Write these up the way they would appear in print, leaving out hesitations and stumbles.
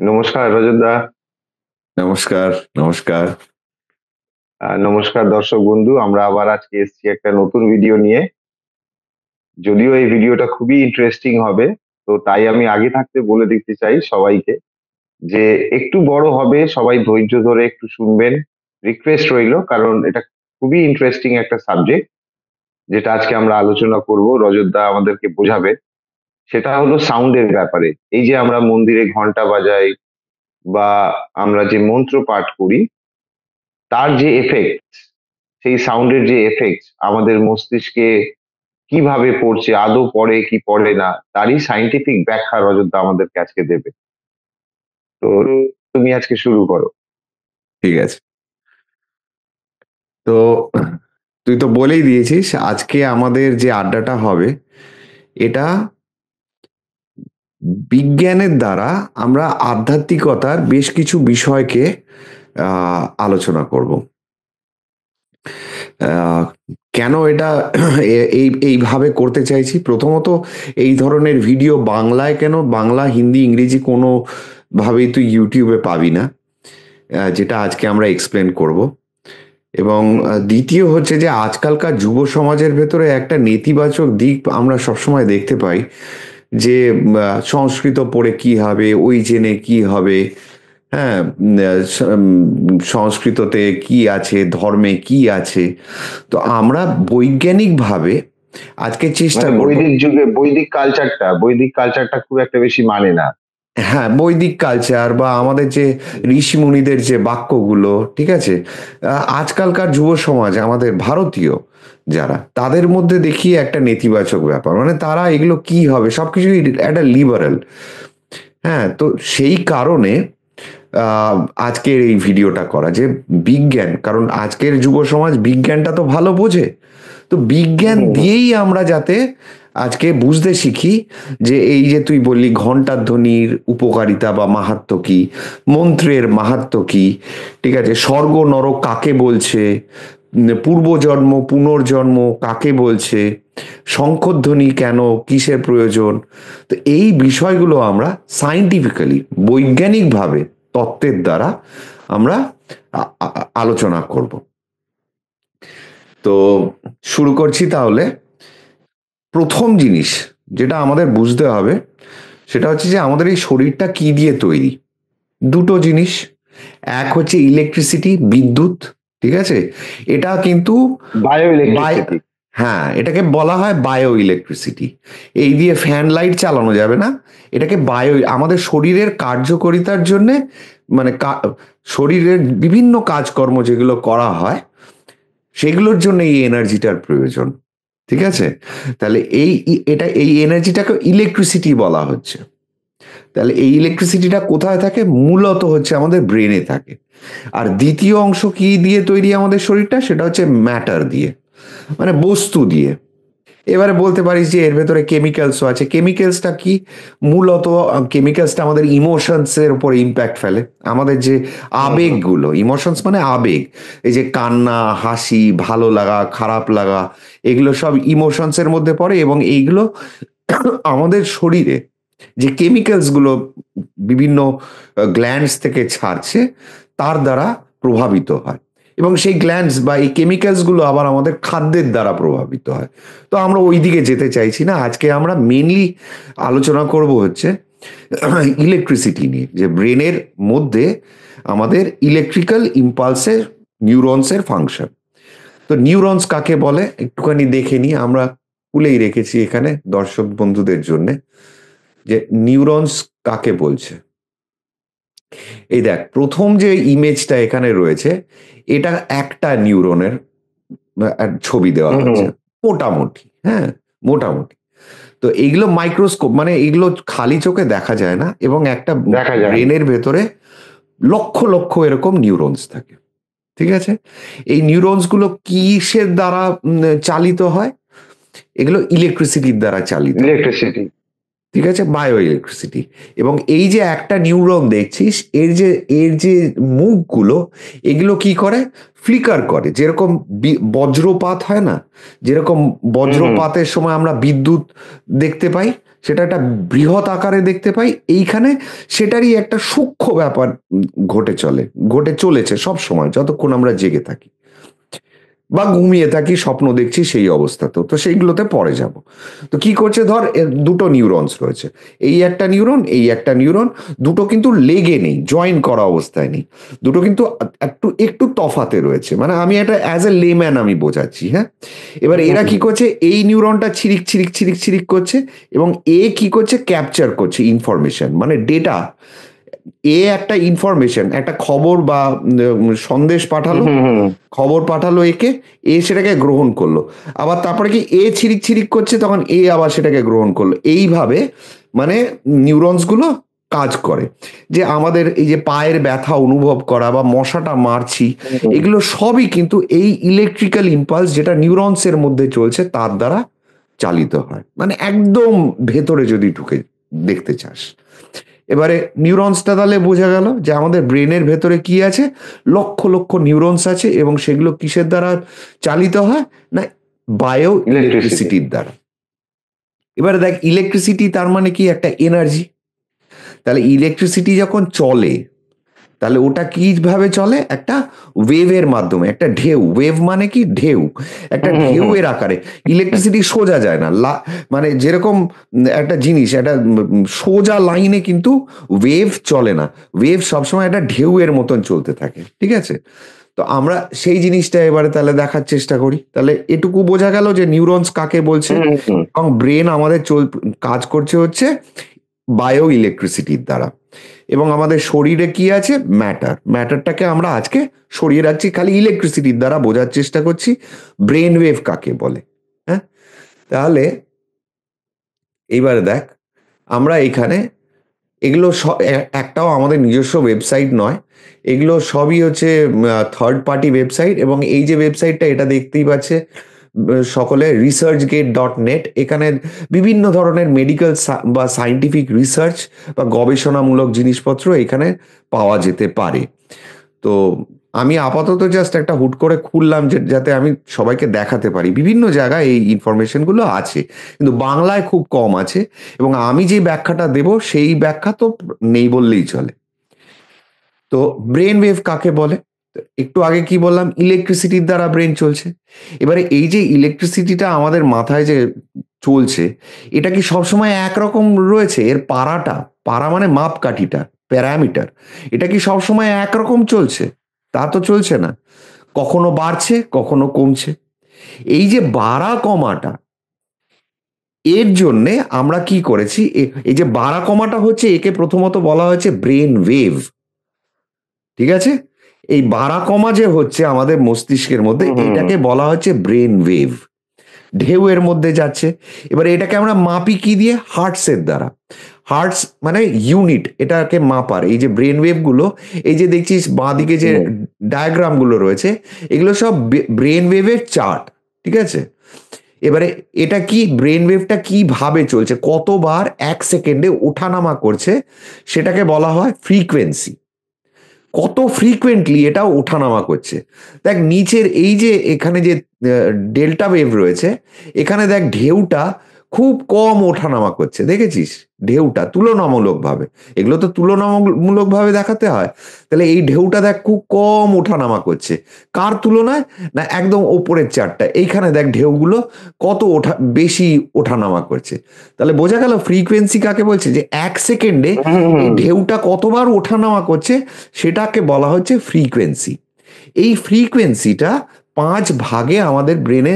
নমস্কার রজত দা। নমস্কার। নমস্কার। নমস্কার দর্শক বন্ধু, আমরা আবার আজকে এসেছি একটা নতুন ভিডিও নিয়ে। যদিও এই ভিডিওটা খুবই ইন্টারেস্টিং হবে, তো তাই আমি আগে থাকতে বলে দিতে চাই সবাইকে যে একটু বড় হবে, সবাই ধৈর্য ধরে একটু শুনবেন। রিকোয়েস্ট রইলো, কারণ এটা খুবই ইন্টারেস্টিং একটা সাবজেক্ট যেটা আজকে আমরা আলোচনা করব, রজত দা আমাদেরকে বোঝাবে। সেটা হলো সাউন্ডের ব্যাপারে। এই যে আমরা মন্দিরে ঘন্টা বাজাই বা আমরা যে মন্ত্র পাঠ করি, তার যে এফেক্ট, সেই সাউন্ডের যে এফেক্ট আমাদের মস্তিষ্কে কিভাবে পড়ছে, আদৌ পড়ে কি পড়ে না, তারই সাইন্টিফিক ব্যাখ্যা রজতদা আমাদেরকে আজকে দেবে। তো তুমি আজকে শুরু করো। ঠিক আছে। তো তুই তো বলেই দিয়েছিস আজকে আমাদের যে আড্ডাটা হবে এটা বিজ্ঞানের দ্বারা আমরা আধ্যাত্মিকতার বেশ কিছু বিষয়কে আলোচনা করব। আহ, কেন এটা এইভাবে করতে চাইছি? প্রথমত, এই ধরনের ভিডিও বাংলায় কেন, বাংলা হিন্দি ইংরেজি কোনো ভাবেই তুই ইউটিউবে পাবি না, যেটা আজকে আমরা এক্সপ্লেন করব। এবং দ্বিতীয় হচ্ছে যে আজকালকার যুব সমাজের ভেতরে একটা নেতিবাচক দিক আমরা সবসময় দেখতে পাই যে সংস্কৃত পড়ে কি হবে, ওই জেনে কি হবে, হ্যাঁ, সংস্কৃততে কি আছে, ধর্মে কি আছে। তো আমরা বৈজ্ঞানিকভাবে আজকে চেষ্টা মানে করব। বৈদিক যুগে বৈদিক কালচারটা খুব একটা বেশি মানে না। হ্যাঁ, বৈদিক কালচার বা আমাদের যে ঋষি মুনিদের যে বাক্যগুলো, ঠিক আছে, আজকালকার যুব সমাজ আমাদের ভারতীয় যারা, তাদের মধ্যে দেখি একটা নেতিবাচক ব্যাপার, মানে তারা এগুলো কি হবে সবকিছুই একটা লিবারেল। হ্যাঁ, তো সেই কারণে আহ, আজকের এই ভিডিওটা করা যে বিজ্ঞান, কারণ আজকের যুব সমাজ বিজ্ঞানটা তো ভালো বোঝে। তো বিজ্ঞান হুম, হুম। দিয়েই আমরা যাতে আজকে বুঝতে শিখি যে এই যে তুই বললি ঘণ্টার ধ্বনির উপকারিতা বা মাহাত্ম্য কি, মন্ত্রের মাহাত্ম্য কি, ঠিক আছে, স্বর্গ নরক কাকে বলছে, পূর্বজন্ম পুনর্জন্ম কাকে বলছে, শঙ্খধ্বনি কেন, কিসের প্রয়োজন। তো এই বিষয়গুলো আমরা সাইন্টিফিক্যালি, বৈজ্ঞানিকভাবে, তত্ত্বের দ্বারা আমরা আলোচনা করব। তো শুরু করছি তাহলে। প্রথম জিনিস যেটা আমাদের বুঝতে হবে সেটা হচ্ছে যে আমাদের এই শরীরটা কি দিয়ে তৈরি। দুটো জিনিস, এক হচ্ছে ইলেকট্রিসিটি, বিদ্যুৎ, ঠিক আছে। এটা কিন্তু বায়ো বাই ইলেকট্রিসিটি। হ্যাঁ, এটাকে বলা হয় বায়ো ইলেকট্রিসিটি। এই দিয়ে ফ্যান লাইট চালানো যাবে না। এটাকে বায়ো, আমাদের শরীরের কার্যকারিতার জন্যে, মানে শরীরের বিভিন্ন কাজকর্ম যেগুলো করা হয় সেগুলোর জন্য এই এনার্জিটার প্রয়োজন, ঠিক আছে। তাহলে এটা এই এনার্জিটাকে ইলেকট্রিসিটি বলা হচ্ছে। তাহলে এই ইলেকট্রিসিটিটা কোথায় থাকে? মূলত হচ্ছে আমাদের ব্রেনে থাকে। আর দ্বিতীয় অংশ কি দিয়ে তৈরি আমাদের শরীরটা? সেটা হচ্ছে ম্যাটার দিয়ে, মানে বস্তু দিয়ে। এবারে বলতে পারিস যে এর ভেতরে কেমিক্যালসও আছে। কেমিক্যালসটা কি? মূলত কেমিক্যালসটা আমাদের ইমোশনস এর উপর ইম্প্যাক্ট ফেলে। আমাদের যে হুম, হুম। আবেগগুলো, ইমোশনস মানে আবেগ, এই যে কান্না, হাসি, ভালো লাগা, খারাপ লাগা, এগুলো সব ইমোশনস এর মধ্যে পড়ে। এবং এইগুলো আমাদের শরীরে যে কেমিক্যালস গুলো বিভিন্ন গ্ল্যান্ডস থেকে ছাড়ছে তার দ্বারা প্রভাবিত হয়। এবং সেই গ্ল্যান্ডস বা এই কেমিক্যালস গুলো আবার আমাদের খাদ্যের দ্বারা প্রভাবিত হয়। তো আমরা ওই দিকে যেতে চাইছি না। আজকে আমরা মেনলি আলোচনা করব হচ্ছে ইলেকট্রিসিটি নিয়ে, যে ব্রেনের মধ্যে আমাদের ইলেকট্রিক্যাল ইম্পালসের, নিউরনসের ফাংশন। তো নিউরনস কাকে বলে একটুখানি দেখে নিই। আমরা খুলেই রেখেছি এখানে দর্শক বন্ধুদের জন্য যে নিউরনস কাকে বলছে। এই দেখ, প্রথম যে ইমেজটা এখানে রয়েছে, এটা একটা নিউরনের ছবি দেওয়া হুম, হুম। হয়েছে মোটামুটি, হ্যাঁ, মোটামুটি। তো এইগুলো মাইক্রোস্কোপ, মানে এগুলো খালি চোখে দেখা যায় না, এবং একটা দেখা যায় না। ব্রেনের ভেতরে লক্ষ লক্ষ এরকম নিউরনস থাকে, ঠিক আছে। এই নিউরনস গুলো কিসের দ্বারা চালিত হয়? এগুলো ইলেকট্রিসিটির দ্বারা চালিত হয়, ইলেকট্রিসিটি। ঠিক আছে, বায়ো ইলেকট্রিসিটি। এবং এই যে একটা নিউরন দেখছিস, এর যে মুখগুলো, এগুলো কি করে? ফ্লিকার করে। যেরকম বজ্রপাত হয় না, যেরকম হুম, হুম। বজ্রপাতের সময় আমরা বিদ্যুৎ দেখতে পাই, সেটা একটা বৃহৎ আকারে দেখতে পাই। এইখানে সেটারই একটা সূক্ষ্ম ব্যাপার ঘটে চলেছে সব সময় যতক্ষণ আমরা জেগে থাকি বা ঘুমিয়ে থাকি, স্বপ্ন দেখছি, সেই অবস্থাতেও। তো সেইগুলোতে পরে যাব। তো কি করছে, ধর দুটো নিউরনস রয়েছে, এই একটা নিউরন, এই একটা নিউরন, দুটো কিন্তু লেগে নেই, জয়েন করা অবস্থায় নেই, দুটো কিন্তু একটু একটু তফাতে রয়েছে। মানে আমি এটা অ্যাজ এ লেম্যান আমি বোঝাচ্ছি, হ্যাঁ। এবার হুম, এরা কি হুম, করছে, এই নিউরনটা ছিরিক ছিরিক ছিরিক ছিরিক করছে, এবং এ কি করছে, ক্যাপচার করছে ইনফরমেশন, মানে ডেটা। এ একটা ইনফরমেশন, একটা খবর বা সন্দেশ পাঠালো, হুম, হুম, খবর পাঠালো একে, এ সেটাকে গ্রহণ করলো। আবার তারপরে কি এ ছিরিক ছিরিক করছে, তখন এ আবার সেটাকে গ্রহণ করলো। এইভাবে মানে নিউরনস গুলো কাজ করে। যে আমাদের এই যে পায়ের ব্যথা অনুভব করা বা মশাটা মারছি, হুম, হুম, এগুলো সবই কিন্তু এই ইলেকট্রিক্যাল ইম্পালস যেটা নিউরনসের মধ্যে চলছে তার দ্বারা চালিত হয়। মানে একদম ভেতরে যদি ঢুকে দেখতে চাস। এবারে নিউরনসটা তাহলে বোঝা গেল যে আমাদের ব্রেনের ভেতরে কি আছে, লক্ষ লক্ষ নিউরনস আছে, এবং সেগুলো কিসের দ্বারা চালিত হয় না, বায়ো ইলেকট্রিসিটি। ইলেকট্রিসিটির দ্বারা। এবারে দেখ, ইলেকট্রিসিটি তার মানে কি, একটা এনার্জি। তাহলে ইলেকট্রিসিটি যখন চলে, তাহলে ওটা কিভাবে চলে, একটা ওয়েভের মাধ্যমে, একটা ঢেউ। ওয়েভ মানে কি, ঢেউ, একটা হুম, হুম, হুম, ঢেউয়ের আকারে। ইলেকট্রিসিটি সোজা যায় না, মানে যেরকম একটা জিনিস, একটা সোজা লাইনে কিন্তু ওয়েভ চলে না। ওয়েভ সবসময় একটা ঢেউয়ের মতন চলতে থাকে, ঠিক আছে। তো আমরা সেই জিনিসটা এবারে তাহলে দেখার চেষ্টা করি। তাহলে এটুকু বোঝা গেল যে নিউরনস কাকে বলছে, হুম, হুম, এবং ব্রেন আমাদের কাজ করছে হচ্ছে বায়ো ইলেকট্রিসিটির দ্বারা। এবং আমাদের শরীরে কি আছে, ম্যাটারটাকে আমরা আজকে সরিয়ে রাখছি, খালি ইলেকট্রিসিটির দ্বারা বোঝার চেষ্টা করছি ব্রেন ওয়েভ কাকে বলে। হ্যাঁ, তাহলে এইবারে দেখ, আমরা এখানে এগুলো একটাও আমাদের নিজস্ব ওয়েবসাইট নয়, এগুলো সবই হচ্ছে থার্ড পার্টি ওয়েবসাইট। এবং এই যে ওয়েবসাইটটা, এটা দেখতেই পাচ্ছে সকলে, researchgate.net। এখানে বিভিন্ন ধরনের মেডিকেল বা সায়েন্টিফিক রিসার্চ বা গবেষণামূলক জিনিসপত্র এখানে পাওয়া যেতে পারে। তো আমি আপাতত জাস্ট একটা হুট করে খুললাম, যে যাতে আমি সবাইকে দেখাতে পারি বিভিন্ন জায়গায় এই ইনফরমেশনগুলো আছে, কিন্তু বাংলায় খুব কম আছে। এবং আমি যে ব্যাখ্যাটা দেব সেই ব্যাখ্যা তো নেই বললেই চলে। তো ব্রেন ওয়েভ কাকে বলে, একটু আগে কি বললাম, ইলেকট্রিসিটির দ্বারা ব্রেন চলছে। এবারে এই যে ইলেকট্রিসিটিটা আমাদের মাথায় যে চলছে, এটা কি সবসময় একরকম রয়েছে, এর পারা মানে মাপকাঠিটা, প্যারামিটার, এটা কি সবসময় একরকম চলছে? তা তো চলছে না, কখনো বাড়ছে কখনো কমছে। এই যে বাড়া কমাটা, এর জন্যে আমরা কি করেছি, এই যে বাড়া কমাটা হচ্ছে, একে প্রথমত বলা হয়েছে ব্রেন ওয়েভ, ঠিক আছে। এই বাড়া কমা যে হচ্ছে আমাদের মস্তিষ্কের মধ্যে, হুম, হুম, এটাকে বলা হচ্ছে ব্রেন ওয়েভ, ঢেউয়ের মধ্যে যাচ্ছে। এবারে এটাকে আমরা মাপি কি দিয়ে, হার্টসের দ্বারা। হার্টস মানে ইউনিট, এটাকে মাপার। এই যে ব্রেন ওয়েভ গুলো, এই যে দেখছিস বাঁদিকে যে হুম, ডায়াগ্রাম গুলো রয়েছে, এগুলো সব ব্রেন ওয়েভের চার্ট, ঠিক আছে। এবারে এটা কি, ব্রেন ওয়েভটা কিভাবে চলছে, কতবার এক সেকেন্ডে ওঠানামা করছে, সেটাকে বলা হয় ফ্রিকোয়েন্সি। কত ফ্রিকোয়েন্টলি এটা ওঠানামা করছে। দেখ নিচের এই যে এখানে যে ডেল্টা ওয়েভ রয়েছে, এখানে দেখ ঢেউটা খুব কম ওঠানামা করছে, দেখেছিস ঢেউটা তুলনামূলকভাবে, এগুলো তো তুলনামূলকভাবে দেখাতে হয়। তাহলে এই ঢেউটা দেখ খুব কম ওঠানামা করছে, কার তুলনায়, না একদম ওপরের চারটা, এইখানে দেখ ঢেউগুলো কত বেশি ওঠানামা করছে। তাহলে বোঝা গেল ফ্রিকোয়েন্সি কাকে বলছে, যে এক সেকেন্ডে হুম, এই হুম, ঢেউটা কতবার ওঠানামা করছে, সেটাকে বলা হচ্ছে ফ্রিকোয়েন্সি। এই ফ্রিকোয়েন্সিটা ৫ ভাগে আমাদের ব্রেনে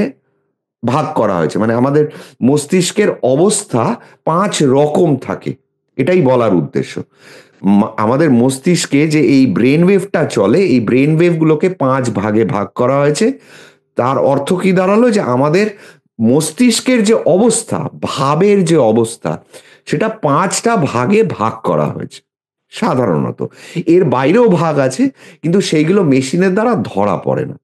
ভাগ করা হয়েছে, মানে আমাদের মস্তিষ্কের অবস্থা ৫ রকম থাকে, এটাই বলার উদ্দেশ্য। আমাদের মস্তিষ্কে যে এই ব্রেন ওয়েভটা চলে, এই ব্রেন ওয়েভ গুলোকে ৫ ভাগে ভাগ করা হয়েছে। তার অর্থ কি দাঁড়ালো, যে আমাদের মস্তিষ্কের যে অবস্থা, ভাবের যে অবস্থা, সেটা ৫টা ভাগে ভাগ করা হয়েছে সাধারণত। এর বাইরেও ভাগ আছে, কিন্তু সেইগুলো মেশিনের দ্বারা ধরা পড়ে না।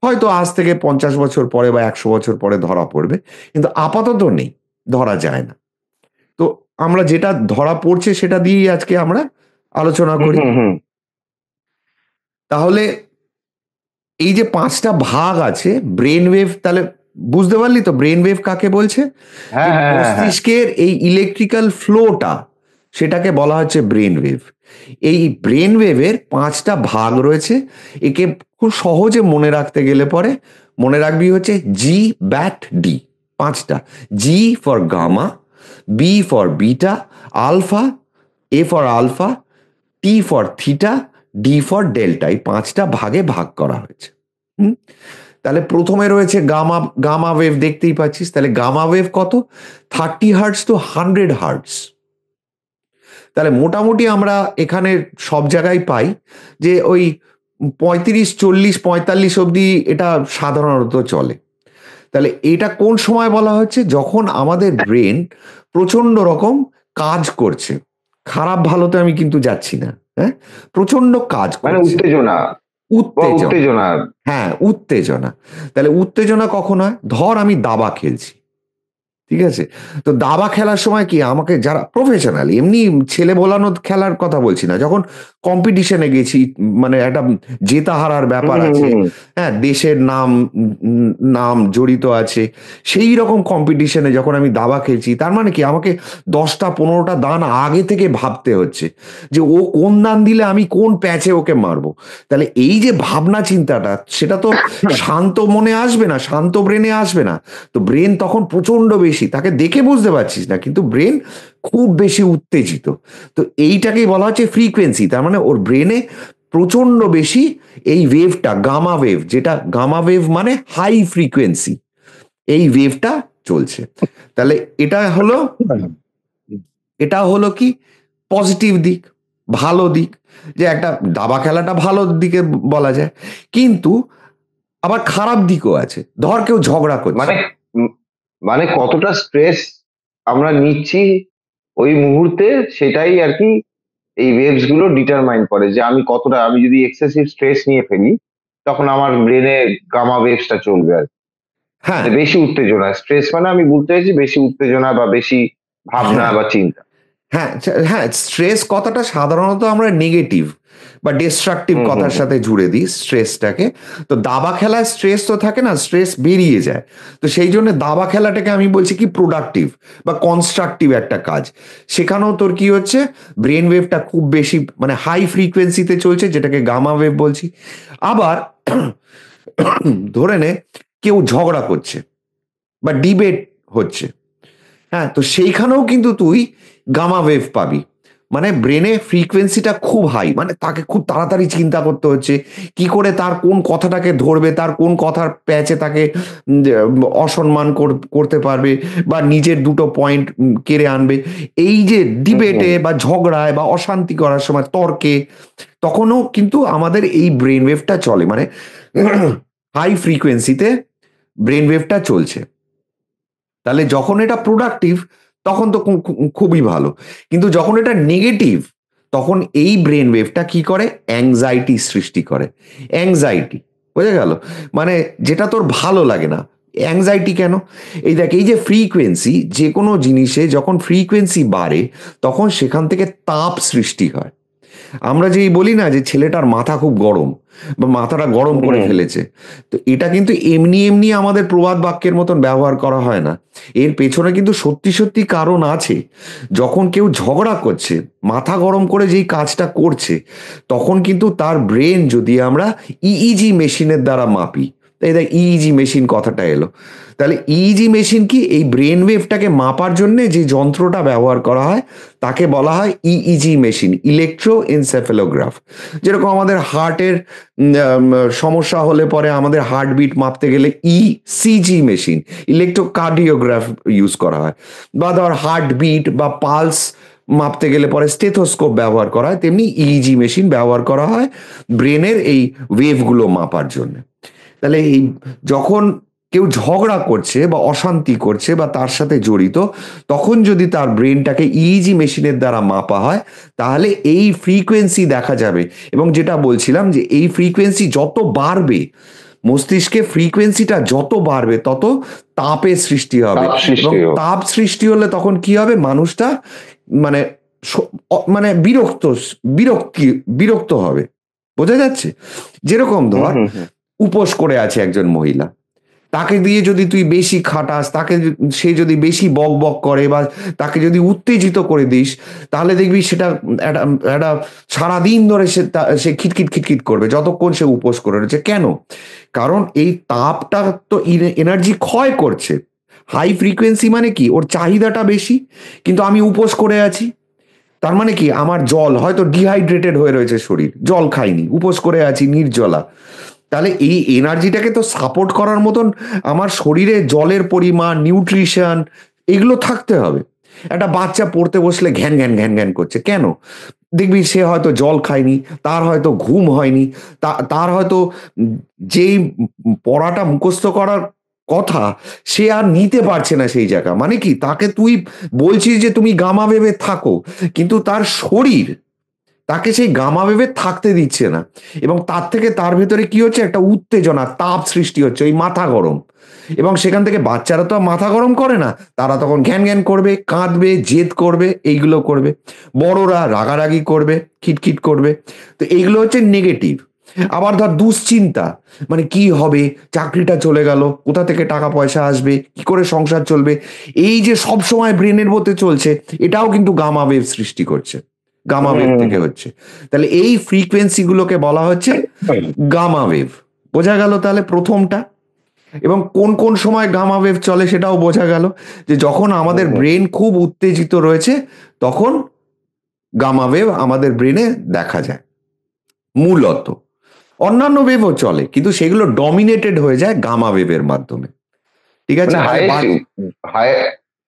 হয়তো আজ থেকে ৫০ বছর পরে বা ১০০ বছর পরে ধরা পড়বে, কিন্তু আপাতত নেই, ধরা যায় না। তো আমরা যেটা ধরা পড়ছে সেটা দিয়েই আজকে আমরা আলোচনা হুম, করি। হুম, হুম, তাহলে এই যে ৫টা ভাগ আছে ব্রেন ওয়েভ, তাহলে বুঝতে পারলি তো ব্রেন ওয়েভ কাকে বলছে? যে হ্যাঁ, হ্যাঁ, হ্যাঁ, হ্যাঁ। মস্তিষ্কের এই ইলেকট্রিক্যাল ফ্লোটা, সেটাকে বলা হচ্ছে ব্রেন ওয়েভ। এই ব্রেন ওয়েভের 5টা ভাগ রয়েছে। একে খুব সহজে মনে রাখতে গেলে পরে মনে রাখবি হচ্ছে জি, ব্যাট, ডি। 5টা। G for gamma, B for beta, alpha, A for alpha, T for theta, D for delta. এই 5টা ভাগে ভাগ করা হয়েছে। হুম? তাহলে প্রথমে রয়েছে গামা। গামা ওয়েভ দেখতেই পাচ্ছিস। তাহলে গামা ওয়েভ কত? 30 হার্টস to 100 হার্টস। তাহলে মোটামুটি আমরা এখানে সব জায়গায় পাই যে ওই 35, 40, 45 অব্দি এটা সাধারণত চলে। তাহলে এটা কোন সময় বলা হচ্ছে? যখন আমাদের ব্রেন প্রচন্ড রকম কাজ করছে। খারাপ ভালোতে আমি কিন্তু যাচ্ছি না, হ্যাঁ, প্রচন্ড কাজ মানে করছে। উত্তেজনা বা উত্তেজনা, উত্তেজনা। হ্যাঁ উত্তেজনা। তাহলে উত্তেজনা কখন হয়? ধর আমি দাবা খেলছি, ঠিক আছে? তো দাবা খেলার সময় কি আমাকে যারা প্রফেশনাল, এমনি ছেলে ভোলানো খেলার কথা বলছি না, যখন কম্পিটিশনে গেছি, মানে একটা জেতা হারার হুম, ব্যাপার হুম, আছে, হুম। হ্যাঁ, দেশের নাম জড়িত আছে, সেই রকম কম্পিটিশনে যখন আমি দাবা খেলছি, তার মানে কি আমাকে 10টা 15টা দান আগে থেকে ভাবতে হচ্ছে যে ও কোন দান দিলে আমি কোন প্যাচে ওকে মারবো। তাহলে এই যে ভাবনা চিন্তাটা, সেটা তো শান্ত মনে আসবে না, শান্ত ব্রেনে আসবে না। তো ব্রেন তখন প্রচন্ড বেশি, তাকে দেখে বুঝতে পারছিস না, কিন্তু ব্রেন খুব বেশি উত্তেজিত। তো এইটাকেই বলা হচ্ছে ফ্রিকোয়েন্সি। তার মানে ওর ব্রেনে প্রচন্ড বেশি এই ওয়েভটা, গামা ওয়েভ, যেটা গামা ওয়েভ মানে হাই ফ্রিকোয়েন্সি, এই ওয়েভটা চলছে। তাহলে এটা হলো কি পজিটিভ দিক, ভালো দিক, যে একটা দাবা খেলাটা ভালো দিকে বলা যায়। কিন্তু আবার খারাপ দিকও আছে। ধর কেউ ঝগড়া করছে। মানে উম, মানে কতটা স্ট্রেস আমরা নিচ্ছি ওই মুহূর্তে, সেটাই আর কি এই ওয়েভস গুলো ডিটারমাইন করে যে আমি যদি এক্সেসিভ স্ট্রেস নিয়ে ফেলি, তখন আমার ব্রেনে গামা ওয়েভসটা চলবে আর কি। হ্যাঁ, মানে বেশি উত্তেজনা, স্ট্রেস মানে আমি বলতে চাইছি বেশি উত্তেজনা বা বেশি ভাবনা হ্যাঁ, বা চিন্তা। হ্যাঁ, হ্যাঁ, স্ট্রেস কথাটা সাধারণত আমরা নেগেটিভ বা ডিস্ট্রাকটিভ হুম, হুম, কথার হুম। সাথে জুড়ে দিই স্ট্রেসটাকে। তো দাবা খেলায় স্ট্রেস তো থাকে না, স্ট্রেস বেরিয়ে যায়। তো সেই জন্য দাবা খেলাটাকে আমি বলছি কি প্রোডাক্টিভ বা কনস্ট্রাকটিভ একটা কাজ। সেখানেও তোর কি হচ্ছে, ব্রেন ওয়েভটা খুব বেশি মানে হাই ফ্রিকোয়েন্সিতে চলছে, যেটাকে গামা ওয়েভ বলছি। আবার ধরে নে কেউ ঝগড়া করছে বা ডিবেট হচ্ছে, হ্যাঁ, তো সেইখানেও কিন্তু তুই গামা ওয়েভ পাবি। মানে ব্রেনে ফ্রিকোয়েন্সিটা খুব হাই, মানে তাকে খুব তাড়াতাড়ি চিন্তা করতে হচ্ছে কি করে তার কোন কথাটাকে ধরবে, তার কোন কথার প্যাচে তাকে অসম্মান করতে পারবে বা নিজের দুটো পয়েন্ট কেড়ে আনবে। এই যে হুম, হুম। ডিবেটে বা ঝগড়ায় বা অশান্তি করার সময় তর্কে, তখনও কিন্তু আমাদের এই ব্রেন ওয়েভটা চলে, মানে হাই ফ্রিকোয়েন্সিতে ব্রেন ওয়েভটা চলছে। তাহলে যখন এটা প্রোডাক্টিভ, তখন তো খুবই ভালো। কিন্তু যখন এটা নেগেটিভ, তখন এই ব্রেন ওয়েভটা কি করে? অ্যাংজাইটি সৃষ্টি করে। অ্যাংজাইটি, বোঝা গেল? মানে যেটা তোর ভালো লাগে না। অ্যাংজাইটি কেন? এই দেখ, এই যে ফ্রিকোয়েন্সি, যে কোনো জিনিসে যখন ফ্রিকোয়েন্সি বাড়ে, তখন সেখান থেকে তাপ সৃষ্টি হয়। আমরা যেই বলি না যে ছেলেটার মাথা খুব গরম বা মাথাটা গরম হুম, করে হুম। ফেলেছে, তো এটা কিন্তু এমনি এমনি আমাদের প্রবাদ বাক্যের মতন ব্যবহার করা হয় না। এর পেছনে কিন্তু সত্যি সত্যি কারণ আছে। যখন কেউ ঝগড়া করছে, মাথা গরম করে যেই কাজটা করছে, তখন কিন্তু তার ব্রেন, যদি আমরা ইইজি মেশিনের দ্বারা মাপি, এই দেখ ইইজি মেশিন কথাটা এলো। তাহলে ইইজি মেশিন কি? এই ব্রেন ওয়েভটাকে মাপার জন্য যে যন্ত্রটা ব্যবহার করা হয়, তাকে বলা হয় ইইজি মেশিন, ইলেকট্রো এনসেফেলোগ্রাফ। যেরকম আমাদের হার্টের সমস্যা হলে পরে আমাদের হার্টবিট মাপতে গেলে ইসিজি মেশিন, ইলেকট্রোকার্ডিওগ্রাফ ইউজ করা হয়। বা ধর হার্টবিট বা পালস মাপতে গেলে পরে স্টেথোস্কোপ ব্যবহার করা হয়, তেমনি ইইজি মেশিন ব্যবহার করা হয় ব্রেনের এই ওয়েভগুলো মাপার জন্য। তাহলে এই যখন কেউ ঝগড়া করছে বা অশান্তি করছে বা তার সাথে জড়িত, তখন যদি তার ব্রেনটাকে ইইজি মেশিনের দ্বারা মাপা হয়, তাহলে এই ফ্রিকোয়েন্সি দেখা যাবে। এবং যেটা বলছিলাম যে এই ফ্রিকোয়েন্সি যত বাড়বে, মস্তিষ্কে ফ্রিকোয়েন্সিটা যত বাড়বে, তত তাপের সৃষ্টি হবে। তাপ এবং সৃষ্টি হোক। তাপ সৃষ্টি হলে তখন কি হবে? মানুষটা মানে মানে বিরক্তি বিরক্ত হবে। বোঝা যাচ্ছে? যেরকম হুম, ধর হুম, হুম। উপোস করে আছে একজন মহিলা, তাকে দিয়ে যদি তুই বেশি খাটাস, সে যদি বেশি বক বক করে বা তাকে যদি উত্তেজিত করে দিস, তাহলে দেখবি সেটা একটা একটা সারাদিন ধরে সে খিটখিট খিটখিট করবে যতক্ষণ সে উপোস করে রয়েছে। কেন? কারণ এই তাপটা তো এনার্জি ক্ষয় করছে। হাই ফ্রিকোয়েন্সি মানে কি, ওর চাহিদাটা বেশি, কিন্তু আমি উপোস করে আছি। তার মানে কি, আমার জল হয়তো ডিহাইড্রেটেড হয়ে রয়েছে, শরীর জল খাইনি, উপোস করে আছি নির্জলা। তাহলে এই এনার্জিটাকে তো সাপোর্ট করার মতন আমার শরীরে জলের পরিমাণ, নিউট্রিশন, এগুলো থাকতে হবে। একটা বাচ্চা পড়তে বসলে ঘ্যান ঘ্যান ঘ্যান ঘ্যান করছে, কেন? দেখবি সে হয়তো জল খায়নি, তার হয়তো ঘুম হয়নি, তার হয়তো যেই পড়াটা মুখস্থ করার কথা সে আর নিতে পারছে না সেই জায়গা। মানে কি, তাকে তুই বলছিস যে তুমি গামা ভেবে থাকো, কিন্তু তার শরীর তাকে সেই গামা ভেবে থাকতে দিচ্ছে না, এবং তার থেকে তার ভেতরে কি হচ্ছে, একটা উত্তেজনা, তাপ সৃষ্টি হচ্ছে, ওই মাথা গরম। এবং সেখান থেকে বাচ্চারা তো আর মাথা গরম করে না, তারা তখন ঘ্যান ঘ্যান করবে, কাঁদবে, জেদ করবে, এইগুলো করবে। বড়রা রাগারাগি করবে, খিটখিট করবে। তো এইগুলো হচ্ছে নেগেটিভ। আবার ধর দুশ্চিন্তা, মানে কি হবে, চাকরিটা চলে গেল, কোথা থেকে টাকা পয়সা আসবে, কি করে সংসার চলবে, এই যে সব সময় ব্রেনের মধ্যে চলছে, এটাও কিন্তু গামা ওয়েভ সৃষ্টি করছে, গামা ওয়েভ থেকে হুম। হচ্ছে। তাহলে এই ফ্রিকোয়েন্সি গুলোকে বলা হচ্ছে গামা ওয়েভ। বোঝা গেল তাহলে প্রথমটা। এবং কোন কোন সময় গামা ওয়েভ চলে সেটাও বোঝা গেল, যে যখন আমাদের ব্রেন খুব উত্তেজিত রয়েছে তখন গামা ওয়েভ আমাদের ব্রেনে দেখা যায় মূলত। অন্যান্য ওয়েভও চলে, কিন্তু সেগুলো ডমিনেটেড হয়ে যায় গামা ওয়েভের মাধ্যমে। ঠিক আছে, মানে তাহলে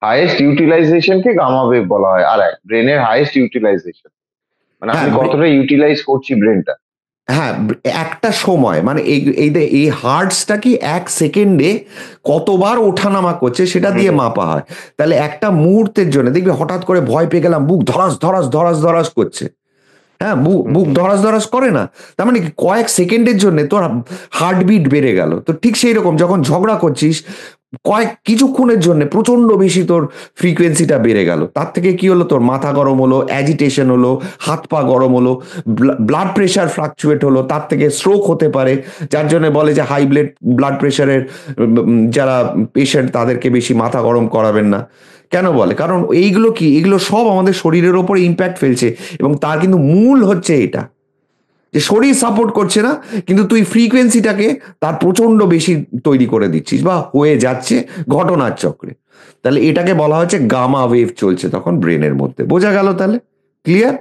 হাইয়েস্ট ইউটিলাইজেশন কে গামা ওয়েভ বলা হয়, আর এক ব্রেনের হাইয়েস্ট ইউটিলাইজেশন, মানে হ্যাঁ আমি কতটা ইউটিলাইজ করছি ব্রেনটা। হ্যাঁ, একটা সময় মানে এই হার্টসটা কি এক সেকেন্ডে কতবার ওঠানামা করছে সেটা দিয়ে মাপা হয়। তাহলে একটা মুহূর্তের জন্য দেখবি হঠাৎ করে ভয় পেয়ে গেলাম, বুক ধরাস ধরাস ধরাস ধরাস করছে। হ্যাঁ, বুক ধরাস ধরাস করে না, তার মানে কি কয়েক সেকেন্ডের জন্য তোর হার্টবিট বেড়ে গেল। তো ঠিক সেই রকম যখন ঝগড়া করছিস, কিছুক্ষণের জন্য প্রচন্ড বেশি তোর ফ্রিকোয়েন্সিটা বেড়ে গেল, তার থেকে কি হলো, তোর মাথা গরম হলো, অ্যাজিটেশন হলো, হাত পা গরম হলো, ব্লাড প্রেশার ফ্লাকচুয়েট হলো, তার থেকে স্ট্রোক হতে পারে। যার জন্য বলে যে হাই ব্লাড প্রেশারের যারা পেশেন্ট তাদেরকে বেশি মাথা গরম করাবেন না। কেন বলে? কারণ এইগুলো কি, এগুলো সব আমাদের শরীরের ওপর ইম্প্যাক্ট ফেলছে, এবং তার কিন্তু মূল হচ্ছে এটা, যে শরীর সাপোর্ট করছে না, কিন্তু তুই ফ্রিকোয়েন্সিটাকে তার প্রচন্ড বেশি তৈরি করে দিচ্ছিস বা হয়ে যাচ্ছে ঘটনার চক্রে। তাহলে এটাকে বলা হচ্ছে গামা ওয়েভ চলছে তখন ব্রেনের মধ্যে। বোঝা গেল তাহলে? ক্লিয়ার?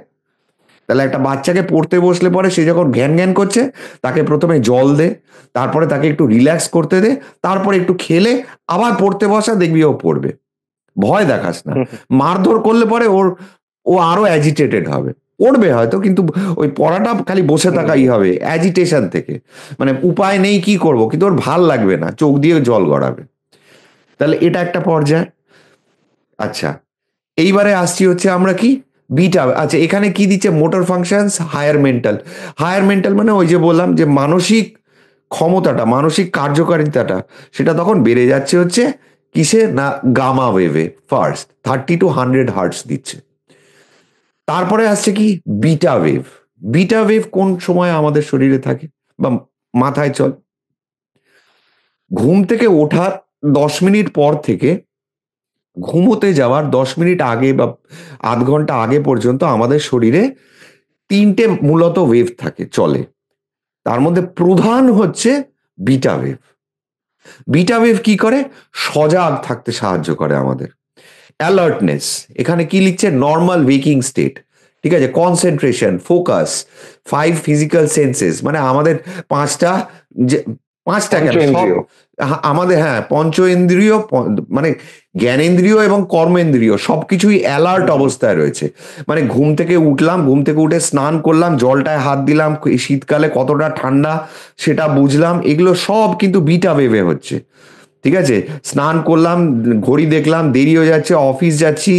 তাহলে একটা বাচ্চাকে পড়তে বসলে পরে সে যখন জ্ঞান জ্ঞান করছে, তাকে প্রথমে জল দে, তারপরে তাকে একটু রিল্যাক্স করতে দে, তারপরে একটু খেলে আবার পড়তে বসা, দেখবি ও পড়বে। ভয় দেখাস না। মারধর করলে পরে ও আরো অ্যাজিটেটেড হবে, পড়বে হয়তো, কিন্তু ওই পড়াটা খালি বসে থাকাই হবে অ্যাজিটেশন থেকে। মানে উপায় নেই, কি করব, কিন্তু ওর ভাল লাগবে না, চোখ দিয়ে জল গড়াবে। তাহলে এটা একটা পর্যায়। আচ্ছা, এইবারে আসছি হচ্ছে আমরা কি বিটা। আচ্ছা, এখানে কি দিচ্ছে, motor functions, higher mental. Higher mental মানে ওই যে বললাম যে মানসিক ক্ষমতাটা, মানসিক কার্যকারিতাটা, সেটা তখন বেড়ে যাচ্ছে হচ্ছে কিসে না, গামা ওয়েভে। ফার্স্ট 30 to 100 হার্টস দিচ্ছে। তারপরে আসছে কি বিটা ওয়েভ। বিটা ওয়েভ কোন সময় আমাদের শরীরে থাকে বা মাথায় চল, ঘুম থেকে ওঠার 10 মিনিট পর থেকে ঘুমোতে যাওয়ার 10 মিনিট আগে বা আধ ঘন্টা আগে পর্যন্ত আমাদের শরীরে তিনটে মূলত ওয়েভ থাকে, চলে। তার মধ্যে প্রধান হচ্ছে বিটা ওয়েভ। বিটা ওয়েভ কি করে, সজাগ থাকতে সাহায্য করে আমাদের, অ্যালার্টনেস। এখানে কি লিখছে, নর্মাল ওয়েকিং স্টেট। ঠিক আছে, কনসেন্ট্রেশন, ফোকাস, 5 ফিজিক্যাল সেন্সেস, মানে আমাদের পাঁচটা, যে পাঁচটা পঞ্চ কেন সব, ইন্দ্রিয়। আমাদের হ্যাঁ পঞ্চ ইন্দ্রিয়, মানে জ্ঞানেন্দ্রিয় এবং কর্মেন্দ্রিয় সবকিছুই অ্যালার্ট অবস্থায় রয়েছে। মানে ঘুম থেকে উঠলাম, ঘুম থেকে উঠে স্নান করলাম, জলটায় হাত দিলাম, এই শীতকালে কতটা ঠান্ডা সেটা বুঝলাম, এগুলো সব কিন্তু বিটা ওয়েভে হচ্ছে। ঠিক আছে, স্নান করলাম, ঘড়ি দেখলাম, দেরি হয়ে যাচ্ছে, অফিস যাচ্ছি,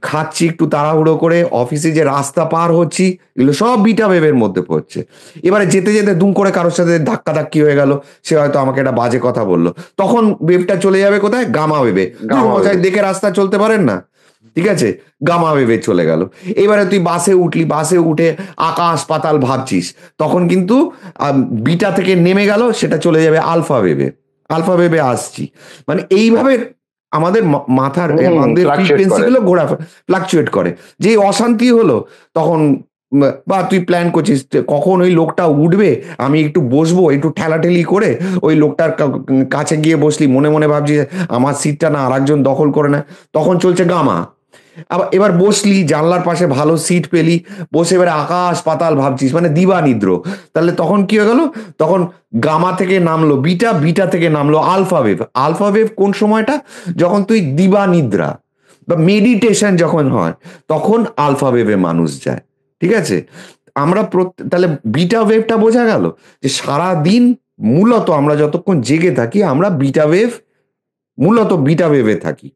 খাচ্ছি একটু তাড়াহুড়ো করে, অফিসে যে রাস্তা পার হচ্ছি, এগুলো সব বিটা ওয়েভের মধ্যে পড়ছে। এবারে যেতে যেতে দুম করে কারোর সাথে ধাক্কা ধাক্কি হয়ে গেল, সে হয়তো আমাকে একটা বাজে কথা বললো, তখন ওয়েভটা চলে যাবে কোথায়, গামা ওয়েভে। গামা মশাই ওয়েভ। দেখে রাস্তা চলতে পারেন না, ঠিক আছে, গামা ওয়েভে চলে গেল। এবারে তুই বাসে উঠলি, বাসে উঠে আকাশ পাতাল ভাবছিস, তখন কিন্তু বিটা থেকে নেমে গেল, সেটা চলে যাবে আলফা ওয়েভে। আলফা ওয়েভে আসছি। মানে এইভাবে আমাদের মাথার আমাদের ফ্লাকচুয়েট ফ্রিকোয়েন্সি করে। গুলো ফ্লাকচুয়েট করে। যেই অশান্তি হলো তখন বা তুই প্ল্যান করছিস যে কখন ওই লোকটা উঠবে, আমি একটু বসবো, একটু ঠেলাঠেলি করে ওই লোকটার কাছে গিয়ে বসলি, মনে মনে ভাবছি যে আমার সিটটা না আরেকজন দখল করে নেয়, তখন চলছে গামা। আবার এবার বসলি জানলার পাশে ভালো সিট পেলি, বসে এবারে আকাশ পাতাল ভাবছিস, মানে দিবানিদ্র। তাহলে তখন কি হয়ে গেল, তখন গামা থেকে নামলো বিটা, বিটা থেকে নামলো আলফা ওয়েভ। আলফা ওয়েভ কোন সময়টা, যখন তুই দিবানিদ্রা বা মেডিটেশন যখন হয় তখন আলফা ওয়েভে মানুষ যায়। ঠিক আছে, আমরা তাহলে বিটা ওয়েভটা বোঝা গেল, যে সারা দিন মূলত আমরা যতক্ষণ জেগে থাকি আমরা বিটা ওয়েভ, মূলত বিটা ওয়েভে থাকি।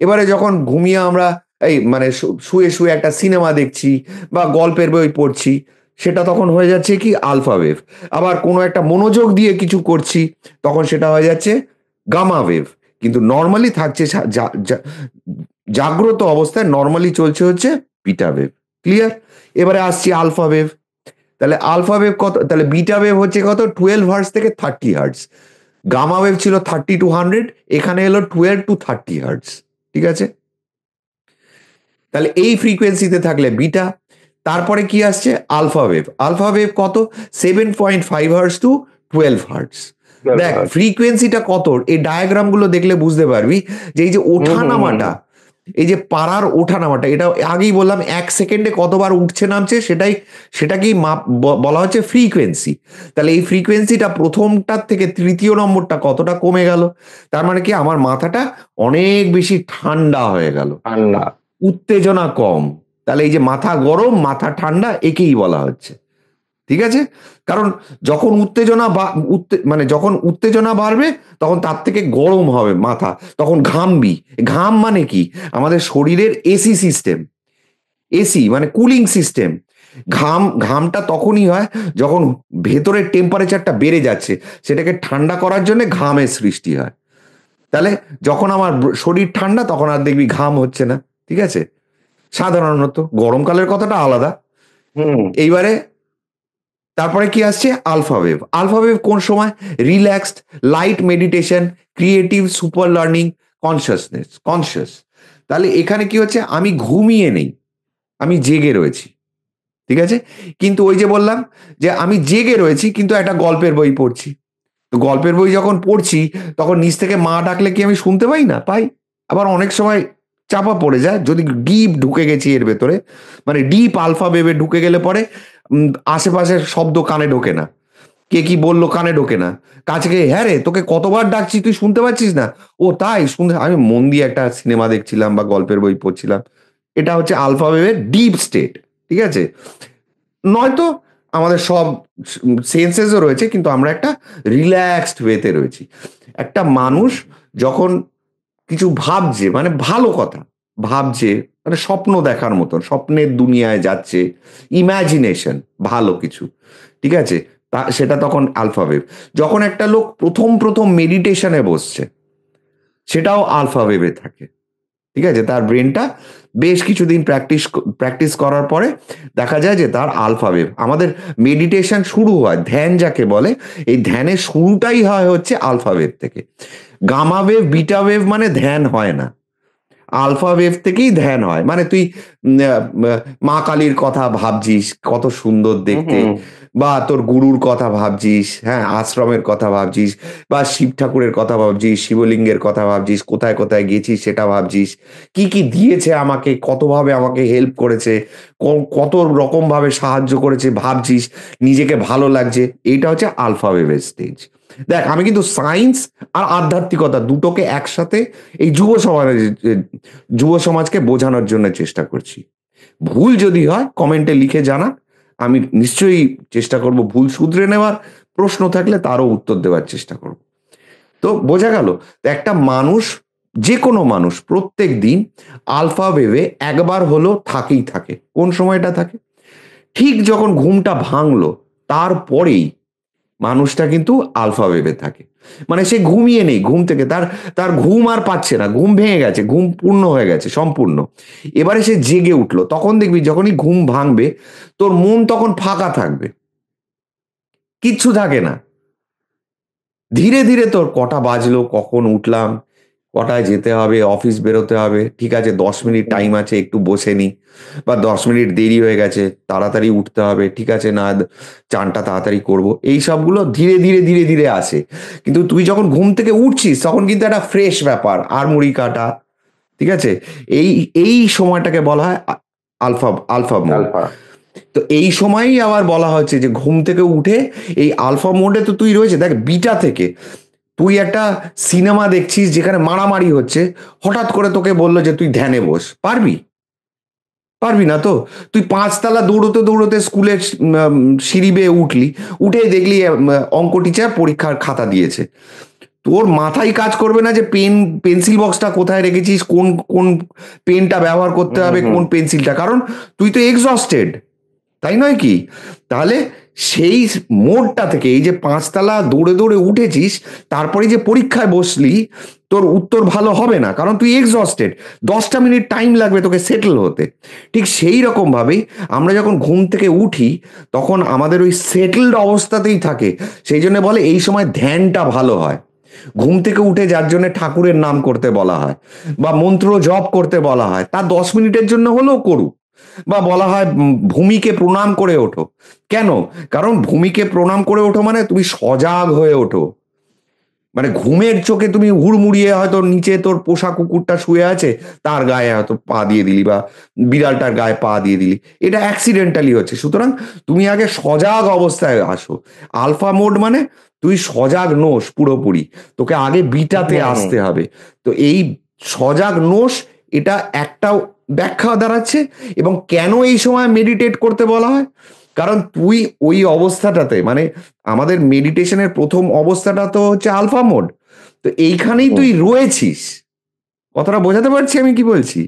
এবারে যখন ঘুমিয়ে আমরা এই মানে শুয়ে শুয়ে একটা সিনেমা দেখছি বা গল্পের বই পড়ছি, সেটা তখন হয়ে যাচ্ছে কি আলফা ওয়েভ। আবার কোনো একটা মনোযোগ দিয়ে কিছু করছি, তখন সেটা হয়ে যাচ্ছে গামা ওয়েভ। কিন্তু নর্মালি থাকছে জাগ্রত অবস্থায় নর্মালি চলছে হচ্ছে বিটা ওয়েভ। ক্লিয়ার? এবারে আসছি আলফা ওয়েভ। তাহলে আলফা ওয়েভ কত, তাহলে বিটা ওয়েভ হচ্ছে কত, 12 হার্টজ থেকে 30 হার্টজ। গামা ওয়েভ ছিল 30 to 100, এখানে এলো 12 to 30 হার্টজ। ঠিক আছে, তাহলে এই ফ্রিকোয়েন্সিতে থাকলে বিটা। তারপরে কি আসছে আলফা ওয়েভ। আলফা ওয়েভ কত, 7.5 হার্টজ টু 12 হার্টজ। দেখ ফ্রিকোয়েন্সিটা কত, এই ডায়াগ্রাম গুলো দেখলে বুঝতে পারবি যে এই যে ওঠানামাটা, এই যে পাড়ার ওঠানামাটা, এটা আগেই বললাম 1 সেকেন্ডে কতবার উঠছে নামছে, সেটাকেই বলা হচ্ছে ফ্রিকোয়েন্সি। তাহলে এই ফ্রিকোয়েন্সিটা প্রথমটার থেকে তৃতীয় নম্বরটা কতটা কমে গেল, তার মানে কি আমার মাথাটা অনেক বেশি ঠান্ডা হয়ে গেল, ঠান্ডা। উত্তেজনা কম। তাহলে এই যে মাথা গরম মাথা ঠান্ডা, একেই বলা হচ্ছে। ঠিক আছে, কারণ যখন উত্তেজনা মানে যখন উত্তেজনা বাড়বে তখন তার থেকে গরম হবে মাথা, তখন ঘামবি। ঘাম মানে কি, আমাদের শরীরের এসি সিস্টেম, এসি মানে কুলিং সিস্টেম। ঘামটা তখনই হয় যখন ভেতরের টেম্পারেচারটা বেড়ে যাচ্ছে, সেটাকে ঠান্ডা করার জন্য ঘামের সৃষ্টি হয়। তাহলে যখন আমার শরীর ঠান্ডা তখন আর দেখবি ঘাম হচ্ছে না। ঠিক আছে, সাধারণত গরমকালের কথাটা আলাদা। এইবারে তারপরে কি আসছে আলফা ওয়েভ। আলফা ওয়েভ কোন সময়, relaxed, light meditation, creative, super learning, conscious. তাহলে এখানে কি হচ্ছে, আমি ঘুমিয়ে নেই, আমি জেগে রয়েছি। ঠিক আছে, কিন্তু ওই যে বললাম যে আমি জেগে রয়েছি কিন্তু একটা গল্পের বই পড়ছি, তো গল্পের বই যখন পড়ছি তখন নিচ থেকে মা ডাকলে কি আমি শুনতে পাই না, পাই। আবার অনেক সময় চাপা পড়ে যায়, যদি ডিপ ঢুকে গেছি এর ভেতরে, মানে ডিপ আলফা ওয়েভে ঢুকে গেলে পরে আশেপাশের শব্দ কানে ঢোকে না, কে কি বললো কানে ঢোকে না, কাছে গিয়ে হ্যাঁ রে তোকে কতবার ডাকছি তুই শুনতে পাচ্ছিস না, ও তাই শুনতে, আমি মন দিয়ে একটা সিনেমা দেখছিলাম বা গল্পের বই পড়ছিলাম। এটা হচ্ছে আলফা ওয়েভের ডিপ স্টেট। ঠিক আছে, নয়তো আমাদের সব সেন্সেসও রয়েছে কিন্তু আমরা একটা রিল্যাক্সড ওয়েতে রয়েছি। একটা মানুষ যখন কিছু ভাবছে, মানে ভালো কথা ভাবছে, মানে স্বপ্ন দেখার মতন, স্বপ্নের দুনিয়ায় যাচ্ছে, ইমাজিনেশন, ভালো কিছু। ঠিক আছে, সেটা তখন আলফা ওয়েভ। যখন একটা লোক প্রথম প্রথম মেডিটেশনে বসছে, সেটাও আলফা ওয়েভে থাকে। ঠিক আছে, তার ব্রেনটা বেশ কিছুদিন প্র্যাকটিস করার পরে দেখা যায় যে তার আলফা ওয়েভ। আমাদের মেডিটেশন শুরু হয়, ধ্যান যাকে বলে, এই ধ্যানের শুরুটাই হয় হচ্ছে আলফা ওয়েভ থেকে। গামা ওয়েভ বিটা ওয়েভ মানে ধ্যান হয় না, আলফা ওয়েভ থেকেই ধ্যান হয়। মানে তুই মা কালীর কথা ভাবছিস কত সুন্দর দেখতে, বা তোর গুরুর কথা ভাবছিস, হ্যাঁ আশ্রমের কথা ভাবছিস, বা শিব ঠাকুরের কথা ভাবছিস, শিবলিঙ্গের কথা ভাবছিস, কোথায় কোথায় গেছিস সেটা ভাবছিস, কি কি দিয়েছে আমাকে, কতভাবে আমাকে হেল্প করেছে, কত রকম ভাবে সাহায্য করেছে ভাবছিস, নিজেকে ভালো লাগছে। এইটা হচ্ছে আলফা ওয়েভের স্টেজ। দেখ আমি কিন্তু সায়েন্স আর আধ্যাত্মিকতা দুটোকে একসাথে এই যুব সমাজকে বোঝানোর জন্য চেষ্টা করছি। ভুল যদি হয় কমেন্টে লিখে জানা, আমি নিশ্চয়ই চেষ্টা করব ভুল শুধরে নেওয়ার, প্রশ্ন থাকলে তারও উত্তর দেওয়ার চেষ্টা করব। তো বোঝা গেল, একটা মানুষ, যে কোনো মানুষ প্রত্যেক দিন আলফা ওয়েভে একবার হলো থাকেই থাকে। কোন সময়টা থাকে, ঠিক যখন ঘুমটা ভাঙলো তারপরেই মানুষটা কিন্তু আলফা ওয়েভে থাকে। মানে সে ঘুমিয়ে নেই, ঘুম থেকে তার তার ঘুম আর পাচ্ছে না, ঘুম ভেঙে গেছে, ঘুম পূর্ণ হয়ে গেছে সম্পূর্ণ। এবারে সে জেগে উঠলো, তখন দেখবি যখনই ঘুম ভাঙবে তোর মন তখন ফাঁকা থাকবে, কিচ্ছু থাকে না, ধীরে ধীরে তোর কটা বাজলো, কখন উঠলাম, কটায় যেতে হবে, অফিস বেরোতে হবে, ঠিক আছে 10 মিনিট হুম, টাইম আছে একটু বসে নি, বা 10 মিনিট দেরি হয়ে গেছে তাড়াতাড়ি উঠতে হবে, ঠিক আছে না চানটা তাড়াতাড়ি করব, এই সবগুলো ধীরে ধীরে ধীরে ধীরে আসে। কিন্তু তুই যখন ঘুম থেকে উঠছিস তখন কিন্তু একটা ফ্রেশ ব্যাপার, আর মুড়ি কাটা, ঠিক আছে, এই এই সময়টাকে বলা হয় আলফা আলফা মোড। আলফা। তো এই সময়ই আবার বলা হচ্ছে যে ঘুম থেকে উঠে এই আলফা মোডে তো তুই রয়েছে, দেখ বিটা থেকে তুই একটা সিনেমা দেখছিস যেখানে মারামারি হচ্ছে, হঠাৎ করে তোকে বললো যে তুই ধ্যানে বস, পারবি? পারবি না তো। তুই 5 তলা দৌড়তে দৌড়তে স্কুলের সিঁড়ি বেয়ে উঠলি, উঠেই দেখলি অঙ্ক টিচার পরীক্ষার খাতা দিয়েছে, তোর মাথায় কাজ করবে না যে পেন্সিল বক্সটা কোথায় রেখেছিস, কোন কোন পেনটা ব্যবহার করতে হুম, হবে, হুম। কোন পেন্সিলটা, কারণ তুই তো এক্সস্টেড, তাই নয় কি? তাহলে সেই মোড়টা থেকে এই যে 5 তলা দৌড়ে দৌড়ে উঠেছিস, তারপরে যে পরীক্ষায় বসলি, তোর উত্তর ভালো হবে না, কারণ তুই এক্সস্টেড। 10টা মিনিট টাইম লাগবে তোকে সেটেল হতে। ঠিক সেই রকম ভাবেই আমরা যখন ঘুম থেকে উঠি তখন আমাদের ওই সেটেলড অবস্থাতেই থাকে। সেই জন্য বলে এই সময় ধ্যানটা ভালো হয়। ঘুম থেকে উঠে যার জন্য ঠাকুরের নাম করতে বলা হয় বা মন্ত্র জপ করতে বলা হয়, তা 10 মিনিটের জন্য হলেও করুক। বা বলা হয় ভূমিকে প্রণাম করে ওঠো। কেন? কারণ ভূমিকে প্রণাম করে ওঠো মানে তুমি সজাগ হয়ে ওঠো। মানে ঘুমের চোখে তুমি হুড়মুড়িয়ে হয়তো নিচে তোর পোষা কুকুরটা শুয়ে আছে, তার গায়ে হয়তো পা দিয়ে দিলি, বা বিড়ালটার গায়ে পা দিয়ে দিলি, এটা অ্যাক্সিডেন্টালি হচ্ছে। সুতরাং তুমি আগে সজাগ অবস্থায় আসো। আলফা মোড মানে তুই সজাগ নোস পুরোপুরি, তোকে আগে বিটাতে হুম, হুম। আসতে হবে। তো এই সজাগ নোস, এটা একটা ব্যাখ্যা দাঁড়াচ্ছে। এবং কেন এই সময় মেডিটেট করতে বলা হয়, কারণ তুই ওই অবস্থাটাতে, মানে আমাদের মেডিটেশনের প্রথম অবস্থাটা তো হচ্ছে আলফা মোড। তো এইখানেই হুম। তুই রয়েছিস। কথাটা বোঝাতে পারছি আমি কি বলছি?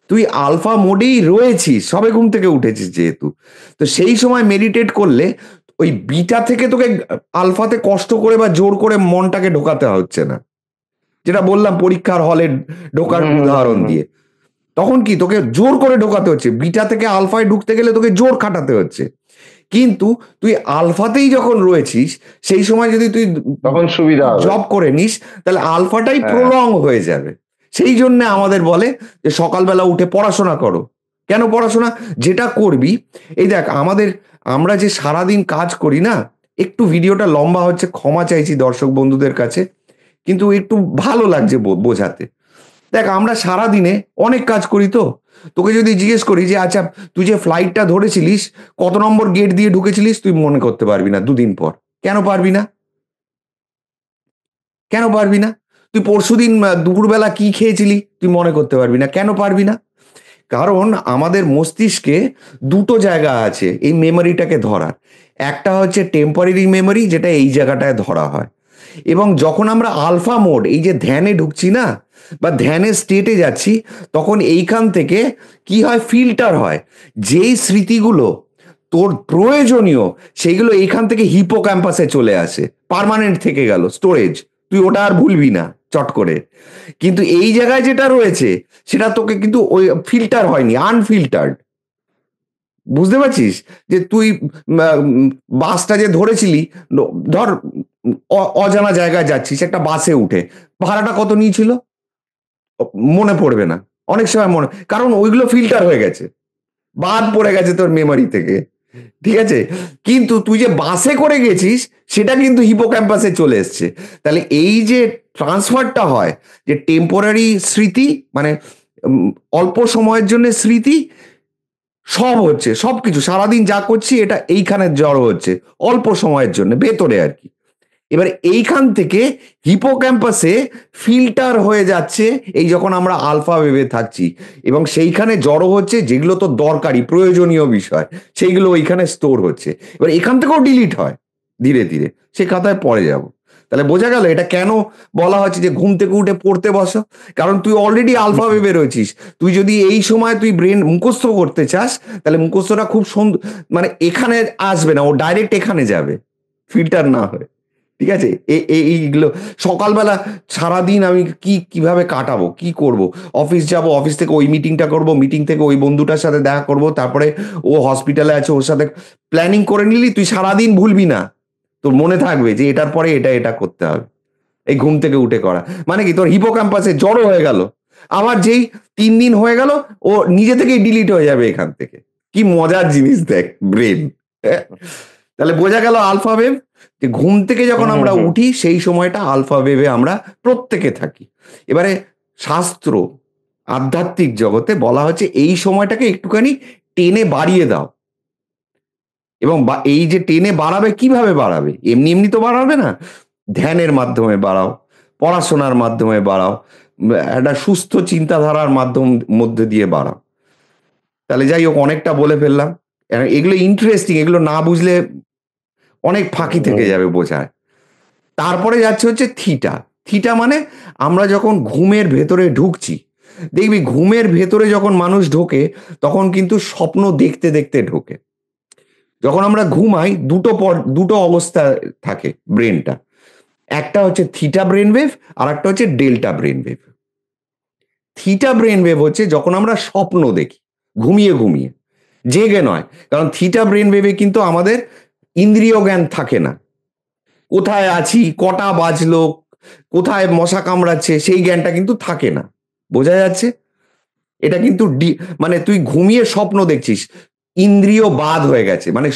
তুই আলফা মোডেই রয়েছিস, সবে ঘুম থেকে উঠেছিস যেহেতু। তো সেই সময় মেডিটেট করলে ওই বিটা থেকে তোকে আলফাতে কষ্ট করে বা জোর করে মনটাকে ঢোকাতে হচ্ছে না। যেটা বললাম পরীক্ষার হলে ঢোকার হুম, হুম, হুম, উদাহরণ হুম। দিয়ে, তখন কি তোকে জোর করে ঢোকাতে হচ্ছে, বিটা থেকে আলফায় ঢুকতে গেলে তোকে জোর খাটাতে হচ্ছে। কিন্তু তুই আলফাতেই যখন রয়েছিস, সেই সময় যদি তুই তখন সুবিধা হবে। জব করে নিস, তাহলে আলফাটাই হ্যাঁ। প্রলং হয়ে যাবে। সেই জন্য আমাদের বলে যে সকালবেলা উঠে পড়াশোনা করো। কেন পড়াশোনা? যেটা করবি, এই দেখ আমাদের, আমরা যে সারাদিন কাজ করি না, একটু ভিডিওটা লম্বা হচ্ছে, ক্ষমা চাইছি দর্শক বন্ধুদের কাছে, কিন্তু একটু ভালো লাগছে বোঝাতে। দেখ আমরা সারাদিনে অনেক কাজ করি, তো তোকে যদি জিজ্ঞেস করি যে আচ্ছা তুই যে ফ্লাইটটা ধরেছিলিস কত নম্বর গেট দিয়ে ঢুকেছিলিস, তুই মনে করতে পারবি না 2 দিন পর। কেন পারবি না? কেন পারবি না? তুই পরশুদিন দুপুরবেলা কি খেয়েছিলি তুই মনে করতে পারবি না। কেন পারবি না? কারণ আমাদের মস্তিষ্কে দুটো জায়গা আছে এই মেমোরিটাকে ধরার। একটা হচ্ছে টেম্পোরারি মেমোরি, যেটা এই জায়গাটায় ধরা হয়। এবং যখন আমরা আলফা মোড, এই যে ধ্যানে ঢুকছি না বা ধ্যানের স্টেটে যাচ্ছি, তখন এইখান থেকে কি হয়, ফিল্টার হয়। যেই স্মৃতিগুলো তোর প্রয়োজনীয়, সেইগুলো এইখান থেকে হিপোক্যাম্পাসে চলে আসে, পার্মানেন্ট থেকে গেল স্টোরেজ, তুই ওটা আর ভুলবি না চট করে। কিন্তু এই জায়গায় যেটা রয়েছে সেটা তোকে কিন্তু ওই ফিল্টার হয়নি, আনফিল্টার্ড। বুঝতে পারছিস? যে তুই বাসটা যে ধরেছিলি, ধর অজানা জায়গায় যাচ্ছিস একটা বাসে উঠে, ভাড়াটা কত নিয়েছিল মনে পড়বে না, অনেক সময় মনে, কারণ ওইগুলো ফিল্টার হয়ে গেছে, বাদ পড়ে গেছে তোর মেমোরি থেকে, ঠিক আছে? কিন্তু তুই যে বাসে করে গেছিস সেটা কিন্তু হিপোক্যাম্পাসে চলে এসছে। তাহলে এই যে ট্রান্সফারটা হয়, যে টেম্পোরারি স্মৃতি, মানে উম, অল্প সময়ের জন্য স্মৃতি, সব হচ্ছে, সবকিছু সারাদিন যা করছি এটা এইখানে জড়ো হচ্ছে অল্প সময়ের জন্য ভেতরে আর কি। এবার এইখান থেকে হিপোক্যাম্পাসে ফিল্টার হয়ে যাচ্ছে এই যখন আমরা আলফা ওয়েভে থাকছি, এবং সেইখানে জড়ো হচ্ছে যেগুলো তো দরকারি প্রয়োজনীয় বিষয়, সেইগুলো ওইখানে স্টোর হচ্ছে। এবার এখান থেকেও ডিলিট হয় ধীরে ধীরে, সে খাতায় পড়ে যাব। তাহলে বোঝা গেল এটা কেন বলা হচ্ছে যে ঘুম থেকে উঠে পড়তে বসো, কারণ তুই অলরেডি আলফা ওয়েভে রয়েছিস। তুই যদি এই সময় তুই ব্রেন মুখস্থ করতে চাস, তাহলে মুখস্থটা খুব সুন্দর, মানে এখানে আসবে না, ও ডাইরেক্ট এখানে যাবে, ফিল্টার না হয়। ঠিক আছে? এইগুলো সকালবেলা সারাদিন আমি কিভাবে কাটাবো, কি করব, অফিস যাব, অফিস থেকে ওই মিটিংটা করব, মিটিং থেকে ওই বন্ধুটার সাথে দেখা করব, তারপরে ও হসপিটালে আছে ওর সাথে প্ল্যানিং করে নিলি, তুই সারাদিন ভুলবি না। তোর মনে থাকবে যে এটার পরে এটা এটা করতে হবে। এই ঘুম থেকে উঠে করা মানে কি, তোর হিপোক্যাম্পাসে জড়ো হয়ে গেল, আবার যেই 3 দিন হয়ে গেল ও নিজে থেকেই ডিলিট হয়ে যাবে এখান থেকে। কি মজার জিনিস দেখ ব্রেন। তাহলে বোঝা গেল আলফা ওয়েভ, যে ঘুম থেকে যখন হুম হুম আমরা হুম উঠি সেই সময়টা আলফা ওয়েভে আমরা প্রত্যেকে থাকি। এবারে শাস্ত্র আধ্যাত্মিক জগতে বলা হচ্ছে এই সময়টাকে একটুখানি টেনে বাড়িয়ে দাও। এবং এই যে টেনে বাড়াবে, কিভাবে বাড়াবে? এমনি এমনি তো বাড়াবে না, ধ্যানের মাধ্যমে বাড়াও, পড়াশোনার মাধ্যমে বাড়াও, একটা সুস্থ চিন্তাধারার মধ্যে দিয়ে বাড়াও। তাহলে যাই হোক, অনেকটা বলে ফেললাম। এগুলো ইন্টারেস্টিং, এগুলো না বুঝলে অনেক ফাঁকি থেকে হুম যাবে বোঝায়। তারপরে যাচ্ছে হচ্ছে থিটা। থিটা মানে আমরা যখন ঘুমের ভেতরে ঢুকছি, দেখবি ঘুমের ভেতরে যখন মানুষ ঢোকে তখন কিন্তু স্বপ্ন দেখতে দেখতে ঢোকে। যখন আমরা ঘুমাই দুটো অবস্থা থাকে ব্রেনটা, একটা হচ্ছে থিটা ব্রেন ওয়েভ, আর একটা হচ্ছে delta brain wave. Theta brain wave হচ্ছে যখন আমরা স্বপ্ন দেখি ঘুমিয়ে ঘুমিয়ে, জেগে নয়। কারণ থিটা ব্রেন ওয়েভে কিন্তু আমাদের ইন্দ্রিয় জ্ঞান থাকে না, কোথায় আছি, কটা বাজলো, কোথায় মশা কামড়াচ্ছে, সেই জ্ঞানটা কিন্তু থাকে না। বোঝা যাচ্ছে? এটা কিন্তু মানে তুই ঘুমিয়ে স্বপ্ন দেখছিস, ইন্দ্রিয় বাদ হয়ে গেছে, মানে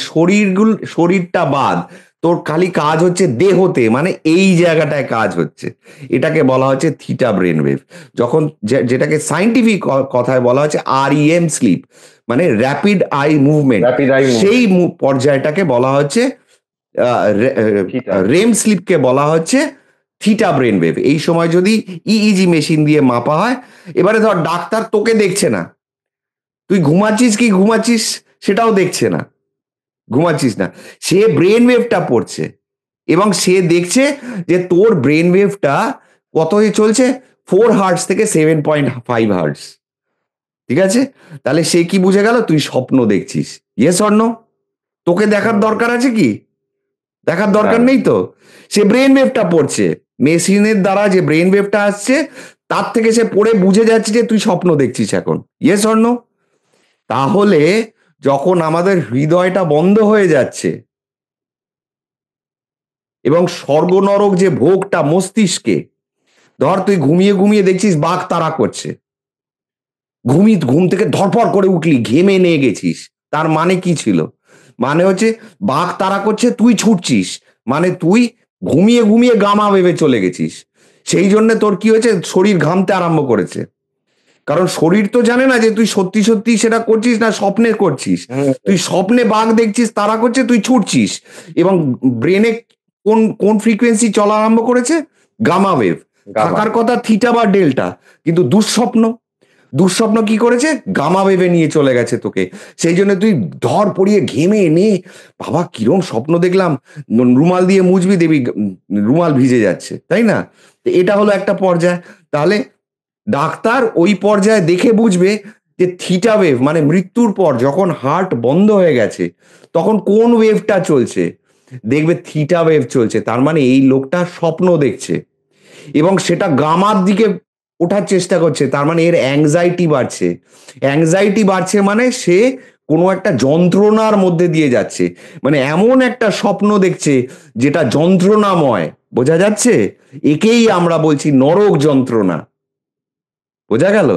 শরীরটা বাদ, তোর খালি কাজ হচ্ছে দেহতে, মানে এই জায়গাটায় কাজ হচ্ছে। এটাকে বলা হচ্ছে থিটা ব্রেন ওয়েভ। যখন যেটাকে সাইন্টিফিক কথায় বলা হচ্ছে REM স্লিপ, মানে rapid eye movement, rapid I সেই মুভমেন্ট, পর্যায়টাকে বলা হচ্ছে থিটা। রেম স্লিপকে বলা হচ্ছে থিটা ব্রেন ওয়েভ। এই সময় যদি EEG মেশিন দিয়ে মাপা হয়, এবারে ধর ডাক্তার তোকে দেখছে না, তুই ঘুমাচ্ছিস কি ঘুমাচ্ছিস সেটাও দেখছে না, ঘুমাচ্ছিস না, সে ব্রেন ওয়েভটা পড়ছে এবং সে দেখছে যে তোর ব্রেন ওয়েভটা কত চলছে, 4 হার্টস থেকে 7.5 হার্টস। ঠিক আছে, তাহলে সে কি বুঝে গেল, তুই স্বপ্ন দেখছিস। Yes or no? তোকে দেখার হুম দরকার আছে কি? দেখার না দরকার না। নেই তো। সে ব্রেন ওয়েভটা পড়ছে, মেশিনের দ্বারা যে ব্রেন ওয়েভটা আসছে তার থেকে সে পড়ে বুঝে যাচ্ছে যে তুই স্বপ্ন দেখছিস এখন। Yes or no? তাহলে যখন আমাদের হৃদয়টা বন্ধ হয়ে যাচ্ছে এবং স্বর্গ নরক যে ভোগটা মস্তিষ্কে, ধর তুই ঘুমিয়ে ঘুমিয়ে দেখছিস বাঘ তাড়া করছে, ঘুম থেকে ধরপড় করে উঠলি, ঘেমে নিয়ে গেছিস, তার মানে কি ছিল? মানে হচ্ছে বাঘ তাড়া করছে, তুই ছুটছিস, মানে তুই ঘুমিয়ে ঘুমিয়ে গামা ভেবে চলে গেছিস। সেই জন্য তোর কি হয়েছে, শরীর ঘামতে আরম্ভ করেছে। কারণ শরীর তো জানে না যে তুই সত্যি সত্যি সেটা করছিস না স্বপ্নে করছিস। হুম তুই স্বপ্নে বাঘ দেখছিস, তারা করছে, তুই ছুটছিস, এবং ব্রেনে কোন কোন ফ্রিকোয়েন্সি চলা আরম্ভ করেছে, গামা ওয়েভ। গামা। থাকার কথা থিটা বা ডেল্টা, কিন্তু দুঃস্বপ্ন, দুঃস্বপ্ন কি করেছে, গামা ওয়েভে নিয়ে চলে গেছে তোকে। সেই জন্য তুই ধর পড়িয়ে ঘেমে নে, বাবা কিরম স্বপ্ন দেখলাম, রুমাল দিয়ে মুছবি দেবি রুমাল ভিজে যাচ্ছে, তাই না? তো এটা হলো একটা পর্যায়। তাহলে ডাক্তার ওই পর্যায়ে দেখে বুঝবে যে থিটা ওয়েভ মানে মৃত্যুর পর যখন হার্ট বন্ধ হয়ে গেছে তখন কোন ওয়েভটা চলছে, দেখবে থিটা ওয়েভ চলছে, তার মানে এই লোকটা স্বপ্ন দেখছে এবং সেটা গামার দিকে ওঠার চেষ্টা করছে, তার মানে এর অ্যাংজাইটি বাড়ছে। অ্যাংজাইটি বাড়ছে মানে সে কোনো একটা যন্ত্রণার মধ্যে দিয়ে যাচ্ছে, মানে এমন একটা স্বপ্ন দেখছে যেটা যন্ত্রণাময়। বোঝা যাচ্ছে? একেই আমরা বলছি নরক যন্ত্রণা। বোঝা গেল?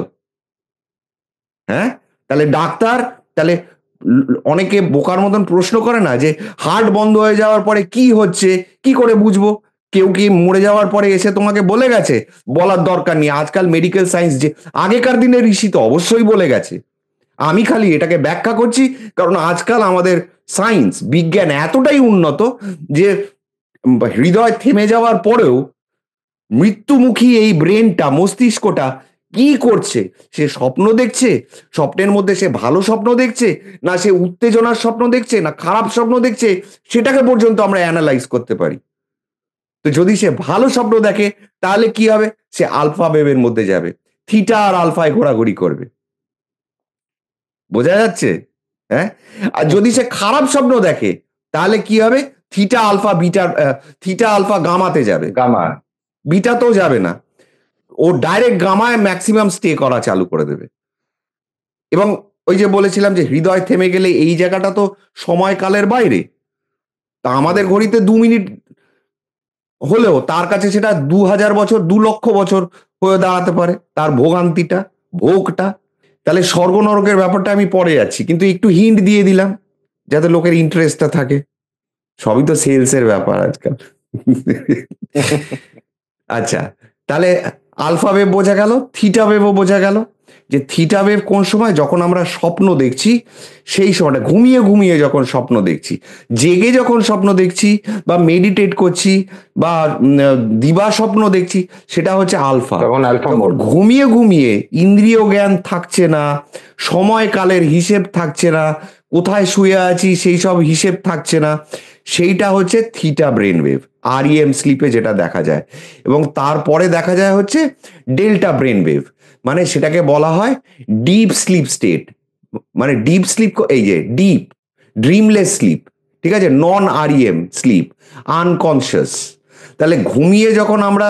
হ্যাঁ, তাহলে ডাক্তার, তাহলে অনেকে বোকার মতন প্রশ্ন করে না যে হার্ট বন্ধ হয়ে যাওয়ার পরে কি হচ্ছে, কি করে বুঝবো? কেউ কি মরে যাওয়ার পরে এসে তোমাকে বলে গেছে? বলার দরকার নেই, আজকাল মেডিকেল সায়েন্স যে, আগেকার দিনের ঋষি তো অবশ্যই বলে গেছে। আমি খালি এটাকে ব্যাখ্যা করছি, কারণ আজকাল আমাদের সায়েন্স বিজ্ঞান এতটাই উন্নত যে হৃদয় থেমে যাওয়ার পরেও মৃত্যুমুখী এই ব্রেনটা, মস্তিষ্কটা কি করছে, সে স্বপ্ন দেখছে, স্বপ্নের মধ্যে সে ভালো স্বপ্ন দেখছে না সে উত্তেজনার স্বপ্ন দেখছে না খারাপ স্বপ্ন দেখছে, সেটাকে পর্যন্ত আমরা অ্যানালাইজ করতে পারি। তো যদি সে ভালো স্বপ্ন দেখে তাহলে কি হবে, সে আলফা ওয়েভের মধ্যে যাবে, থিটা আর আলফায় ঘোরাঘুরি করবে। বোঝা যাচ্ছে? হ্যাঁ। আর যদি সে খারাপ স্বপ্ন দেখে তাহলে কি হবে, থিটা আলফা বিটার, থিটা আলফা গামাতে যাবে, গামা। বিটাতেও যাবে না, ও ডাইরেক্ট গামায় ম্যাক্সিমাম স্টে করা চালু করে দেবে। এবং ওই যে বলেছিলাম যে হৃদয় থেমে গেলে এই জায়গাটা তো সময়কালের বাইরে, তা আমাদের ঘড়িতে 2 মিনিট হলেও তার কাছে সেটা 2000 বছর 2 লক্ষ বছর হয়ে দাঁড়াতে পারে, তার ভোগটা। তাহলে স্বর্গ নরকের ব্যাপারটা আমি পরে যাচ্ছি, কিন্তু একটু হিন্ট দিয়ে দিলাম যাতে লোকের ইন্টারেস্টটা থাকে। সবই তো সেলসের ব্যাপার আজকাল। আচ্ছা, তাহলে আলফা ওয়েভ বোঝা গেল, থিটা ওয়েভও বোঝা গেল। যে থিটা ওয়েভ কোন সময়? যখন আমরা স্বপ্ন দেখছি, সেই সময়টা ঘুমিয়ে ঘুমিয়ে যখন স্বপ্ন দেখছি, জেগে যখন স্বপ্ন দেখছি বা মেডিটেট করছি বা দিবা স্বপ্ন দেখছি, সেটা হচ্ছে আলফা। তখন আলফা যখন মোড। ঘুমিয়ে ঘুমিয়ে ইন্দ্রিয় জ্ঞান থাকছে না, সময় কালের হিসেব থাকছে না, কোথায় শুয়ে আছি সেই সব হিসেব থাকছে না, সেইটা হচ্ছে থিটা ব্রেন ওয়েভ, REM স্লিপে যেটা দেখা যায়। এবং তারপরে দেখা যায় হচ্ছে ডেল্টা ব্রেন ওয়েভ, মানে সেটাকে বলা হয় ডিপ স্লিপ স্টেট। মানে ডিপ স্লিপ, এই যে ডিপ ড্রিমলেস স্লিপ, ঠিক আছে, নন REM স্লিপ, আনকনসিয়াস। তাহলে ঘুমিয়ে যখন আমরা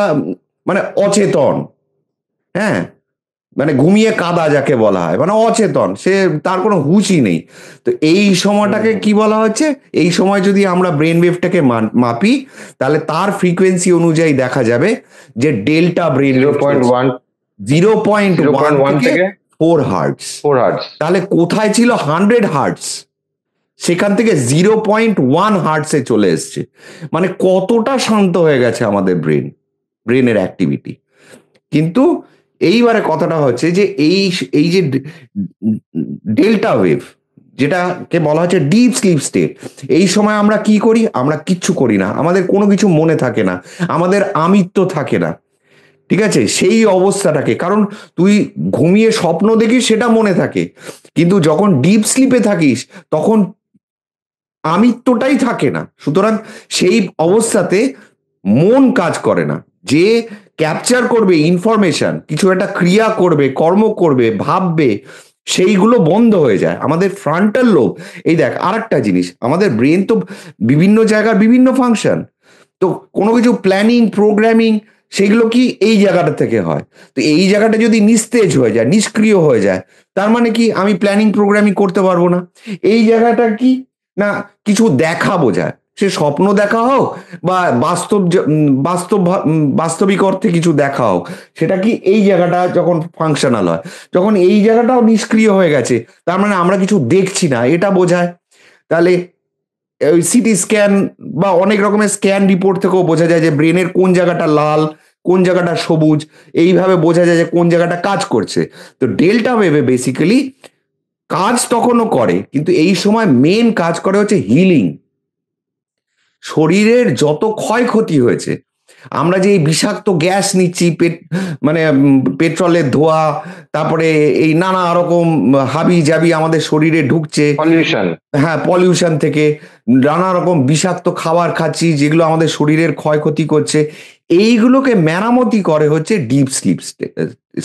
মানে অচেতন, হ্যাঁ, মানে ঘুমিয়ে কাদা যাকে বলা হয়, মানে অচেতন, সে তার কোনো হুঁশই নেই। তো এই সময়টাকে কি বলা হচ্ছে? এই সময় যদি আমরা ব্রেন ওয়েভটাকে মাপি, তাহলে তার ফ্রিকোয়েন্সি অনুযায়ী দেখা যাবে যে ডেল্টা ব্রেন ওয়েভ 0.1 0.1 থেকে থেকে 4 হার্টস। 4 হার্টস। তাহলে কোথায় ছিল 100 হার্টস, সেখান থেকে 0.1 হার্টসে চলে এসছে। মানে কতটা শান্ত হয়ে গেছে আমাদের ব্রেনের অ্যাক্টিভিটি। কিন্তু এইবারে কথাটা হচ্ছে যে এই যে ডেল্টা ওয়েভ, যেটাকে বলা হচ্ছে ডিপ স্লিপ স্টেট, এই সময় আমরা কি করি? আমরা কিচ্ছু করি না, আমাদের কোনো কিছু মনে থাকে না, আমাদের আমিত্ব থাকে না, ঠিক আছে, সেই অবস্থাটাকে। কারণ তুই ঘুমিয়ে স্বপ্ন দেখিস সেটা মনে থাকে, কিন্তু যখন ডিপ স্লিপে থাকিস তখন আমিত্বটাই থাকে না। সুতরাং সেই অবস্থাতে মন কাজ করে না, যে ক্যাপচার করবে ইনফরমেশন, কিছু একটা ক্রিয়া করবে, কর্ম করবে, ভাববে, সেইগুলো বন্ধ হয়ে যায়। আমাদের ফ্রন্টাল লোব, এই দেখ আর একটা জিনিস, আমাদের ব্রেন তো বিভিন্ন জায়গার বিভিন্ন ফাংশন, তো কোনো কিছু প্ল্যানিং প্রোগ্রামিং সেগুলো কি এই জায়গাটা থেকে হয়। তো এই জায়গাটা যদি নিস্তেজ হয়ে যায়, নিষ্ক্রিয় হয়ে যায়, তার মানে কি আমি প্ল্যানিং প্রোগ্রামিং করতে পারবো না। এই জায়গাটা কি না, কিছু দেখা বোঝায়, সে স্বপ্ন দেখা হোক বা বাস্তবিক অর্থে কিছু দেখা হোক, সেটা কি এই জায়গাটা যখন ফাংশনাল হয়, যখন এই জায়গাটাও নিষ্ক্রিয় হয়ে গেছে, তার মানে আমরা কিছু দেখছি না, এটা বোঝায়। তাহলে ওই সিটি স্ক্যান বা অনেক রকমের স্ক্যান রিপোর্ট থেকেও বোঝা যায় যে ব্রেনের কোন জায়গাটা লাল, কোন জায়গাটা সবুজ, এইভাবে বোঝা যায় যে কোন জায়গাটা কাজ করছে। তো ডেল্টা ওয়েভে বেসিক্যালি কাজ তখনও করে, কিন্তু এই সময় মেন কাজ করে হচ্ছে হিলিং। শরীরের যত ক্ষয়ক্ষতি হয়েছে, আমরা যে এই বিষাক্ত গ্যাস নিচ্ছি, মানে পেট্রোলের ধোঁয়া, তারপরে এই নানা রকম হাবি জাবি আমাদের শরীরে ঢুকছে, পলিউশন। হ্যাঁ, পলিউশন থেকে নানা রকম বিষাক্ত খাবার খাচ্ছি যেগুলো আমাদের শরীরের ক্ষয়ক্ষতি করছে, এইগুলোকে মেরামতি করে হচ্ছে ডিপ স্লিপ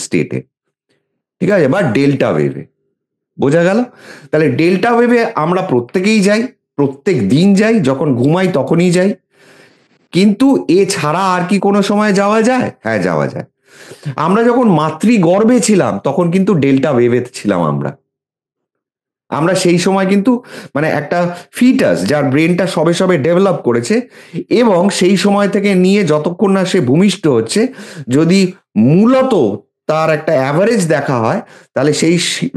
স্টেটে, ঠিক আছে, বা ডেল্টা ওয়েভে। বোঝা গেল? তাহলে ডেল্টা ওয়েভে আমরা প্রত্যেকেই যাই, প্রত্যেক দিন যাই, যখন ঘুমাই তখনই যাই। কিন্তু এছাড়া আর কি কোনো সময় যাওয়া যায়? হ্যাঁ, যাওয়া যায়। আমরা যখন মাতৃগর্ভে ছিলাম তখন কিন্তু ডেল্টা ওয়েভে ছিলাম আমরা সেই সময় কিন্তু মানে একটা ফিটাস যার ব্রেনটা সবে সবে ডেভেলপ করেছে, এবং সেই সময় থেকে নিয়ে যতক্ষণ না সে ভূমিষ্ঠ হচ্ছে, যদি মূলত তার একটা অ্যাভারেজ দেখা হয়, তাহলে সেই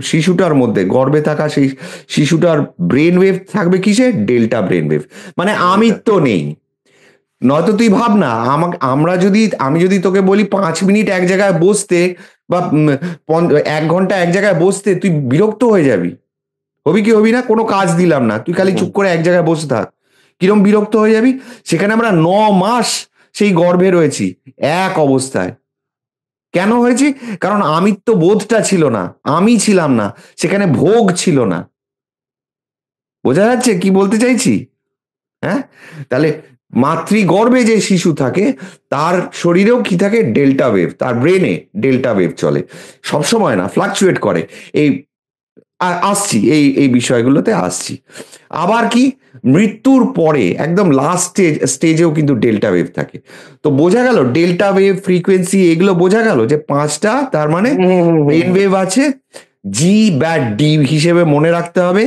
শিশুটার মধ্যে, গর্ভে থাকা সেই শিশুটার ব্রেন ওয়েভ থাকবে কিসে? ডেল্টা ব্রেন ওয়েভ, মানে আমিত্ব নেই। নয়তো তুই ভাব না, আমি যদি তোকে বলি 5 মিনিট এক জায়গায় বসতে বা 1 ঘন্টা এক জায়গায় বসতে, তুই বিরক্ত হয়ে যাবি। হবি কি হবি না? কোনো কাজ দিলাম না, তুই খালি চুপ করে এক জায়গায় বসে থাক, কিরম বিরক্ত হয়ে যাবি। সেখানে আমরা 9 মাস সেই গর্ভে রয়েছি এক অবস্থায়। কেন হয়েছি? কারণ আমিত্ব বোধটা ছিল না, আমি ছিলাম না, সেখানে ভোগ ছিল না। বোঝা যাচ্ছে কি বলতে চাইছি? হ্যাঁ, তাহলে মাতৃগর্ভে যে শিশু থাকে তার শরীরেও কি থাকে? ডেল্টা ওয়েভ, তার ব্রেনে ডেল্টা ওয়েভ চলে, সবসময় না, ফ্লাকচুয়েট করে। এই আসছি এই বিষয়গুলোতে আসছি। আবার কি, মৃত্যুর পরে একদম লাস্ট স্টেজেও কিন্তু ডেল্টা ওয়েভ থাকে। তো বোঝা গেল ডেল্টা ওয়েভ ফ্রিকোয়েন্সি, এগুলো বোঝা গেল যে 5টা, তার মানে ব্রেন ওয়েভ আছে, জি বা ডি হিসেবে মনে রাখতে হবে।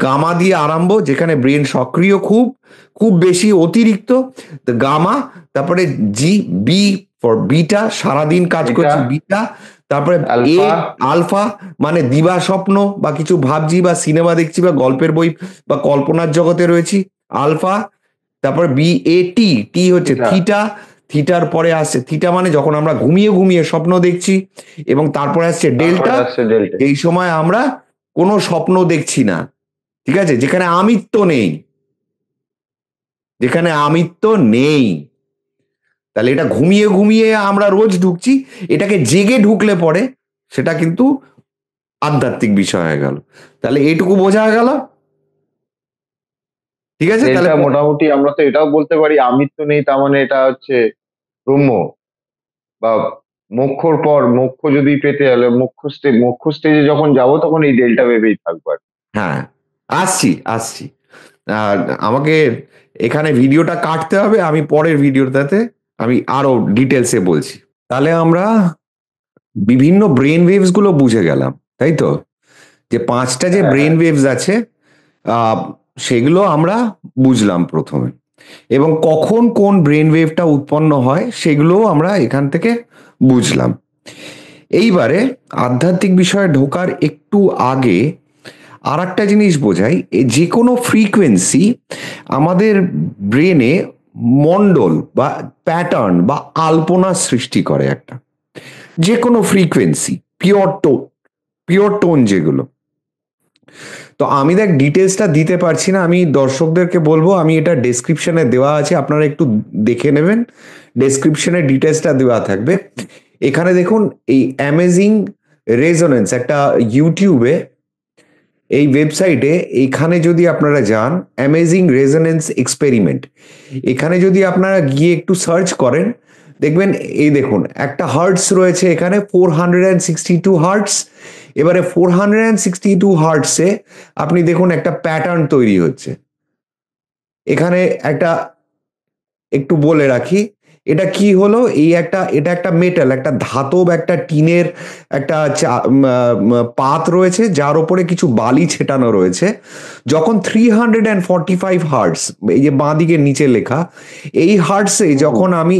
গামা দিয়ে আরম্ভ, যেখানে ব্রেন সক্রিয় খুব খুব বেশি অতিরিক্ত, তো গামা। তারপরে জি, বি ফর বিটা, সারাদিন কাজ এটা করছি বিটা। তারপরে এ, আলফা। আলফা, মানে দিবা স্বপ্ন বা কিছু ভাবছি বা সিনেমা দেখছি বা গল্পের বই বা কল্পনার জগতে রয়েছি, আলফা। তারপর বি, এ, টি, টি হচ্ছে এটা থিটা। থিটার পরে আসছে থিটা, মানে যখন আমরা ঘুমিয়ে ঘুমিয়ে স্বপ্ন দেখছি। এবং তারপরে আসছে তারপরে ডেল্টা, আসছে ডেল্টা। এই সময় আমরা কোনো স্বপ্ন দেখছি না, ঠিক আছে, যেখানে আমিত্ব নেই, যেখানে আমিত্ব নেই। তাহলে এটা ঘুমিয়ে ঘুমিয়ে আমরা রোজ ঢুকছি, এটাকে জেগে ঢুকলে পরে সেটা কিন্তু আধ্যাত্মিক বিষয় হয়ে গেল। তাহলে এইটুকু বোঝা গেল, ঠিক আছে তাহলে ডেল্টা মোটামুটি আমরা তো এটাও বলতে পারি আমিত্ব নেই, তার মানে এটা হচ্ছে ব্রহ্ম বা মোক্ষর পর, মোক্ষ যদি পেতে হলে মোক্ষ স্টেজে যখন যাব তখন এই ডেল্টা ভেবেই থাকবো আর কি। হ্যাঁ, আসছি আসছি। আর আমাকে এখানে ভিডিওটা কাটতে হবে, আমি পরের ভিডিওটাতে আমি আরো ডিটেলসে বলছি। তাহলে আমরা বিভিন্ন ব্রেন ওয়েভস গুলো বুঝে গেলাম, তাই তো, যে পাঁচটা যে হ্যাঁ, ব্রেন হ্যাঁ। ওয়েভস আছে, আহ, সেগুলো আমরা বুঝলাম প্রথমে। এবং কখন কোন ব্রেন ওয়েভটা উৎপন্ন হয় সেগুলোও আমরা এখান থেকে বুঝলাম। এইবারে আধ্যাত্মিক বিষয়ে ঢোকার একটু আগে আর একটা জিনিস বোঝাই, যে কোনো ফ্রিকোয়েন্সি আমাদের ব্রেনে মন্ডল বা প্যাটার্ন বা আলপনা সৃষ্টি করে একটা, যে কোনো ফ্রিকোয়েন্সি, পিওর টোন যেগুলো। তো আমি দেখ ডিটেলসটা দিতে পারছি না, আমি দর্শকদেরকে বলবো, আমি এটা ডেসক্রিপশনে দেওয়া আছে, আপনারা একটু দেখে নেবেন, ডেসক্রিপশনে ডিটেলসটা দেওয়া থাকবে। এখানে দেখুন, এই অ্যামেজিং রেজোনেন্স একটা ইউটিউবে, এই ওয়েবসাইটে, এখানে যদি আপনারা যান, অ্যামেজিং রেজোনেন্স এক্সপেরিমেন্ট, এখানে যদি আপনারা গিয়ে একটু সার্চ করেন, দেখবেন এই দেখুন একটা হার্টস রয়েছে এখানে 462 হার্টস। এবারে 462 হার্টসে আপনি দেখুন একটা প্যাটার্ন তৈরি হচ্ছে এখানে। একটা একটু বলে রাখি, এটা কি হলো, এটা একটা মেটাল, একটা ধাতব, একটা টিনের একটা পাত রয়েছে, যার উপরে কিছু বালি ছেটানো রয়েছে। যখন 345 হার্টস, এই যে বাঁ দিকে নিচে লেখা, এই হার্টসে হুম। যখন আমি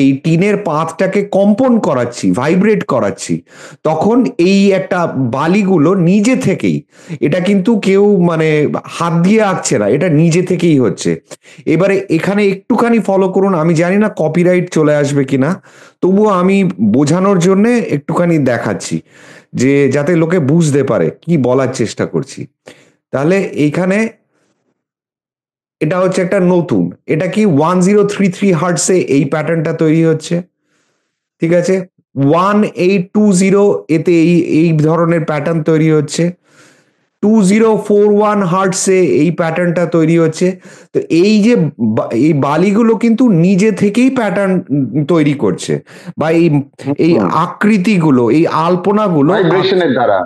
এই টিনের পাতটাকে কম্পন করাচ্ছি, ভাইব্রেট করাচ্ছি, তখন এই একটা বালিগুলো নিজে থেকেই, এটা কিন্তু কেউ মানে হাত দিয়ে আঁকছে না, এটা নিজে থেকেই হচ্ছে। এবারে এখানে একটুখানি ফলো করুন, আমি জানি না কপিরাইট চলে আসবে কিনা, তবুও আমি বোঝানোর জন্য একটুখানি দেখাচ্ছি, যে যাতে লোকে বুঝতে পারে কি বলার চেষ্টা করছি। তাহলে এইখানে এটা হচ্ছে একটা নতুন, এটা কি 1033 হার্টসে এই প্যাটার্নটা তৈরি হচ্ছে, ঠিক আছে। 1820 এতে এই এই ধরনের প্যাটার্ন তৈরি হচ্ছে। 2041 হার্টসে এই প্যাটার্নটা তৈরি হচ্ছে। তো এই যে এই বালিগুলো কিন্তু নিজে থেকেই প্যাটার্ন তৈরি করছে, বা এই হুম। আকৃতিগুলো, এই আলপনাগুলো ভাইব্রেশনের দ্বারা।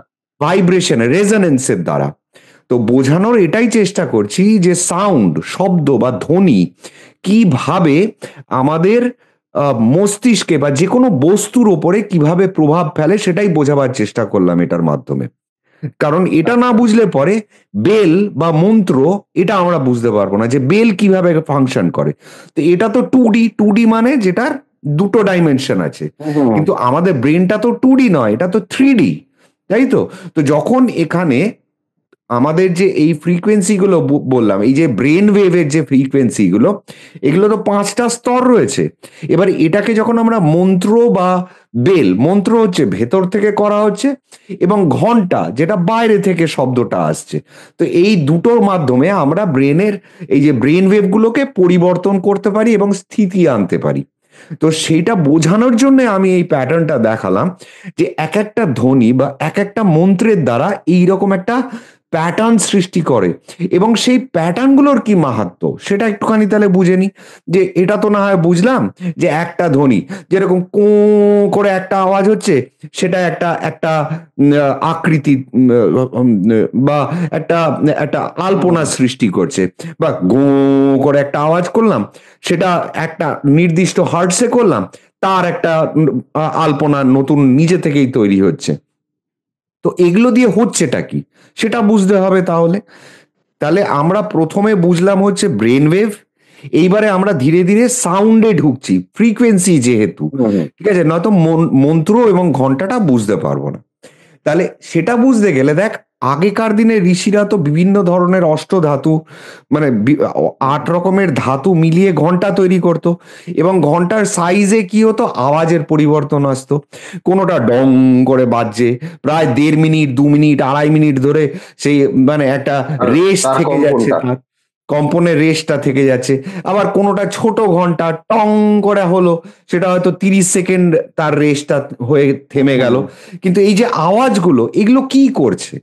ভাইব্রেশন রেজোনেন্সের দ্বারা। তো বোঝানোর এটাই চেষ্টা করছি যে সাউন্ড, শব্দ বা ধ্বনি কিভাবে আমাদের মস্তিষ্কে বা যে কোনো বস্তুর ওপরে কিভাবে প্রভাব ফেলে, সেটাই বোঝাবার চেষ্টা করলাম এটার মাধ্যমে। কারণ এটা না আচ্ছা। বুঝলে পরে বেল বা মন্ত্র, এটা আমরা বুঝতে পারবো না যে বেল কিভাবে ফাংশন করে। তো এটা তো 2D মানে যেটার দুটো ডাইমেনশন আছে, হুম। কিন্তু আমাদের ব্রেনটা তো 2D নয়, এটা তো 3D, তাই তো। তো যখন এখানে আমাদের যে এই ফ্রিকোয়েন্সি গুলো বললাম, এই যে ব্রেন ওয়েভের যে ফ্রিকোয়েন্সি গুলো, এগুলো তো পাঁচটা স্তর রয়েছে। এবার এটাকে যখন আমরা মন্ত্র বা বেল, মন্ত্র হচ্ছে ভেতর থেকে করা হচ্ছে, এবং ঘন্টা যেটা বাইরে থেকে শব্দটা আসছে, তো এই দুটোর মাধ্যমে আমরা ব্রেনের এই যে ব্রেন ওয়েভ গুলোকে পরিবর্তন করতে পারি এবং স্থিতি আনতে পারি। তো সেইটা বোঝানোর জন্য আমি এই প্যাটার্নটা দেখালাম, যে এক একটা ধ্বনি বা এক একটা মন্ত্রের দ্বারা এইরকম একটা প্যাটার্ন সৃষ্টি করে, এবং সেই প্যাটার্নগুলোর কি মাহাত্ম্য সেটা একটুখানি তাহলে বুঝে নি। যে এটা তো না হয় বুঝলাম যে একটা ধ্বনি, যেরকম কো করে একটা আওয়াজ হচ্ছে, সেটা একটা একটা আকৃতি, বা একটা একটা আলপনা হুম। সৃষ্টি করছে, বা গো করে একটা আওয়াজ করলাম, সেটা একটা নির্দিষ্ট হার্টসে করলাম, তার একটা আলপনা নতুন নিজে থেকেই তৈরি হচ্ছে। তো এগুলো দিয়ে হচ্ছেটা কি সেটা বুঝতে হবে। তাহলে তাহলে আমরা প্রথমে বুঝলাম হচ্ছে ব্রেন ওয়েভ, এইবারে আমরা ধীরে ধীরে সাউন্ডে ঢুকছি, ফ্রিকোয়েন্সি যেহেতু, হুম হুম ঠিক আছে, নয়তো মন্ত্র এবং ঘন্টাটা বুঝতে পারবো না। তাহলে সেটা বুঝতে গেলে দেখ, আগেকার দিনে ঋষিরা তো বিভিন্ন ধরনের অষ্টধাতু, মানে 8 রকমের ধাতু মিলিয়ে ঘন্টা তৈরি করতো, এবং ঘন্টার সাইজে কি হতো, আওয়াজের পরিবর্তন আসতো। কোনোটা ডং করে বাজছে, প্রায় 1.5 মিনিট 2 মিনিট 2.5 মিনিট ধরে সেই মানে একটা তার রেস তার থেকে যাচ্ছে, কম্পনটা। তার কম্পনের রেসটা থেকে যাচ্ছে। আবার কোনোটা ছোট ঘন্টা টং করে হলো, সেটা হয়তো 30 সেকেন্ড তার রেসটা হয়ে থেমে গেল। হুম কিন্তু এই যে আওয়াজগুলো, এগুলো কি করছে?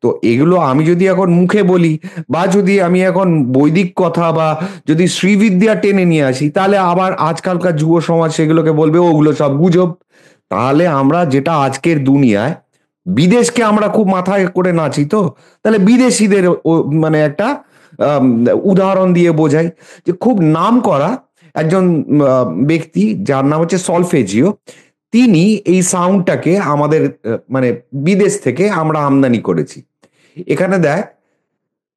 তো এগুলো আমি যদি এখন মুখে বলি, বা যদি আমি এখন বৈদিক কথা বা যদি শ্রীবিদ্যা টেনে নিয়ে আসি, তাহলে আবার আজকালকার যুব সমাজ সেগুলোকে বলবে ওগুলো সব গুজব। তাহলে আমরা যেটা আজকের দুনিয়ায় বিদেশকে আমরা খুব মাথায় করে নাচি, তো তাহলে বিদেশিদের মানে একটা আম, উদাহরণ দিয়ে বোঝাই, যে খুব নাম করা একজন ব্যক্তি যার নাম হচ্ছে সলফেজিও, তিনি এই সাউন্ডটাকে আমাদের মানে বিদেশ থেকে আমরা আমদানি করেছি। এখানে দেখ,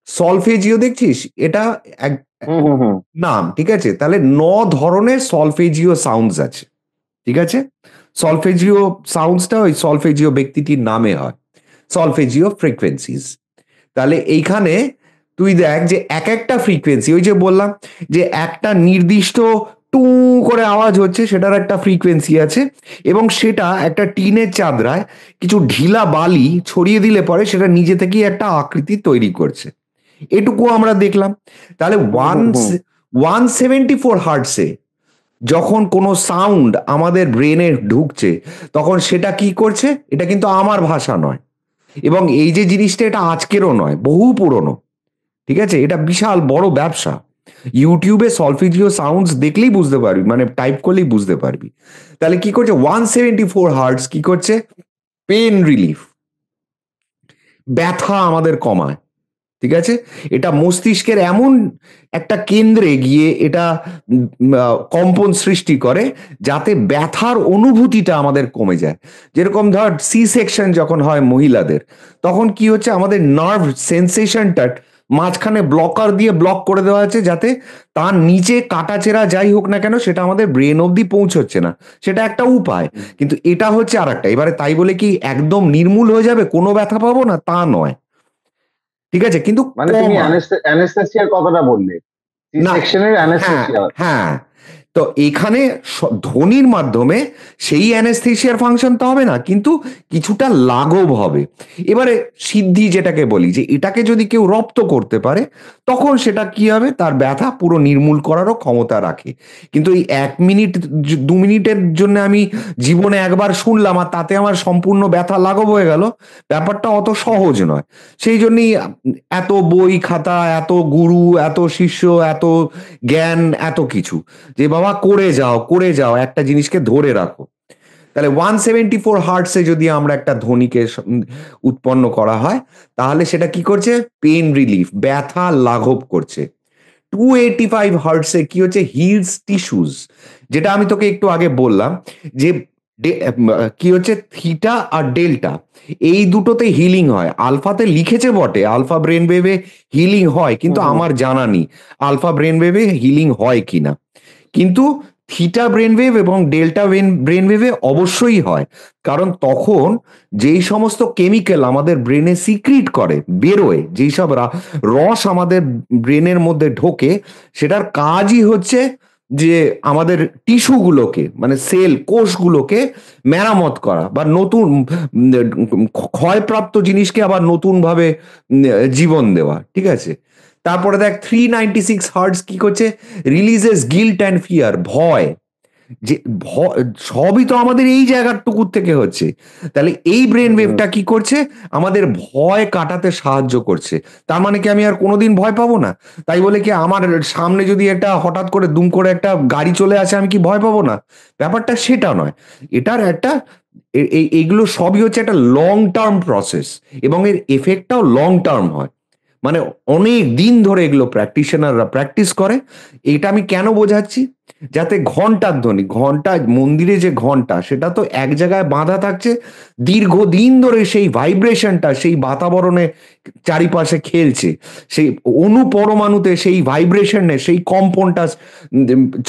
সলফেজিও দেখছিস, এটা এক হুম হুম হুম নাম, ঠিক আছে? তাহলে 9 ধরনের সলফেজিও সাউন্ডস আছে, ঠিক আছে? সলফেজিও সাউন্ডসটা ওই সলফেজিও ব্যক্তিটির নামে হয়, সলফেজিও ফ্রিকোয়েন্সিস। তাহলে এইখানে তুই দেখ যে এক একটা ফ্রিকোয়েন্সি, ওই যে বললাম যে একটা নির্দিষ্ট টু করে আওয়াজ হচ্ছে, সেটার একটা ফ্রিকোয়েন্সি আছে, এবং সেটা একটা টিনের চাদরায় কিছু ঢিলা বালি ছড়িয়ে দিলে পরে সেটা নিজে থেকেই একটা আকৃতি তৈরি করছে। এটুকু আমরা দেখলাম। তাহলে হুম হুম হুম 174 হার্টসে যখন কোনো সাউন্ড আমাদের ব্রেনে ঢুকছে, তখন সেটা কি করছে, এটা কিন্তু আমার ভাষা নয়, এবং এই যে জিনিসটা, এটা আজকেরও নয়, বহু পুরনো, ঠিক আছে? এটা বিশাল বড় ব্যবসা। ইউটিউবে সলফিজিও সাউন্ডস দেখলেই বুঝতে পারবি, মানে টাইপ করলেই বুঝতে পারবি। তাহলে কি করছে 174 হার্টস, কি করছে, পেন রিলিফ, ব্যথা আমাদের কমায়, ঠিক আছে? এটা মস্তিষ্কের এমন একটা কেন্দ্রে গিয়ে এটা কম্পন সৃষ্টি করে, যাতে ব্যথার অনুভূতিটা আমাদের কমে যায়। যেরকম ধর সি সেকশন যখন হয় মহিলাদের, তখন কি হচ্ছে, আমাদের নার্ভ সেন্সেশনটা মাঝখানে ব্লকার দিয়ে ব্লক করে দেওয়া আছে, যাতে তার নিচে কাটাচেরা যাই হোক না কেন সেটা আমাদের ব্রেন অব্দি পৌঁছচ্ছে না। সেটা একটা উপায়। হুম। কিন্তু এটা হচ্ছে আর একটা। এবারে তাই বলে কি একদম নির্মূল হয়ে যাবে, কোনো ব্যথা পাবো না, তা নয়, ঠিক আছে, কিন্তু মানে তুমি কমায়। অ্যানেস্থেসিয়ার কথাটা বললে, সি না, সেকশনের হ্যাঁ, অ্যানেস্থেসিয়া। হ্যাঁ। তো এখানে ধ্বনির মাধ্যমে সেই অ্যানেস্থেসিয়ার ফাংশনটা হবে না, কিন্তু কিছুটা লাঘব হবে। এবারে সিদ্ধি যেটাকে বলি, যে এটাকে যদি কেউ রপ্ত করতে পারে, তখন সেটা কি হবে, তার ব্যথা পুরো নির্মূল করারও ক্ষমতা রাখে। কিন্তু এই 1 মিনিট 2 মিনিটের জন্য আমি জীবনে একবার শুনলাম আর তাতে আমার সম্পূর্ণ ব্যথা লাঘব হয়ে গেল, ব্যাপারটা অত সহজ নয়। সেই জন্যই এত বই খাতা, এত গুরু, এত শিষ্য, এত জ্ঞান, এত কিছু, যে বাবা করে যাও করে যাও, একটা জিনিসকে ধরে রাখো। তাহলে 174 হার্টসে যদি আমরা একটা ধ্বনিকে উৎপন্ন করা হয়, তাহলে সেটা কি করছে, পেন রিলিফ, ব্যথা লাঘব করছে। 285 হার্টসে কি হচ্ছে, হিলস টিস্যুস, যেটা আমি তোকে একটু আগে বললাম, যে কি হচ্ছে, থিটা আর ডেল্টা, এই দুটোতে হিলিং হয়। আলফাতে লিখেছে বটে আলফা ব্রেন ওয়েভে হিলিং হয়, হুম কিন্তু হুম আমার জানা নেই আলফা ব্রেন ওয়েভে হিলিং হয় কিনা। কিন্তু থিটা ব্রেন ওয়েভ এবং ডেল্টা ব্রেন ওয়েভে অবশ্যই হয়। কারণ তখন যেই সমস্ত কেমিক্যাল আমাদের ব্রেনে সিক্রিট করে, বেরোয়, যেই সব রস আমাদের ব্রেনের মধ্যে ঢোকে, সেটার কাজই হচ্ছে যে আমাদের টিস্যুগুলোকে, মানে সেল কোষগুলোকে মেরামত করা, বা নতুন ক্ষয়প্রাপ্ত জিনিসকে আবার নতুন ভাবে জীবন দেওয়া, ঠিক আছে? তারপরে দেখ 396 হার্টস কি করছে, রিলিজেস গিল্ট অ্যান্ড ফিয়ার, ভয়, যে সবই তো আমাদের এই জায়গাটুকুর থেকে হচ্ছে। তাহলে এই ব্রেন হুম হুম। ওয়েভটা কি করছে, আমাদের ভয় কাটাতে সাহায্য করছে। তার মানে কি আমি আর কোনোদিন ভয় পাবো না? তাই বলে কি আমার সামনে যদি একটা হঠাৎ করে দুম করে একটা গাড়ি চলে আসে, আমি কি ভয় পাবো না? ব্যাপারটা সেটা নয়। এটার একটা এইগুলো সবই হচ্ছে একটা লং টার্ম প্রসেস, এবং এর এফেক্টটাও লং টার্ম হয়। মানে অনেক দিন ধরে এগুলো প্র্যাকটিশনাররা প্র্যাকটিস করে। এটা আমি কেন বোঝাচ্ছি, যাতে ঘন্টার ধ্বনি, ঘন্টা মন্দিরে যে ঘন্টা সেটা তো এক জায়গায় বাঁধা থাকছে, দীর্ঘদিন ধরে সেই ভাইব্রেশনটা সেই বাতাবরণে চারিপাশে খেলছে, সেই অনুপরমাণুতে সেই ভাইব্রেশনে সেই কম্পনটা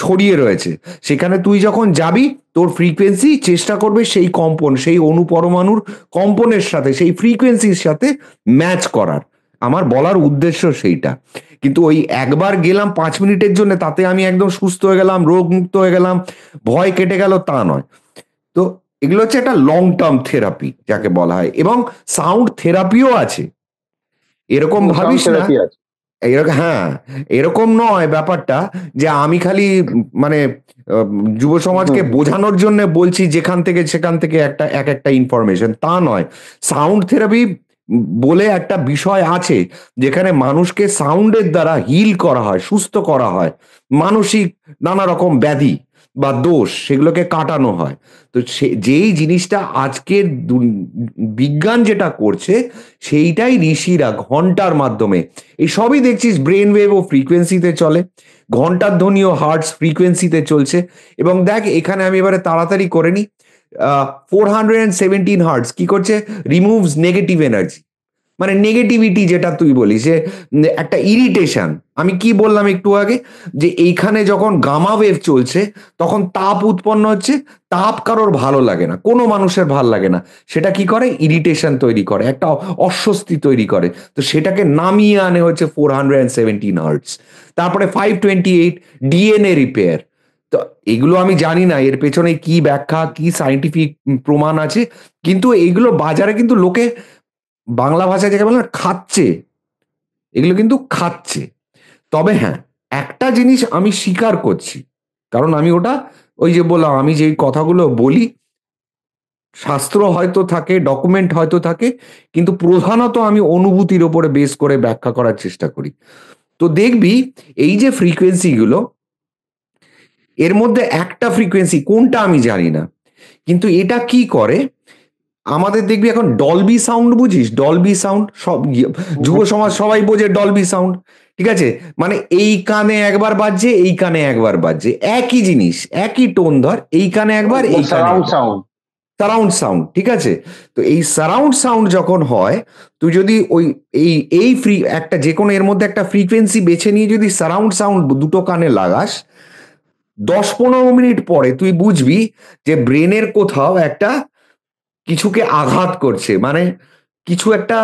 ছড়িয়ে রয়েছে। সেখানে তুই যখন যাবি তোর ফ্রিকোয়েন্সি চেষ্টা করবে সেই কম্পন, সেই অনুপরমাণুর কম্পনের সাথে, সেই ফ্রিকোয়েন্সির সাথে ম্যাচ করার। আমার বলার উদ্দেশ্য সেইটা। কিন্তু ওই একবার গেলাম 5 মিনিটের জন্য, তাতে আমি একদম সুস্থ হয়ে গেলাম, রোগ মুক্ত হয়ে গেলাম, ভয় কেটে গেল, তা নয়। তো এগুলো হচ্ছে একটা লং টার্ম থেরাপি যাকে বলা হয়, এবং সাউন্ড থেরাপিও আছে। এরকম সাউন্ড ভাবিস না, থেরাপি আছে। এরকম, হ্যাঁ, এরকম নয় ব্যাপারটা যে আমি খালি মানে আহ, যুব সমাজকে হুম। বোঝানোর জন্য বলছি যেখান থেকে সেখান থেকে একটা এক একটা ইনফরমেশন, তা নয়। সাউন্ড থেরাপি বলে একটা বিষয় আছে যেখানে মানুষকে সাউন্ডের দ্বারা হিল করা হয়, সুস্থ করা হয়, মানসিক নানা রকম ব্যাধি বা দোষ সেগুলোকে কাটানো হয়। তো যেই জিনিসটা আজকের বিজ্ঞান যেটা করছে সেইটাই ঋষিরা ঘন্টার মাধ্যমে, এই সবই দেখছিস ব্রেন ওয়েভ ও ফ্রিকোয়েন্সিতে চলে, ঘন্টার ধ্বনিও হার্টস ফ্রিকোয়েন্সিতে চলছে। এবং দেখ এখানে আমি এবারে তাড়াতাড়ি করে নি, 417 হার্টস কি করছে, রিমুভস নেগেটিভ এনার্জি, মানে নেগেটিভিটি যেটা তুই বলিস যে একটা ইরিটেশন। আমি কি বললাম একটু আগে, যে এইখানে যখন গামা ওয়েভ চলছে তখন তাপ উৎপন্ন হচ্ছে, তাপ কারোর ভালো লাগে না, কোনো মানুষের ভালো লাগে না, সেটা কি করে, ইরিটেশন তৈরি করে, একটা অস্বস্তি তৈরি করে। তো সেটাকে নামিয়ে আনে হচ্ছে 417 হার্টস। তারপরে 528 ডিএনএ রিপেয়ার। তো এগুলো আমি জানি না এর পেছনে কি ব্যাখ্যা, কি সাইন্টিফিক প্রমাণ আছে, কিন্তু এগুলো বাজারে কিন্তু লোকে, বাংলা ভাষায় যাকে বলে না, খাচ্ছে, এগুলো কিন্তু খাচ্ছে। তবে হ্যাঁ, একটা জিনিস আমি স্বীকার করছি, কারণ আমি ওটা, ওই যে বললাম, আমি যে কথাগুলো বলি শাস্ত্র হয়তো থাকে, ডকুমেন্ট হয়তো থাকে, কিন্তু প্রধানত আমি অনুভূতির ওপরে বেস করে ব্যাখ্যা করার চেষ্টা করি। তো দেখবি এই যে ফ্রিকোয়েন্সি গুলো, এর মধ্যে একটা ফ্রিকোয়েন্সি কোনটা আমি জানি না, কিন্তু এটা কি করে, আমাদের দেখবি এখন ডলবি সাউন্ড, বুঝিস ডলবি সাউন্ড, সব হুম, যুব হুম, সমাজ সবাই বোঝে ডলবি সাউন্ড, ঠিক আছে, মানে এই কানে একবার বাজছে এই কানে একবার বাজছে, একই জিনিস একই টোন ধর, এই কানে একবার এই কানে সারাউন্ড একবার, সাউন্ড। সারাউন্ড সাউন্ড, ঠিক আছে। তো এই সারাউন্ড সাউন্ড যখন হয়, তুই যদি ওই এই এই ফ্রি একটা যে কোনো এর মধ্যে একটা ফ্রিকোয়েন্সি বেছে নিয়ে যদি সারাউন্ড সাউন্ড দুটো কানে লাগাস, 10-15 মিনিট পরে তুই বুঝবি যে ব্রেনের কোথাও একটা কিছুকে আঘাত করছে, মানে কিছু একটা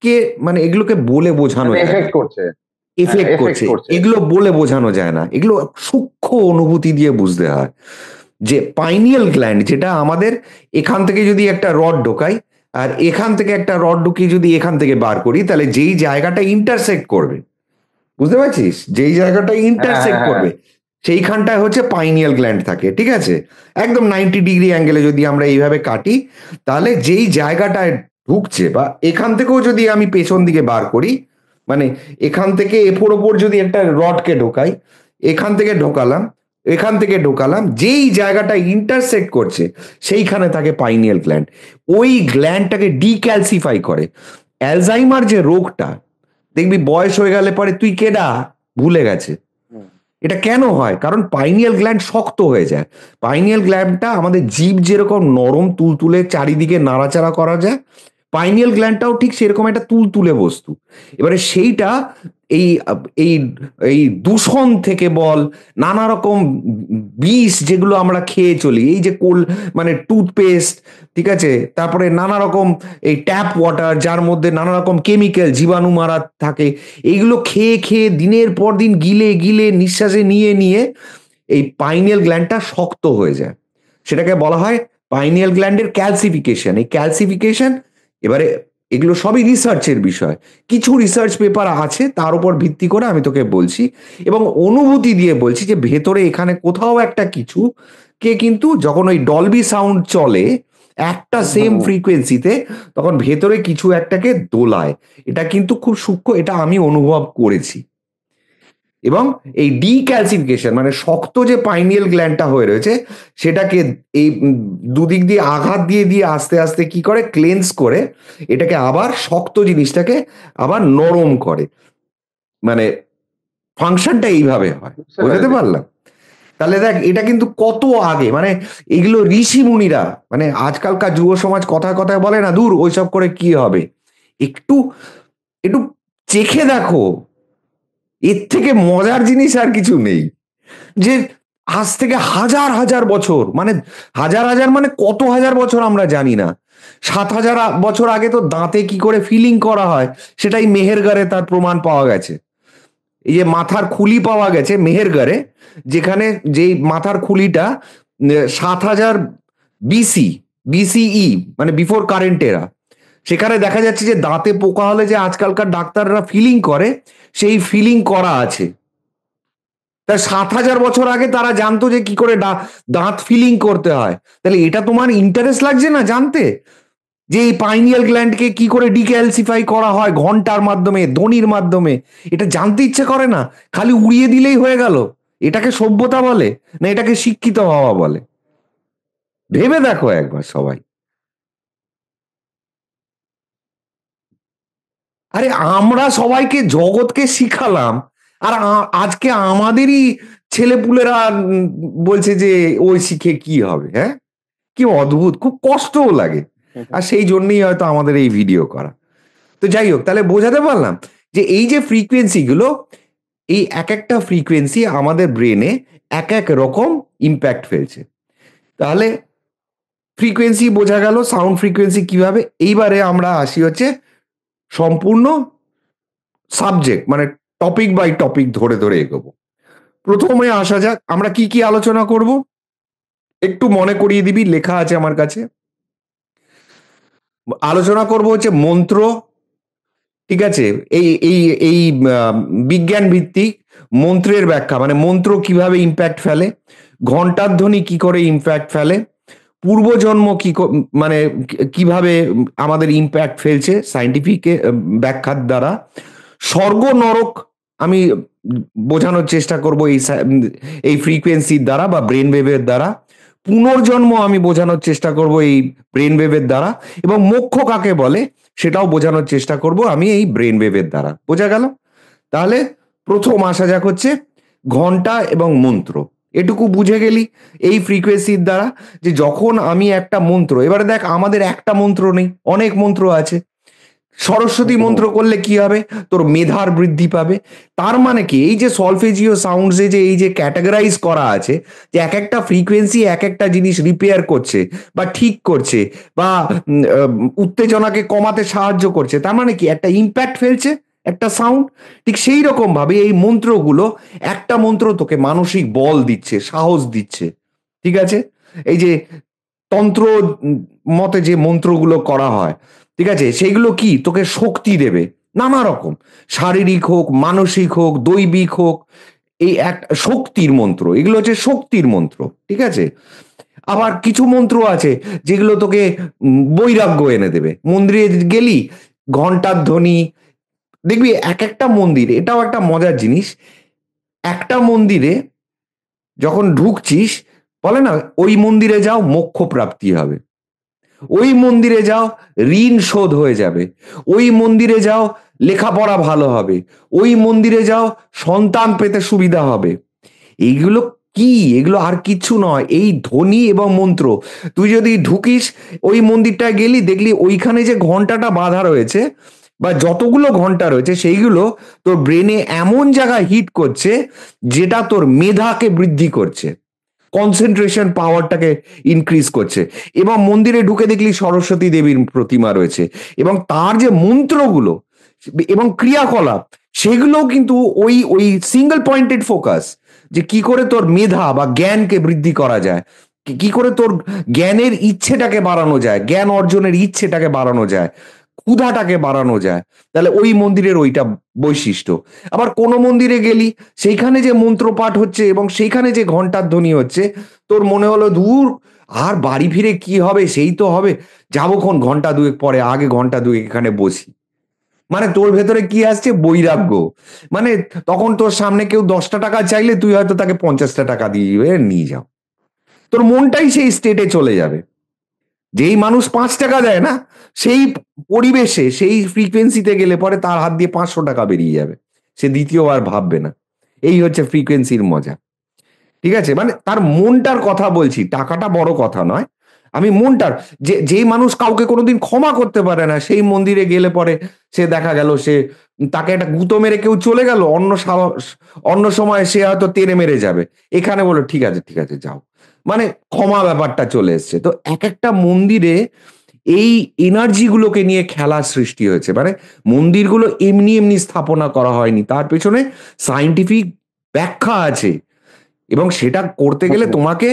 কে, মানে এগুলোকে বলে বোঝানো মানে যায় না, এফেক্ট করছে। হ্যাঁ, এফেক্ট এফেক্ট করছে, করছে। এগুলো বলে বোঝানো যায় না, এগুলো সূক্ষ্ম অনুভূতি দিয়ে বুঝতে হয়। যে পাইনিয়াল গ্ল্যান্ড যেটা আমাদের, এখান থেকে যদি একটা রড ঢোকাই আর এখান থেকে একটা রড ঢুকিয়ে যদি এখান থেকে বার করি, তাহলে যেই জায়গাটা ইন্টারসেক্ট করবে, বুঝতে পারছিস, যেই জায়গাটা হ্যাঁ, হ্যাঁ, ইন্টারসেক্ট হ্যাঁ। করবে সেইখানটায় হচ্ছে পাইনিয়াল গ্ল্যান্ড থাকে, ঠিক আছে। একদম 90 ডিগ্রি অ্যাঙ্গেলে যদি আমরা এইভাবে কাটি, তাহলে যেই জায়গাটায় ঢুকছে, বা এখান থেকেও যদি আমি পেছন দিকে বার করি, মানে এখান থেকে এফোর ওপর যদি একটা রডকে ঢোকাই, এখান থেকে ঢোকালাম, এখান থেকে ঢোকালাম, যেই জায়গাটা ইন্টারসেক্ট করছে সেইখানে থাকে পাইনিয়াল গ্ল্যান্ড। ওই গ্ল্যান্ডটাকে ডিক্যালসিফাই করে। অ্যালজাইমার যে রোগটা, দেখবি বয়স হয়ে গেলে পরে তুই কেডা ভুলে গেছে। হুম। এটা কেন হয়, কারণ পাইনিয়াল গ্ল্যান্ড শক্ত হয়ে যায়। পাইনিয়াল গ্ল্যান্ডটা আমাদের জীব যেরকম নরম তুলতুলে চারিদিকে নাড়াচাড়া করা যায়, পাইনিয়াল গ্ল্যান্ডটাও ঠিক সেরকম একটা তুলতুলে বস্তু। এবারে সেইটা এই এই এই দূষণ থেকে বল, নানা রকম বিষ যেগুলো আমরা খেয়ে চলি, এই যে মানে টুথপেস্ট, ঠিক আছে, তারপরে নানা রকম এই ট্যাপ ওয়াটার যার মধ্যে নানা রকম কেমিক্যাল জীবাণু মারা থাকে, এইগুলো খেয়ে খেয়ে দিনের পর দিন গিলে গিলে নিঃশ্বাসে নিয়ে নিয়ে এই পাইনিয়াল গ্ল্যান্ডটা শক্ত হয়ে যায়। সেটাকে বলা হয় পাইনিয়াল গ্ল্যান্ডের ক্যালসিফিকেশন। এই ক্যালসিফিকেশন, এবারে এগুলো সবই রিসার্চের বিষয়, কিছু রিসার্চ পেপার আছে তার উপর ভিত্তি করে আমি তোকে বলছি, এবং অনুভূতি দিয়ে বলছি যে ভেতরে এখানে কোথাও একটা কিছু কে, কিন্তু যখন ওই ডলবি সাউন্ড চলে একটা হুম, সেম হুম, হুম। ফ্রিকোয়েন্সিতে, তখন ভেতরে কিছু একটাকে দোলায়। এটা কিন্তু খুব সূক্ষ্ম, এটা আমি অনুভব করেছি। এবং এই ডিক্যালসিফিকেশন মানে শক্ত যে পাইনিয়াল গ্ল্যান্ডটা হয়ে রয়েছে, সেটাকে এই দুদিক দিয়ে আঘাত দিয়ে দিয়ে আস্তে আস্তে কি করে, ক্লেন্স করে এটাকে আবার শক্ত জিনিসটাকে আবার নরম করে, মানে ফাংশনটা এইভাবে হয়। বুঝতে বোঝাতে পেরেছি। পারলাম? তাহলে দেখ এটা কিন্তু কত আগে, মানে এগুলো ঋষি মুনিরা, মানে আজকালকার যুব সমাজ কথায় কথায় বলে না দূর ওইসব করে কি হবে, একটু একটু চেখে দেখো, এর থেকে মজার জিনিস আর কিছু নেই। যে আজ থেকে হাজার হাজার বছর, মানে হাজার হাজার মানে কত হাজার বছর আমরা জানি না, 7,000 বছর আগে তো দাঁতে কি করে ফিলিং করা হয় সেটাই মেহেরগড়ে তার প্রমাণ পাওয়া গেছে। এই যে মাথার খুলি পাওয়া গেছে মেহেরগড়ে, যেখানে যেই মাথার খুলিটা 7,000 বিসি, বিসিই, মানে বিফোর কারেন্ট এরা, সেখানে দেখা যাচ্ছে যে দাঁতে পোকা হলে যে আজকালকার ডাক্তাররা ফিলিং করে, সেই ফিলিং করা আছে। তা 7,000 বছর আগে তারা জানতো যে কি করে দাঁত ফিলিং করতে হয়। তাহলে এটা তোমার ইন্টারেস্ট লাগছে না জানতে, যে এই পাইনিয়াল গ্ল্যান্ডকে কি করে ডিক্যালসিফাই করা হয় ঘন্টার মাধ্যমে, ধ্বনির মাধ্যমে? এটা জানতে ইচ্ছে করে না, খালি উড়িয়ে দিলেই হয়ে গেল। এটাকে সভ্যতা বলে, না এটাকে শিক্ষিত হওয়া বলে? ভেবে দেখো একবার সবাই। আরে আমরা সবাইকে জগৎকে শিখালাম, আর আজকে আমাদেরই ছেলেপুলেরা বলছে যে ওই শিখে কি হবে। হ্যাঁ, কি অদ্ভুত, খুব কষ্টও লাগে। আর সেই জন্যই হয়তো আমাদের এই ভিডিও করা। তো যাই হোক, তাহলে বোঝাতে পারলাম যে এই যে ফ্রিকোয়েন্সি গুলো, এই এক একটা ফ্রিকোয়েন্সি আমাদের ব্রেনে এক এক রকম ইম্প্যাক্ট ফেলছে। তাহলে ফ্রিকোয়েন্সি বোঝা গেল, সাউন্ড ফ্রিকোয়েন্সি কিভাবে। এইবারে আমরা আসি হচ্ছে সম্পূর্ণ সাবজেক্ট, মানে টপিক বাই টপিক ধরে ধরে এগোবো। প্রথমে আসা যাক, আমরা কি কি আলোচনা করব একটু মনে করিয়ে দিবি, লেখা আছে আমার কাছে। আলোচনা করব হচ্ছে মন্ত্র, ঠিক আছে? এই এই এই বিজ্ঞান ভিত্তিক মন্ত্রের ব্যাখ্যা, মানে মন্ত্র কিভাবে ইম্প্যাক্ট ফেলে, ঘন্টার ধ্বনি কি করে ইম্প্যাক্ট ফেলে, পূর্বজন্ম মানে কিভাবে আমাদের ইম্প্যাক্ট ফেলছে সাইন্টিফিক ব্যাখ্যার দ্বারা, স্বর্গ নরক আমি বোঝানোর চেষ্টা করব এই ফ্রিকোয়েন্সির দ্বারা বা ব্রেন ওয়েভের দ্বারা, পুনর্জন্ম আমি বোঝানোর চেষ্টা করব এই ব্রেন ওয়েভের দ্বারা, এবং মোক্ষ কাকে বলে সেটাও বোঝানোর চেষ্টা করব আমি এই ব্রেন ওয়েভের দ্বারা। বোঝা গেল? তাহলে প্রথম আসা যাক হচ্ছে ঘন্টা এবং মন্ত্র। এটুকু বুঝে গেলি এই ফ্রিকোয়েন্সির দ্বারা, যে যখন আমি একটা মন্ত্র, এবারে দেখ আমাদের একটা মন্ত্র নেই, অনেক মন্ত্র আছে। সরস্বতী মন্ত্র করলে কি হবে, তোর মেধার বৃদ্ধি পাবে। তার মানে কি, এই যে সলফেজিও সাউন্ডসে যে এই যে ক্যাটাগরাইজ করা আছে, যে এক একটা ফ্রিকোয়েন্সি এক একটা জিনিস রিপেয়ার করছে বা ঠিক করছে বা উত্তেজনাকে কমাতে সাহায্য করছে, তার মানে কি একটা ইম্প্যাক্ট ফেলছে একটা সাউন্ড। ঠিক সেই রকম ভাবে এই মন্ত্রগুলো, একটা মন্ত্র তোকে মানসিক বল দিচ্ছে, সাহস দিচ্ছে, ঠিক আছে? এই যে তন্ত্র মতে যে মন্ত্রগুলো করা হয়, ঠিক আছে, সেইগুলো কি তোকে শক্তি দেবে নানা রকম, শারীরিক হোক, মানসিক হোক, দৈবিক হোক। এই এক শক্তির মন্ত্র, এগুলো হচ্ছে শক্তির মন্ত্র, ঠিক আছে? আবার কিছু মন্ত্র আছে যেগুলো তোকে বৈরাগ্য এনে দেবে। মন্দিরে গেলি, ঘন্টার ধ্বনি, দেখবি এক একটা মন্দির, এটাও একটা মজার জিনিস, একটা মন্দিরে যখন ঢুকছিস বলে না ওই মন্দিরে যাও মোক্ষ প্রাপ্তি হবে, ওই মন্দিরে যাও ঋণ শোধ হয়ে যাবে, ওই মন্দিরে যাও লেখাপড়া ভালো হবে, ওই মন্দিরে যাও সন্তান পেতে সুবিধা হবে। এইগুলো কি, এগুলো আর কিছু নয়, এই ধ্বনি এবং মন্ত্র। তুই যদি ঢুকিস ওই মন্দিরটায় গেলি, দেখলি ওইখানে যে ঘন্টাটা বাঁধা রয়েছে বা যতগুলো ঘন্টা রয়েছে সেইগুলো তোর ব্রেনে এমন জায়গায় হিট করছে যেটা তোর মেধাকে বৃদ্ধি করছে, কনসেন্ট্রেশন পাওয়ারটাকে ইনক্রিজ করছে। এবং মন্দিরে ঢুকে দেখলি সরস্বতী দেবীর প্রতিমা রয়েছে, এবং তার যে মন্ত্রগুলো এবং ক্রিয়াকলাপ, সেগুলোও কিন্তু ওই ওই সিঙ্গেল পয়েন্টেড ফোকাস, যে কি করে তোর মেধা বা জ্ঞানকে বৃদ্ধি করা যায়, কি করে তোর জ্ঞানের ইচ্ছেটাকে বাড়ানো যায়, জ্ঞান অর্জনের ইচ্ছেটাকে বাড়ানো যায়, ক্ষুধাটাকে বাড়ানো যায়। তাহলে ওই মন্দিরের ওইটা বৈশিষ্ট্য। আবার কোন মন্দিরে গেলি, সেইখানে যে মন্ত্র পাঠ হচ্ছে এবং সেইখানে যে ঘন্টার ধ্বনি হচ্ছে, তোর মনে হলো দূর আর বাড়ি ফিরে কি হবে, সেই তো হবে, যাবোক্ষণ ঘন্টা দুয়েক পরে, আগে ঘন্টা দুয়েক এখানে বসি। মানে তোর ভেতরে কি আসছে, বৈরাগ্য। মানে তখন তোর সামনে কেউ 10টা টাকা চাইলে তুই হয়তো তাকে 50টা টাকা দিয়ে নিয়ে যাও, তোর মনটাই সেই স্টেটে চলে যাবে। যেই মানুষ 5 টাকা দেয় না, সেই পরিবেশে সেই ফ্রিকোয়েন্সিতে গেলে পরে তার হাত দিয়ে 500 টাকা বেরিয়ে যাবে, সে দ্বিতীয়বার ভাববে না। এই হচ্ছে ফ্রিকোয়েন্সির মজা। ঠিক আছে? মানে তার মনটার কথা বলছি, টাকাটা বড় কথা নয়। আমি মনটার, যেই মানুষ কাউকে কোনোদিন ক্ষমা করতে পারে না, সেই মন্দিরে গেলে পরে সে দেখা গেল সে, তাকে একটা গুঁতো মেরে কেউ চলে গেল, অন্য সময় সে হয়তো তেড়ে মেরে যাবে। এখানে বলল ঠিক আছে, ঠিক আছে যাও। মানে ক্ষমা ব্যাপারটা চলে এসছে। তো একেকটা মন্দিরে এই এনার্জি গুলোকে নিয়ে খেলা সৃষ্টি হয়েছে। মানে মন্দিরগুলো এমনি স্থাপনা করা হয়নি। তার পেছনে সায়েন্টিফিক ব্যাখ্যা আছে। এবং সেটা করতে গেলে তোমাকে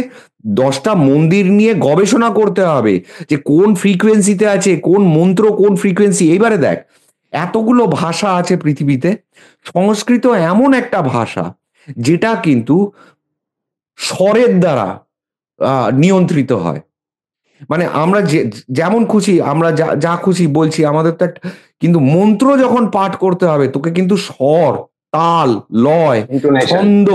১০টা মন্দির নিয়ে গবেষণা করতে হবে যে কোন ফ্রিকোয়েন্সিতে আছে, কোন মন্ত্র কোন ফ্রিকোয়েন্সি। এইবারে দেখ, এতগুলো ভাষা আছে পৃথিবীতে, সংস্কৃত এমন একটা ভাষা যেটা কিন্তু স্বরের দ্বারা নিয়ন্ত্রিত হয়। মানে আমরা যেমন খুশি আমরা যা খুশি বলছি, আমাদের তো কিন্তু মন্ত্র যখন পাঠ করতে হবে তোকে কিন্তু স্বর, তাল, লয়, ইন্টোনেশন। ছন্দ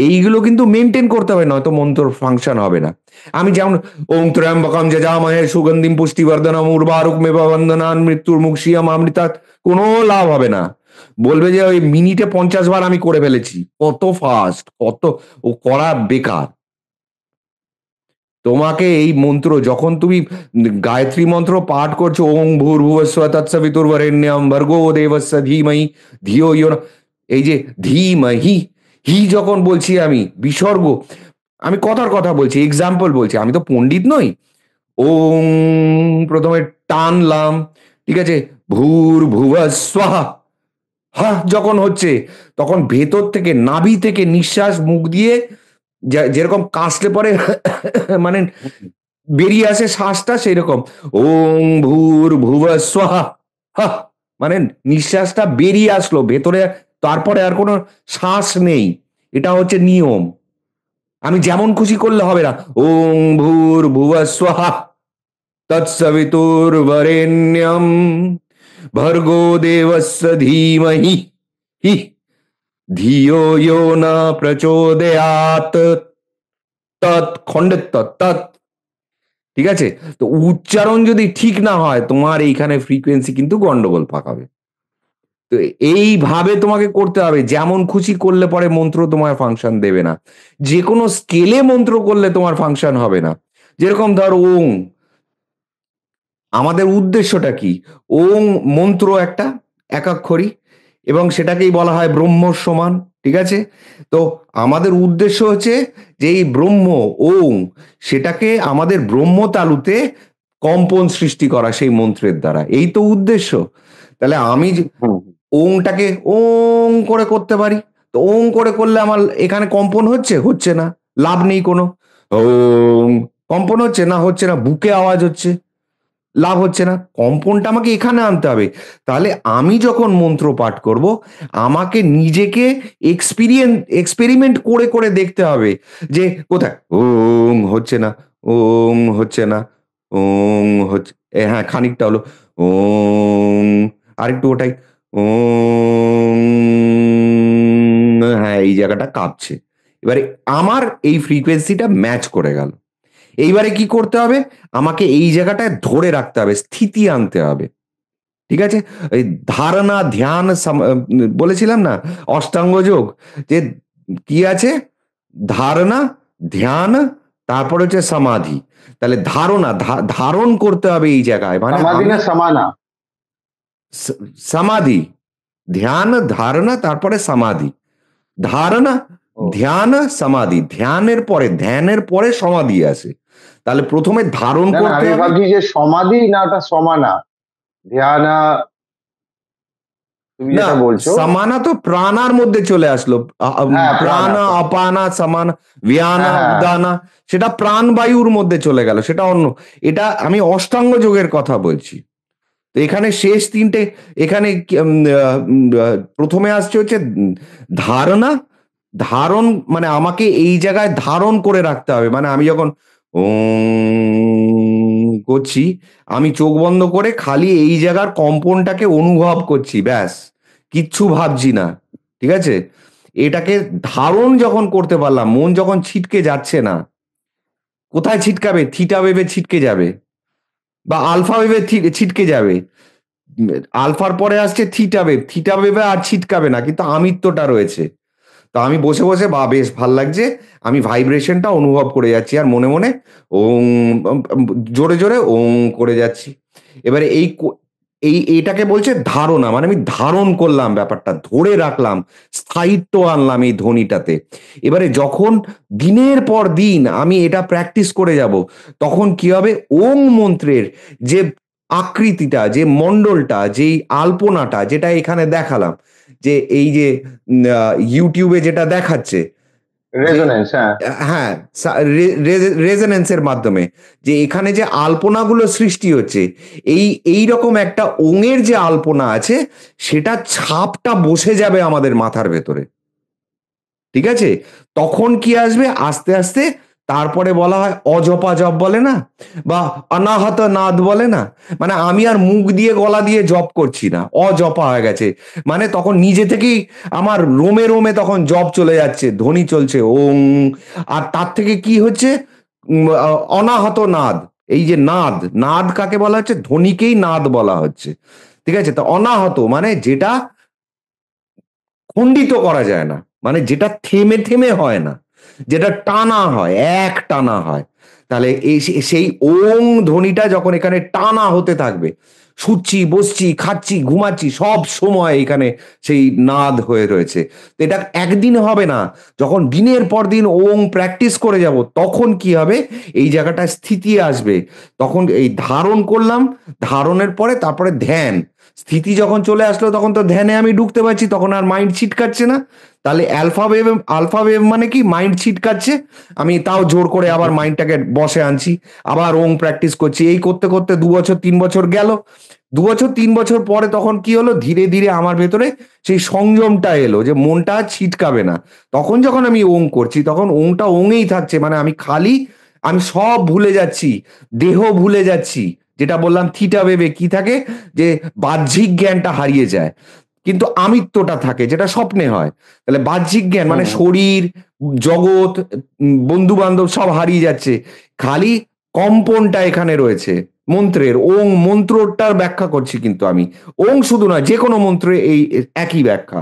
এইগুলো কিন্তু মেনটেন করতে হবে, নয়তো মন্ত্র ফাংশন হবে না। আমি যেমন ওম ত্র্যম্বকম যজামহে সুগন্ধিম পুষ্টিবর্ধনম উর্বারুকমেব বন্দনান মৃত্যুর মুক্ষীয়ম অমৃতাৎ, কোনো লাভ হবে না। বলবে যে ওই মিনিটে 50 বার আমি করে ফেলেছি, কত ফাস্ট, কত ও করা বেকার। তোমাকে এই মন্ত্র যখন তুমি গায়ত্রী মন্ত্র পাঠ করছো, ওং ভূর্ভুবস্সুঃ তৎসবিতুর্বরেণ্যম ভর্গো দেবস্য ধীমহি ধিয়ো ইয়ো নঃ, এই যে ধীমহি, হি যখন বলছি আমি বিসর্গ, আমি কথার কথা বলছি, এক্সাম্পল বলছি, আমি তো পণ্ডিত নই। ওং প্রথমে টানলাম, ঠিক আছে, ভূর্ভুবস্সুঃ, হা যখন হচ্ছে তখন ভেতর থেকে নাভি থেকে নিঃশ্বাস মুখ দিয়ে যেরকম কাশলে পরে মানে বেরিয়ে আসে শ্বাসটা, সেই রকম ওং ভূর ভুব স্বাহা, হা, মানে নিঃশ্বাসটা বেরিয়ে আসলো ভেতরে, তারপরে আর কোনো শ্বাস নেই। এটা হচ্ছে নিয়ম। আমি যেমন খুশি করলে হবে না। ওং ভূর ভুব স্বাহা তৎসবিতুর্বরেণ্যম ভর্গো দেবস্য ধীমহি হি ধিয়ো ইয়ো ন প্রচোদয়াত, তৎ খণ্ডের তৎ। ঠিক আছে? তো উচ্চারণ যদি ঠিক না হয়, তোমার এইখানে ফ্রিকোয়েন্সি কিন্তু গন্ডগোল পাকাবে। তো এইভাবে তোমাকে করতে হবে। যেমন খুশি করলে পরে মন্ত্র তোমার ফাংশন দেবে না। যেকোনো স্কেলে মন্ত্র করলে তোমার ফাংশন হবে না। যেরকম ধর ওং, আমাদের উদ্দেশ্যটা কি? ওং মন্ত্র একটা একাক্ষরী, এবং সেটাকেই বলা হয় ব্রহ্মর সমান। ঠিক আছে? তো আমাদের উদ্দেশ্য হচ্ছে যে এই ব্রহ্ম, ওং, সেটাকে আমাদের ব্রহ্ম তালুতে কম্পন সৃষ্টি করা সেই মন্ত্রের দ্বারা। এই তো উদ্দেশ্য। তাহলে আমি ওংটাকে ওং করে করতে পারি। তো ওং করে করলে আমার এখানে কম্পন হচ্ছে, হচ্ছে না, লাভ নেই কোনো। ওং কম্পন হচ্ছে না, হচ্ছে না, বুকে আওয়াজ হচ্ছে, লাভ হচ্ছে না। কম্পনটা আমাকে এখানে আনতে হবে। তাহলে আমি যখন মন্ত্র পাঠ করব, আমাকে নিজেকে এক্সপেরিমেন্ট করে করে দেখতে হবে যে কোথায় ওং হচ্ছে না, ওং হচ্ছে না, ওং হচ্ছে, হ্যাঁ খানিকটা হলো, ওং আরেকটু ওটাই, ওং, হ্যাঁ এই জায়গাটা কাঁপছে। এবারে আমার এই ফ্রিকোয়েন্সিটা ম্যাচ করে গেল। এইবারে কি করতে হবে? আমাকে এই জায়গাটায় ধরে রাখতে হবে, স্থিতি আনতে হবে। ঠিক আছে? এই ধারণা, ধ্যান, বলেছিলাম না অষ্টাঙ্গ যোগ, যে কি আছে? ধারণা, ধ্যান, তারপর হচ্ছে সমাধি। তাহলে ধারণা, ধারণ করতে হবে এই জায়গায়, মানে সমাধি আমি না সমানা? সমাধি, ধ্যান, ধারণা, তারপরে সমাধি। ধারণা, ও ধ্যান, সমাধি, ধ্যানের পরে সমাধি আসে। তাহলে প্রথমে ধারণ না না, করতে আমি হবে। ভাবছি যে সমাধি না ওটা সমানা, ধ্যানা, তুমি না, যেটা বলছো। সমানা তো প্রাণার মধ্যে চলে আসলো। হ্যাঁ, প্রাণা প্রাণা, প্রাণা। অপানা, সমানা, হ্যাঁ ব্যানা, হ্যাঁ হ্যাঁ। উদানা, সেটা প্রাণবায়ুর মধ্যে চলে গেল, সেটা অন্য। এটা আমি অষ্টাঙ্গ যোগের কথা বলছি। তো এখানে শেষ তিনটে, এখানে প্রথমে আসছে হচ্ছে ধারণা, ধারণ, মানে আমাকে এই জায়গায় ধারণ করে রাখতে হবে। মানে আমি যখন করছি, আমি চোখ বন্ধ করে খালি এই জায়গার কম্পনটাকে অনুভব করছি, ব্যাস, কিচ্ছু ভাবছি না। ঠিক আছে? এটাকে ধারণ যখন করতে পারলাম, মন যখন ছিটকে যাচ্ছে না, কোথায় ছিটকাবে? থিটা ওয়েভে ছিটকে যাবে, বা আলফা ওয়েভে ছিটকে যাবে। আলফার পরে আসছে থিটা ওয়েভ, থিটা ওয়েভে আর ছিটকাবে না, কিন্তু আমিত্বটা রয়েছে। তো আমি বসে বসে বা বেশ ভাল লাগছে, আমি ভাইব্রেশনটা অনুভব করে যাচ্ছি আর মনে মনে ওং জোরে জোরে ওং করে যাচ্ছি। এবারে এটাকে বলছে ধারণা, মানে আমি ধারণ করলাম ব্যাপারটা, ধরে রাখলাম, স্থায়িত্ব আনলাম এই ধ্বনিটাতে। এবারে যখন দিনের পর দিন আমি এটা প্র্যাকটিস করে যাব, তখন কি হবে, ওং মন্ত্রের যে আকৃতিটা, যে মণ্ডলটা, যেই আলপনাটা যেটা এখানে দেখালাম, যে এই যে ইউটিউবে যেটা দেখাচ্ছে, যে রেজোনেন্স, হ্যাঁ। হ্যাঁ, রেজোনেন্সের মাধ্যমে যে এখানে যে আলপনাগুলো সৃষ্টি হচ্ছে, এই রকম একটা ওঙের যে আলপনা আছে, সেটা ছাপটা বসে যাবে আমাদের মাথার ভেতরে। ঠিক আছে? তখন কি আসবে আস্তে আস্তে, তারপরে বলা হয় অজপা জপ বলে না, বা অনাহত নাদ বলে না, মানে আমি আর মুখ দিয়ে গলা দিয়ে জপ করছি না, অজপা হয়ে গেছে। মানে তখন নিজে থেকেই আমার রোমে রোমে তখন জপ চলে যাচ্ছে, ধ্বনি চলছে ওং। আর তার থেকে কি হচ্ছে, অনাহত নাদ। এই যে নাদ, নাদ কাকে বলা হচ্ছে, ধ্বনিকেই নাদ বলা হচ্ছে। ঠিক আছে? তো অনাহত মানে যেটা খণ্ডিত করা যায় না, মানে যেটা থেমে থেমে হয় না, যেটা টানা হয়, এক টানা হয়। তাহলে সেই ওং ধ্বনিটা যখন এখানে টানা হতে থাকবে, শুচ্ছি, বসছি, খাচ্ছি, ঘুমাচ্ছি, সব সময় এখানে সেই নাদ হয়ে রয়েছে। তো এটা একদিন হবে না, যখন দিনের পর দিন ওং প্র্যাকটিস করে যাব, তখন কি হবে, এই জায়গাটায় স্থিতি আসবে। তখন এই ধারণ করলাম, ধারণের পরে তারপরে ধ্যান, স্থিতি যখন চলে আসলো, তখন তো ধ্যানে আমি ঢুকতে পারছি, তখন আর মাইন্ড ছিটকাচ্ছে না। তাহলে আলফা ওয়েভ মানে কি, মাইন্ড ছিটকাচ্ছে, আমি তাও জোর করে আবার মাইন্ডটাকে বসে আনছি, আবার ওং প্র্যাকটিস করছি। এই করতে করতে 2 বছর 3 বছর গেল। 2 বছর 3 বছর পরে তখন কি হলো, ধীরে ধীরে আমার ভেতরে সেই সংযমটা এলো, যে মনটা আর ছিটকাবে না। তখন যখন আমি ওং করছি, তখন ওংটা ওঙেই থাকছে, মানে আমি খালি, আমি সব ভুলে যাচ্ছি, দেহ ভুলে যাচ্ছি। যেটা বললাম থিটা ভেবে কি থাকে, যে বাহ্যিক জ্ঞানটা হারিয়ে যায়, কিন্তু আমিত্বটা থাকে, যেটা স্বপ্নে হয়। তাহলে বাহ্যিক জ্ঞান মানে হুম। শরীর, জগৎ, বন্ধু বান্ধব সব হারিয়ে যাচ্ছে, খালি কম্পনটা এখানে রয়েছে মন্ত্রের। ওং মন্ত্রটার ব্যাখ্যা করছি, কিন্তু আমি ওং শুধু নয়, যে কোনো মন্ত্রে এই একই ব্যাখ্যা।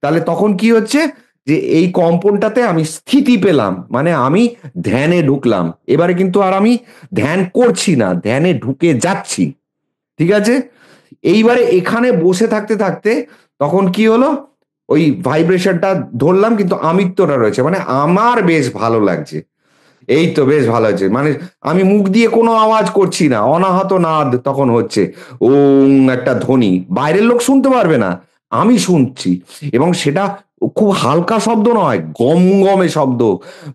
তাহলে তখন কি হচ্ছে, যে এই কম্পনটাতে আমি স্থিতি পেলাম, মানে আমি ধ্যানে ঢুকলাম। এবারে কিন্তু আর আমি ধ্যান করছি না, ধ্যানে ঢুকে যাচ্ছি। ঠিক আছে? এইবারে এখানে বসে থাকতে থাকতে তখন কি হলো, ওই ভাইব্রেশনটা ধরলাম, কিন্তু আমিত্বটা রয়েছে, মানে আমার বেশ ভালো লাগছে। এই তো বেশ ভালো হচ্ছে, মানে আমি মুখ দিয়ে কোনো আওয়াজ করছি না, অনাহত নাদ তখন হচ্ছে, ওং একটা ধ্বনি, বাইরের লোক শুনতে পারবে না, আমি শুনছি। এবং সেটা খুব হালকা শব্দ নয়, গমগমে শব্দ,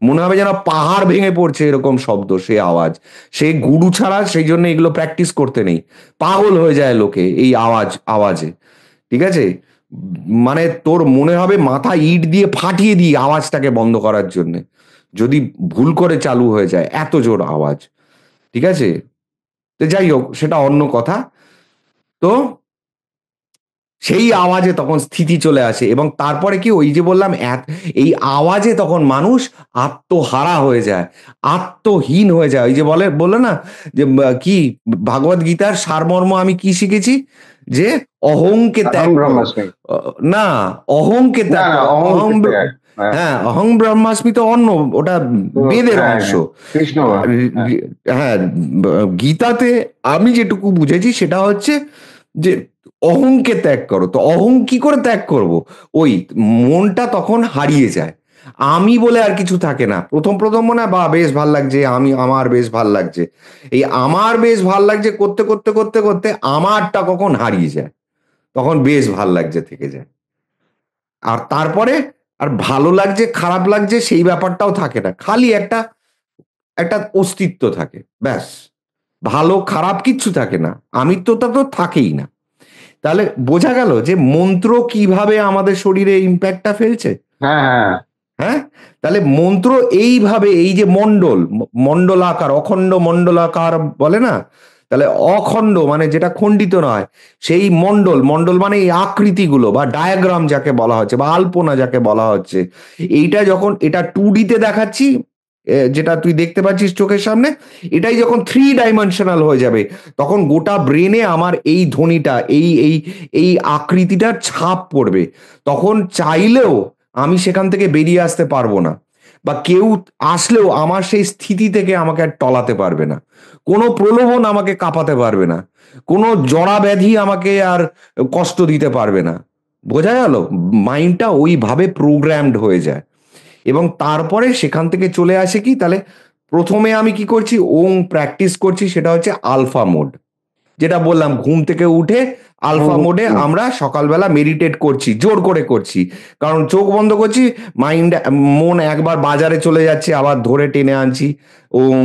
মনে হবে যেন পাহাড় ভেঙে পড়ছে, এরকম শব্দ, সে আওয়াজ। সে গুরু ছাড়া সেই জন্য এগুলো প্র্যাকটিস করতে নেই, পাগল হয়ে যায় লোকে এই আওয়াজে। ঠিক আছে? মানে তোর মনে হবে মাথা ইট দিয়ে ফাটিয়ে দিই আওয়াজটাকে বন্ধ করার জন্য, যদি ভুল করে চালু হয়ে যায়, এত জোর আওয়াজ। ঠিক আছে? তো যাই হোক, সেটা অন্য কথা। তো সেই আওয়াজে তখন স্থিতি চলে আসে, এবং তারপরে কি, ওই যে বললাম, এই আওয়াজে তখন মানুষ আত্মহারা হয়ে যায়, আত্মহীন হয়ে যায়। ওই যে বলে না, যে কি, ভাগবত গীতার সারমর্ম আমি কি শিখেছি, যে অহংকে অহং ত্যাগ করো। ব্রহ্মাস্মি। না, অহংকে না ত্যাগ না, করো, অহং অহং ক্ষেত্রে এক। হ্যাঁ। হ্যাঁ, অহং ব্রহ্মাস্মি তো অন্য, ওটা তো বেদের হ্যাঁ অংশ। হ্যাঁ, কৃষ্ণ। হ্যাঁ। হ্যাঁ, গীতাতে আমি যেটুকু বুঝেছি সেটা হচ্ছে, যে অহংকে ত্যাগ করো। তো অহং কি করে ত্যাগ করব? ওই মনটা তখন হারিয়ে যায়, আমি বলে আর কিছু থাকে না। প্রথম প্রথম মনে হয় বা বেশ ভাল লাগছে, আমার বেশ ভাল লাগছে, এই আমার বেশ ভাল লাগছে করতে করতে করতে করতে আমারটা কখন হারিয়ে যায়, তখন বেশ ভাল লাগছে থেকে যায়। আর তারপরে আর ভালো লাগছে খারাপ লাগছে সেই ব্যাপারটাও থাকে না, খালি একটা একটা অস্তিত্ব থাকে, ব্যাস। ভালো খারাপ কিচ্ছু থাকে না, আমিত্বতা তো থাকেই না। তাহলে বোঝা গেল যে মন্ত্র কিভাবে আমাদের শরীরে ইম্প্যাক্টটা ফেলছে। হ্যাঁ হ্যাঁ। হ্যাঁ, তাহলে মন্ত্র এইভাবে, এই যে মণ্ডলাকার, অখণ্ড মণ্ডলাকার বলে না, তাহলে অখণ্ড মানে যেটা খণ্ডিত নয়, সেই মণ্ডল, মণ্ডল মানে এই আকৃতিগুলো বা ডায়াগ্রাম যাকে বলা হচ্ছে, বা আলপনা যাকে বলা হচ্ছে, এইটা যখন এটা 2D-তে দেখাচ্ছি, যেটা তুই দেখতে পাচ্ছিস চোখের সামনে, এটাই যখন 3 ডাইমেনশনাল হয়ে যাবে, তখন গোটা ব্রেনে আমার এই ধ্বনিটা, এই এই এই আকৃতিটার ছাপ পড়বে। তখন চাইলেও আমি সেখান থেকে বেরিয়ে আসতে পারবো না, বা কেউ আসলেও আমার সেই স্থিতি থেকে আমাকে আর টলাতে পারবে না, কোনো প্রলোভন আমাকে কাঁপাতে পারবে না, কোনো জড়া ব্যাধি আমাকে আর কষ্ট দিতে পারবে না। বোঝা গেল? মাইন্ডটা ওইভাবে প্রোগ্রামড হয়ে যায়। এবং তারপরে সেখান থেকে চলে আসে কি, তাহলে প্রথমে আমি কি করছি, ওং প্র্যাকটিস করছি, সেটা হচ্ছে আলফা মোড। যেটা বললাম, ঘুম থেকে উঠে হুম, আলফা হুম, মোডে হুম। আমরা সকালবেলা মেডিটেট করছি, জোর করে করছি। কারণ চোখ বন্ধ করছি, মাইন্ড, মন একবার বাজারে চলে যাচ্ছে, আবার ধরে টেনে আনছি ওং,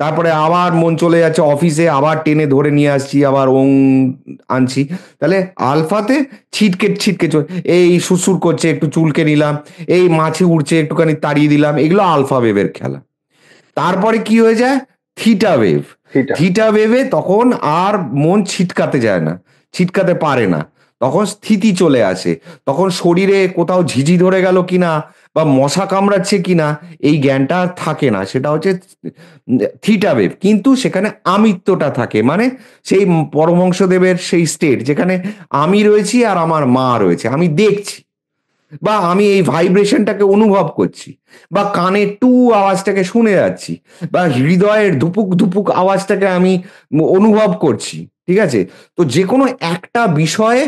তারপরে আবার মন চলে যাচ্ছে অফিসে, আবার টেনে ধরে নিয়ে আসছি, আবার ওং আনছি। তাহলে আলফাতে ছিটকে ছিটকে এই সুসুর করছে, একটু চুলকে নিলাম, এই মাছি উড়ছে, একটুখানি তাড়িয়ে দিলাম, এগুলো আলফা ওয়েভের খেলা। তারপরে কি হয়ে যায়, থিটা ওয়েভ। থিটা। থিটা ওয়েভে তখন আর মন ছিটকাতে যায় না, ছিটকাতে পারে না, তখন স্থিতি চলে আসে। তখন শরীরে কোথাও ঝিঝি ধরে গেল কিনা বা মশা কামড়াচ্ছে কিনা এই জ্ঞানটা আর থাকে না, সেটা হচ্ছে থিটা ওয়েভ। কিন্তু সেখানে আমিত্বটা থাকে, মানে সেই পরমহংসদেবের সেই স্টেট যেখানে আমি রয়েছি আর আমার মা রয়েছে, আমি দেখছি, বা আমি এই ভাইব্রেশনটাকে অনুভব করছি, বা কানের টু আওয়াজটাকে শুনে যাচ্ছি, বা হৃদয়ের ধুপুক ধুপুক আওয়াজটাকে আমি অনুভব করছি। ঠিক আছে? তো যে কোনো একটা বিষয়ে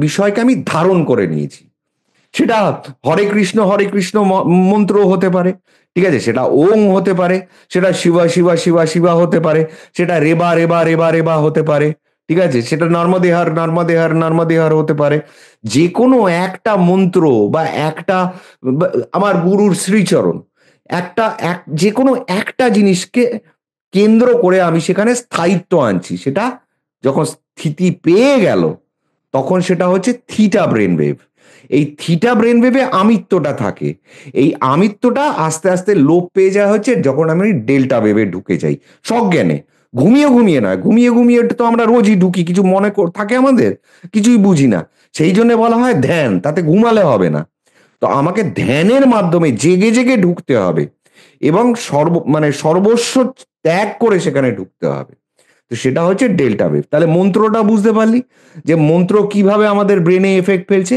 বিষয়কে আমি ধারণ করে নিয়েছি। সেটা হরে কৃষ্ণ মন্ত্র হতে পারে, ঠিক আছে, সেটা ওং হতে পারে, সেটা শিবা শিবা শিবা শিবা হতে পারে, সেটা রেবা রেবা রেবা রেবা হতে পারে, ঠিক আছে, সেটা নর্মদেহার নর্মদেহার নর্মদেহার হতে পারে। যে কোনো একটা মন্ত্র বা একটা আমার গুরুর শ্রীচরণ, যে কোনো একটা জিনিসকে কেন্দ্র করে আমি সেখানে স্থায়িত্ব আনছি। সেটা যখন স্থিতি পেয়ে গেল, তখন সেটা হচ্ছে থিটা ব্রেন ওয়েভ। এই থিটা ব্রেন ওয়েভে আমিত্বটা থাকে। এই আমিত্বটা আস্তে আস্তে লোপ পেয়ে যায় হচ্ছে যখন আমি ডেল্টা ওয়েভে ঢুকে যাই সজ্ঞানে। ঘুমিয়ে ঘুমিয়ে নয়, ঘুমিয়ে ঘুমিয়ে তো আমরা রোজই ঢুকি, কিছু মনে থাকে আমাদের, কিছুই বুঝি না। সেই জন্য বলা হয় ধ্যান, তাতে ঘুমালে হবে না। তো আমাকে ধ্যানের মাধ্যমে জেগে জেগে ঢুকতে হবে, এবং সর্বস্ব ত্যাগ করে সেখানে ঢুকতে হবে। তো সেটা হচ্ছে ডেল্টা ওয়েভ। তাহলে মন্ত্রটা বুঝতে পারলি যে মন্ত্র কিভাবে আমাদের ব্রেনে এফেক্ট ফেলছে,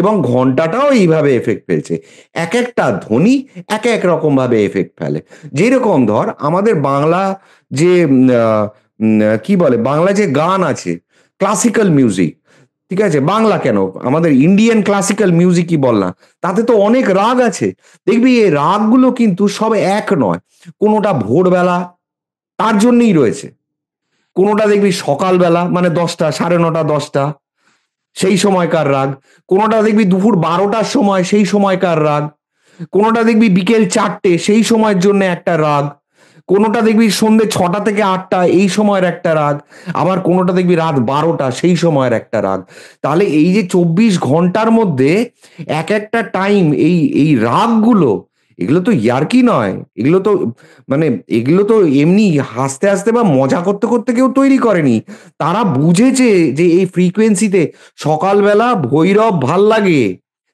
এবং ঘন্টাটাও এইভাবে এফেক্ট ফেলছে। এক একটা ধ্বনি এক এক রকম ভাবে এফেক্ট ফেলে। যেরকম ধর আমাদের বাংলা যে কি বলে, বাংলা যে গান আছে, ক্লাসিক্যাল মিউজিক, ঠিক আছে, বাংলা কেন, আমাদের ইন্ডিয়ান ক্লাসিক্যাল মিউজিকই বল না, তাতে তো অনেক রাগ আছে। দেখবি এই রাগগুলো কিন্তু সব এক নয়। কোনোটা ভোরবেলা, তার জন্যই রয়েছে। কোনোটা দেখবি সকালবেলা, মানে 10টা, 9:30, 10টা, সেই সময়কার রাগ। কোনোটা দেখবি দুপুর 12টার সময়, সেই সময়কার রাগ। কোনোটা দেখবি বিকেল 4টে, সেই সময়ের জন্য একটা রাগ। কোনোটা দেখবি সন্ধ্যে 6টা থেকে 8টা, এই সময়ের একটা রাগ। আবার কোনোটা দেখবি রাত 12টা, সেই সময়ের একটা রাগ। তাহলে এই যে 24 ঘন্টার মধ্যে এক একটা টাইম, এই এই রাগগুলো, এগুলো তো ইয়ার্কি নয়। এগুলো তো মানে এগুলো তো এমনি হাসতে হাসতে বা মজা করতে করতে কেউ তৈরি করেনি। তারা বুঝেছে যে এই ফ্রিকোয়েন্সিতে সকালবেলা ভৈরব ভাল লাগে।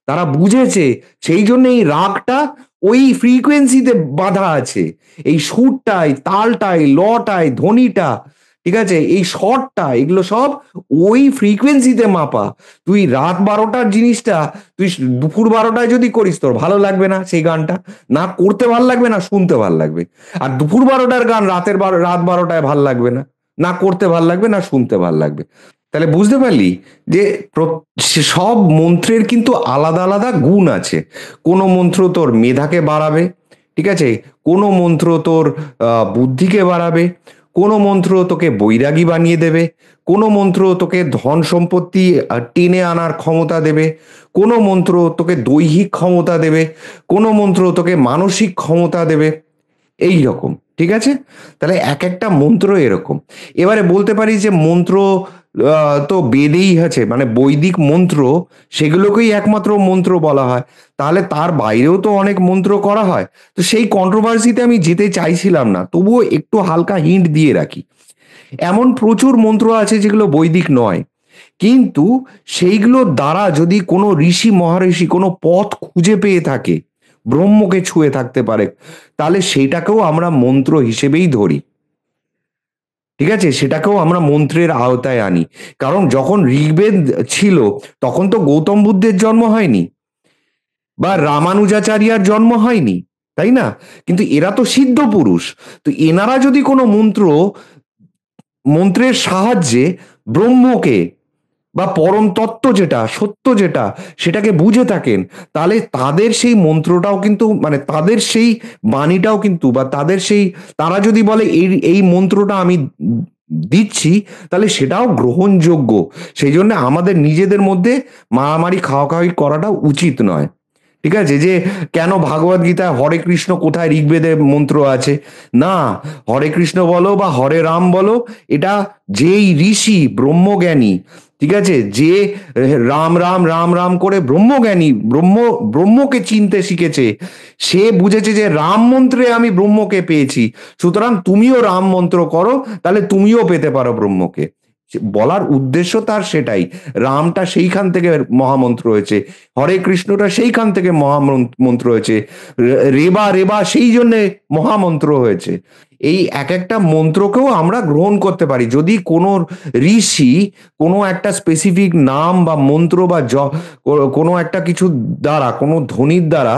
তারা বুঝেছে, সেই জন্য এই রাগটা ওই ফ্রিকোয়েন্সিতে বাঁধা আছে। এই সুরটায়, তালটায়, লটায়, ধ্বনিটা, ঠিক আছে, এই স্বরটা, এগুলো সব ওই ফ্রিকোয়েন্সিতে মাপা। তুই রাত 12টার জিনিসটা তুই দুপুর 12টায় যদি করিস, তোর ভালো লাগবে না সেই গানটা। না করতে ভাল লাগবে, না শুনতে ভাল লাগবে। আর দুপুর 12টার গান রাত 12টায় ভাল লাগবে না, না করতে ভাল লাগবে, না শুনতে ভাল লাগবে। তাহলে বুঝতে পারলি যে সব মন্ত্রের কিন্তু আলাদা আলাদা গুণ আছে। কোনো মন্ত্র তোর মেধাকে বাড়াবে, ঠিক আছে, কোনো মন্ত্র তোর বুদ্ধিকে বাড়াবে, কোনো মন্ত্র তোকে বৈরাগী বানিয়ে দেবে, কোনো মন্ত্র তোকে ধন সম্পত্তি টেনে আনার ক্ষমতা দেবে, কোনো মন্ত্র তোকে দৈহিক ক্ষমতা দেবে, কোনো মন্ত্র তোকে মানসিক ক্ষমতা দেবে, এই রকম। ঠিক আছে? তাহলে এক একটা মন্ত্র এরকম। এবারে বলতে পারি যে মন্ত্র তো বেদেই আছে, মানে বৈদিক মন্ত্র, সেগুলোকেই একমাত্র মন্ত্র বলা হয়। তাহলে তার বাইরেও তো অনেক মন্ত্র করা হয়। তো সেই কন্ট্রোভার্সিতে আমি যেতে চাইছিলাম না, তবুও একটু হালকা হিন্ট দিয়ে রাখি। এমন প্রচুর মন্ত্র আছে যেগুলো বৈদিক নয়, কিন্তু সেইগুলোর দ্বারা যদি কোনো ঋষি মহারিষি কোনো পথ খুঁজে পেয়ে থাকে, ব্রহ্মকে ছুঁয়ে থাকতে পারে, তাহলে সেটাকেও আমরা মন্ত্র হিসেবেই ধরি। ঠিক আছে, সেটাকেও আমরা মন্ত্রের আওতায় আনি। কারণ যখন ঋগ্বেদ ছিল, তখন তো গৌতম বুদ্ধের জন্ম হয়নি। বা রামানুজাচার্যার জন্ম হয়নি, তাই না? কিন্তু এরা তো সিদ্ধ পুরুষ। তো এনারা যদি কোনো মন্ত্রের সাহায্যে ব্রহ্মকে বা পরম তত্ত্ব যেটা, সত্য যেটা, সেটাকে বুঝে থাকেন, তাহলে তাদের সেই মন্ত্রটাও কিন্তু, মানে তাদের সেই বাণীটাও কিন্তু, বা তাদের সেই, তারা যদি বলে এই এই মন্ত্রটা আমি দিচ্ছি, তাহলে সেটাও গ্রহণযোগ্য। সেই জন্য আমাদের নিজেদের মধ্যে মারামারি খাওয়াখাওয়ি করাটা উচিত নয়। ঠিক আছে? যে কেন ভাগবত গীতায় হরে কৃষ্ণ কোথায় ঋগ্বেদে মন্ত্র আছে? না, হরে কৃষ্ণ বলো বা হরে রাম বলো, এটা যেই ঋষি ব্রহ্মজ্ঞানী, ঠিক আছে, যে রাম রাম রাম রাম করে ব্রহ্মজ্ঞানী, ব্রহ্মকে চিনতে শিখেছে, সে বুঝেছে যে রাম মন্ত্রে আমি ব্রহ্মকে পেয়েছি, সুতরাং তুমিও রাম মন্ত্র করো, তাহলে তুমিও পেতে পারো ব্রহ্মকে। বলার উদ্দেশ্য তার সেটাই। রামটা সেইখান থেকে মহামন্ত্র হয়েছে, হরে কৃষ্ণটা সেইখান থেকে মহামন্ত্র হয়েছে, রেবা রেবা সেই জন্যে মহামন্ত্র হয়েছে। এই এক একটা মন্ত্রকেও আমরা গ্রহণ করতে পারি যদি কোনো ঋষি কোনো একটা স্পেসিফিক নাম বা মন্ত্র বা কোনো একটা কিছু দ্বারা, কোনো ধ্বনির দ্বারা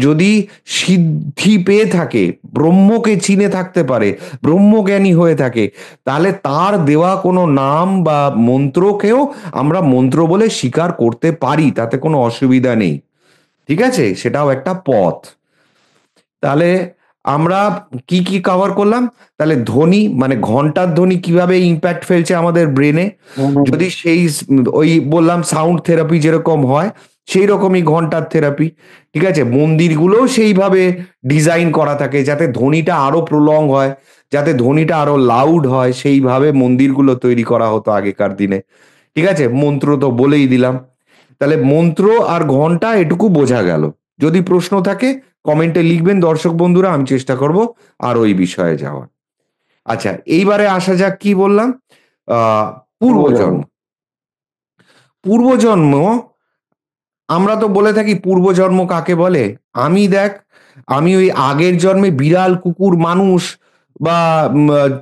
যদি সিদ্ধি পেয়ে থাকে, ব্রহ্মকে চিনে থাকতে পারে, ব্রহ্মজ্ঞানী হয়ে থাকে, তাহলে তার দেওয়া কোনো নাম বা মন্ত্রকেও আমরা মন্ত্র বলে স্বীকার করতে পারি, তাতে কোনো অসুবিধা নেই। ঠিক আছে? সেটাও একটা পথ। তাহলে আমরা কি কি কভার করলাম? তাহলে ধ্বনি, মানে ঘন্টার ধ্বনি কিভাবে ইম্প্যাক্ট ফেলছে আমাদের ব্রেনে, যদি সেই ওই বললাম সাউন্ড থেরাপি যেরকম হয় সেই রকমই ঘন্টার থেরাপি। ঠিক আছে? মন্দিরগুলোও সেইভাবে ডিজাইন করা থাকে যাতে ধ্বনিটা আরো প্রলং হয়, যাতে ধ্বনিটা আরো লাউড হয়, সেইভাবে মন্দিরগুলো তৈরি করা হতো আগেকার দিনে। ঠিক আছে? মন্ত্র তো বলেই দিলাম। তাহলে মন্ত্র আর ঘন্টা এটুকু বোঝা গেল। যদি প্রশ্ন থাকে কমেন্টে লিখবেন দর্শক বন্ধুরা, আমি চেষ্টা করব আর ওই বিষয়ে যাওয়ার। আচ্ছা, এইবারে আসা যাক, কি বললাম? আহ পূর্বজন্ম। পূর্বজন্ম, আমরা তো বলে থাকি পূর্বজন্ম কাকে বলে। আমি দেখ, আমি ওই আগের জন্মে বিড়াল কুকুর মানুষ বা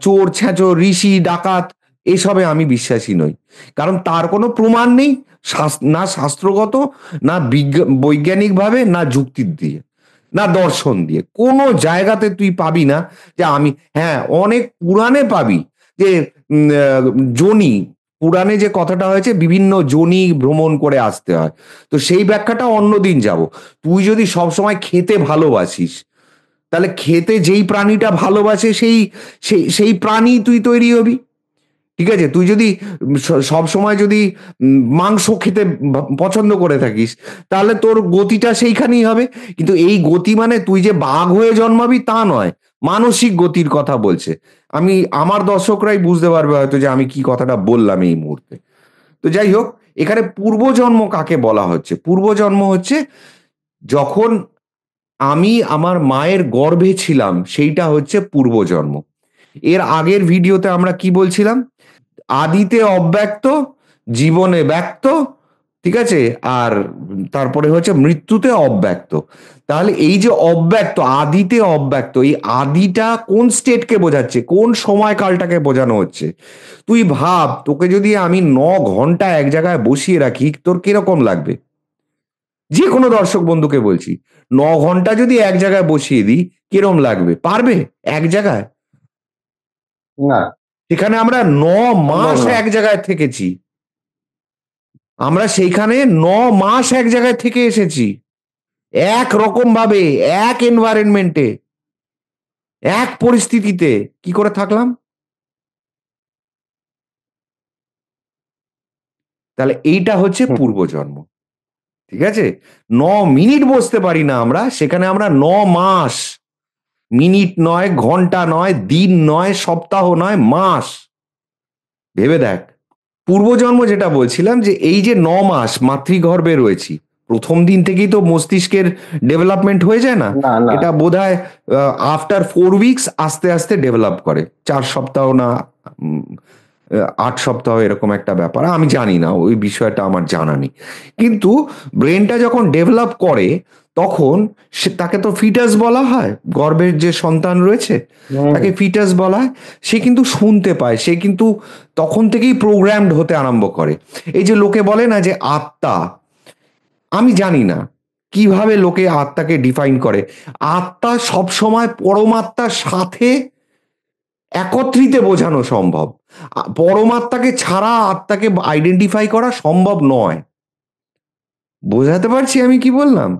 চোর ছ্যাঁচো ঋষি ডাকাত এসবে আমি বিশ্বাসী নই, কারণ তার কোনো প্রমাণ নেই, না শাস্ত্রগত, না বৈজ্ঞানিকভাবে, না যুক্তির দিয়ে, না দর্শন দিয়ে, কোনো জায়গাতে তুই পাবি না যে আমি, হ্যাঁ অনেক পুরাণে পাবি যে যোনি, পুরাণে যে কথাটা হয়েছে বিভিন্ন যোনি ভ্রমণ করে আসতে হয়, তো সেই ব্যাখ্যাটা অন্যদিন যাব। তুই যদি সবসময় খেতে ভালোবাসিস, তাহলে খেতে যেই প্রাণীটা ভালোবাসে সেই সেই সেই প্রাণী তুই তৈরি হবি। ঠিক আছে? তুই যদি সব সময় যদি মাংস খেতে পছন্দ করে থাকিস, তাহলে তোর গতিটা সেইখানেই হবে। কিন্তু এই গতি মানে তুই যে বাঘ হয়ে জন্মাবি তা নয়, মানসিক গতির কথা বলছে। আমি, আমার দর্শকরাই বুঝতে পারবে হয়তো যে আমি কি কথাটা বললাম এই মুহূর্তে। তো যাই হোক, এখানে পূর্বজন্ম কাকে বলা হচ্ছে? পূর্বজন্ম হচ্ছে যখন আমি আমার মায়ের গর্ভে ছিলাম, সেইটা হচ্ছে পূর্বজন্ম। এর আগের ভিডিওতে আমরা কি বলছিলাম? আদিতে অব্যক্ত, জীবনে ব্যক্ত, ঠিক আছে, আর তারপরে হচ্ছে মৃত্যুতে অব্যক্ত। তাহলে এই যে অব্যক্ত, আদিতে অব্যক্ত, এই আদিটা কোন স্টেটকে বোঝাচ্ছে, কোন সময়কালটাকে বোঝানো হচ্ছে? তুই ভাব, তোকে যদি আমি 9 ঘন্টা এক জায়গায় বসিয়ে রাখি, তোর কিরকম লাগবে? যে কোনো দর্শক বন্ধুকে বলছি, 9 ঘন্টা যদি এক জায়গায় বসিয়ে দিই, কিরম লাগবে? পারবে এক জায়গায়? না, সেখানে আমরা সম্ভব 9 মাস না। এক জায়গায় থেকেছি, আমরা সেইখানে 9 মাস এক জায়গায় থেকে এসেছি, এক রকম ভাবে, এক এনভায়রনমেন্টে, এক পরিস্থিতিতে কি করে থাকলাম? তাহলে এইটা হচ্ছে হুম, পূর্বজন্ম। ঠিক আছে? 9 মিনিট বসতে পারি না আমরা, সেখানে আমরা 9 মাস, মিনিট নয়, ঘন্টা নয়, দিন নয়, সপ্তাহ নয়, মাস। ভেবে দেখ। পূর্বজন্ম যেটা বলছিলাম, যে এই যে 9 মাস মাতৃগর্ভে রয়েছি, প্রথম দিন থেকেই তো মস্তিষ্কের ডেভেলপমেন্ট হয়ে যায় না। না, না। এটা বোধ হয় আফটার 4 উইকস আস্তে আস্তে ডেভেলপ করে, 4 সপ্তাহ না 8 সপ্তাহ, এরকম একটা ব্যাপার, আমি জানি না, ওই বিষয়টা আমার জানা নেই। কিন্তু ব্রেনটা যখন ডেভেলপ করে, তখন তাকে তো ফিটাস বলা হয়, গর্ভের যে সন্তান রয়েছে হুম, তাকে ফিটাস বলা হয়। সে কিন্তু শুনতে পায়, সে কিন্তু তখন থেকেই প্রোগ্রামড হতে আরম্ভ করে। এই যে লোকে বলে না যে আত্মা, আমি জানি না, কিভাবে লোকে আত্মাকে ডিফাইন করে? আত্মা সবসময় পরমাত্মার সাথে একত্রিত বোঝানো সম্ভব। পরমাত্মাকে ছাড়া আত্মাকে আইডেন্টিফাই করা সম্ভব নয়। বোঝাতে পারছি আমি কি বললাম?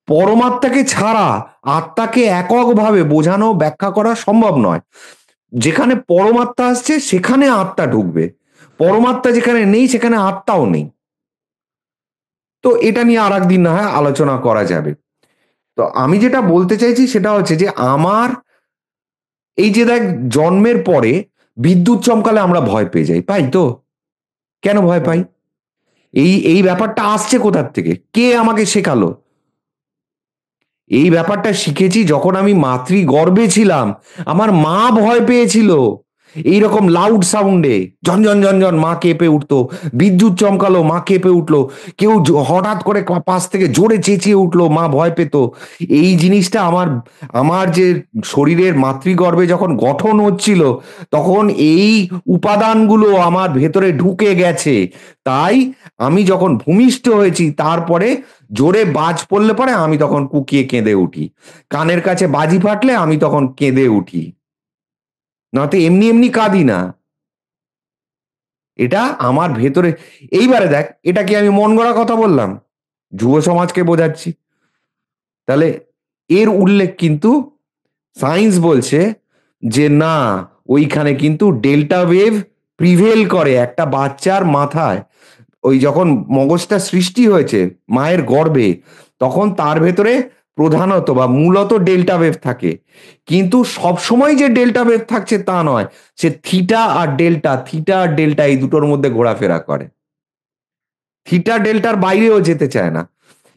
পরমাত্মাকে ছাড়া আত্মাকে এককভাবে বোঝানো ব্যাখ্যা করা সম্ভব নয়। যেখানে পরমাত্মা আসছে সেখানে আত্মা ঢুকবে, পরমাত্মা যেখানে নেই সেখানে আত্মাও নেই। তো এটা নিয়ে আর একদিন না হয় আলোচনা করা যাবে। তো আমি যেটা বলতে চাইছি সেটা হচ্ছে যে আমার এই যে দেখ, জন্মের পরে বিদ্যুৎ চমকালে আমরা ভয় পেয়ে যাই, পাই তো? কেন ভয় পাই? এই ব্যাপারটা আসছে কোথার থেকে? কে আমাকে শেখালো? এই ব্যাপারটা শিখেছি যখন আমি মাতৃগর্ভে ছিলাম। আমার মা ভয় পেয়েছিল এইরকম লাউড সাউন্ডে, ঝনঝন ঝনঝন মা কেঁপে উঠতো, বিদ্যুৎ চমকালো মা কেঁপে উঠলো, কেউ হঠাৎ করে পাশ থেকে জোরে চেঁচিয়ে উঠলো মা ভয় পেত। এই জিনিসটা আমার আমার যে শরীরের মাতৃগর্ভে যখন গঠন হচ্ছিল তখন এই উপাদানগুলো আমার ভেতরে ঢুকে গেছে। তাই আমি যখন ভূমিষ্ঠ হয়েছি তারপরে জোরে বাজ পড়লে পরে আমি তখন কুকিয়ে কেঁদে উঠি, কানের কাছে বাজি ফাটলে আমি তখন কেঁদে উঠি, নয়তো এমনি এমনি কাঁদি না। এটা আমার ভেতরে। এইবারে দেখ, এটা কি আমি মন গড়া কথা বললাম? যুব সমাজকে বোঝাচ্ছি। তাহলে এর উল্লেখ কিন্তু সায়েন্স বলছে যে না, ওইখানে কিন্তু ডেল্টা ওয়েভ প্রিভেল করে একটা বাচ্চার মাথায়। ওই যখন মগজটা সৃষ্টি হয়েছে মায়ের গর্ভে, তখন তার ভেতরে প্রধানত বা মূলত ডেল্টা ওয়েভ থাকে। কিন্তু সবসময় যে ডেল্টা ওয়েভ থাকছে তা নয়, সে থিটা আর ডেল্টা এই দুটোর মধ্যে ঘোরাফেরা করে, থিটা ডেল্টার বাইরেও যেতে চায় না।